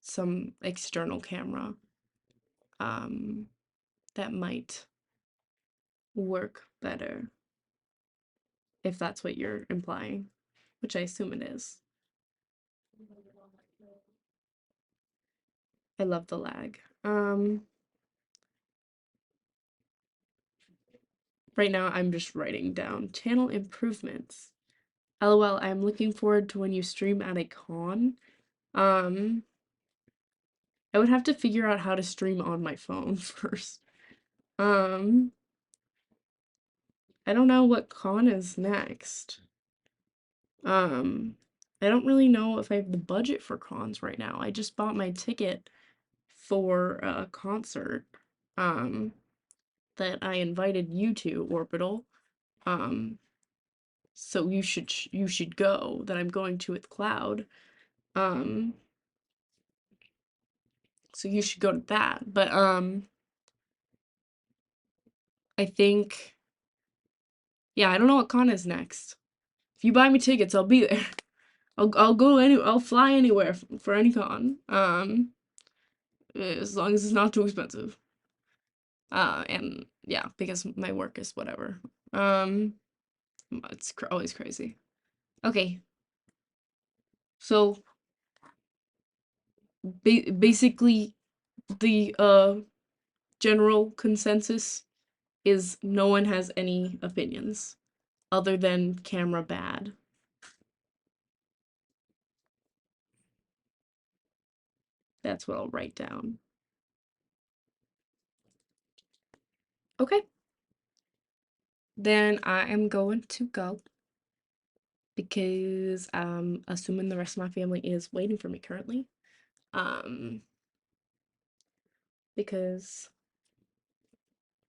some external camera. Um, that might work better if that's what you're implying, which I assume it is. I love the lag. Right now I'm just writing down channel improvements. LOL, I'm looking forward to when you stream at a con. Um, I would have to figure out how to stream on my phone first. Um, I don't know what con is next. I don't really know if I have the budget for cons right now. I just bought my ticket for a concert that I invited you to, Orbital. Um, so you should go, that I'm going to with Cloud. Um, so you should go to that. But I think yeah, I don't know what con is next. If you buy me tickets, I'll be there. I'll fly anywhere for any con. As long as it's not too expensive. And yeah, because my work is whatever. It's always crazy. Okay. So basically the general consensus is no one has any opinions other than camera bad. That's what I'll write down. Okay. Then I am going to go because assuming the rest of my family is waiting for me currently. Because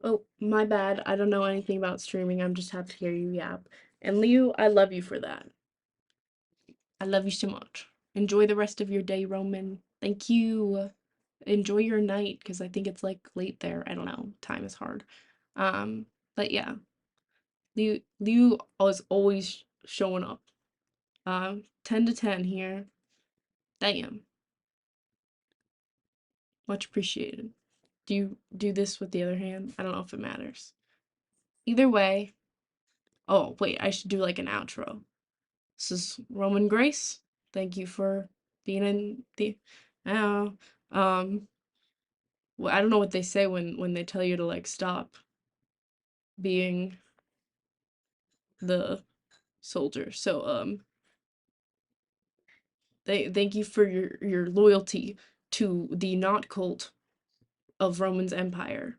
oh, my bad. I don't know anything about streaming. I'm just happy to hear you yap. And Liu, I love you for that. I love you so much. Enjoy the rest of your day, Roman. Thank you. Enjoy your night because I think it's like late there. I don't know. Time is hard. But yeah. Liu is always showing up. 10 to 10 here. Damn. Much appreciated. Do you do this with the other hand? I don't know if it matters. Either way. Oh, wait, I should do like an outro. This is Roman Grace. Thank you for being in the I don't know. Well, I don't know what they say when they tell you to like stop being the soldier. So thank you for your loyalty to the not cult of Roman's empire.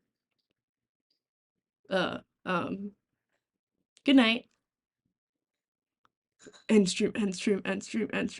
Uh good night. End stream, end stream, end stream, end stream.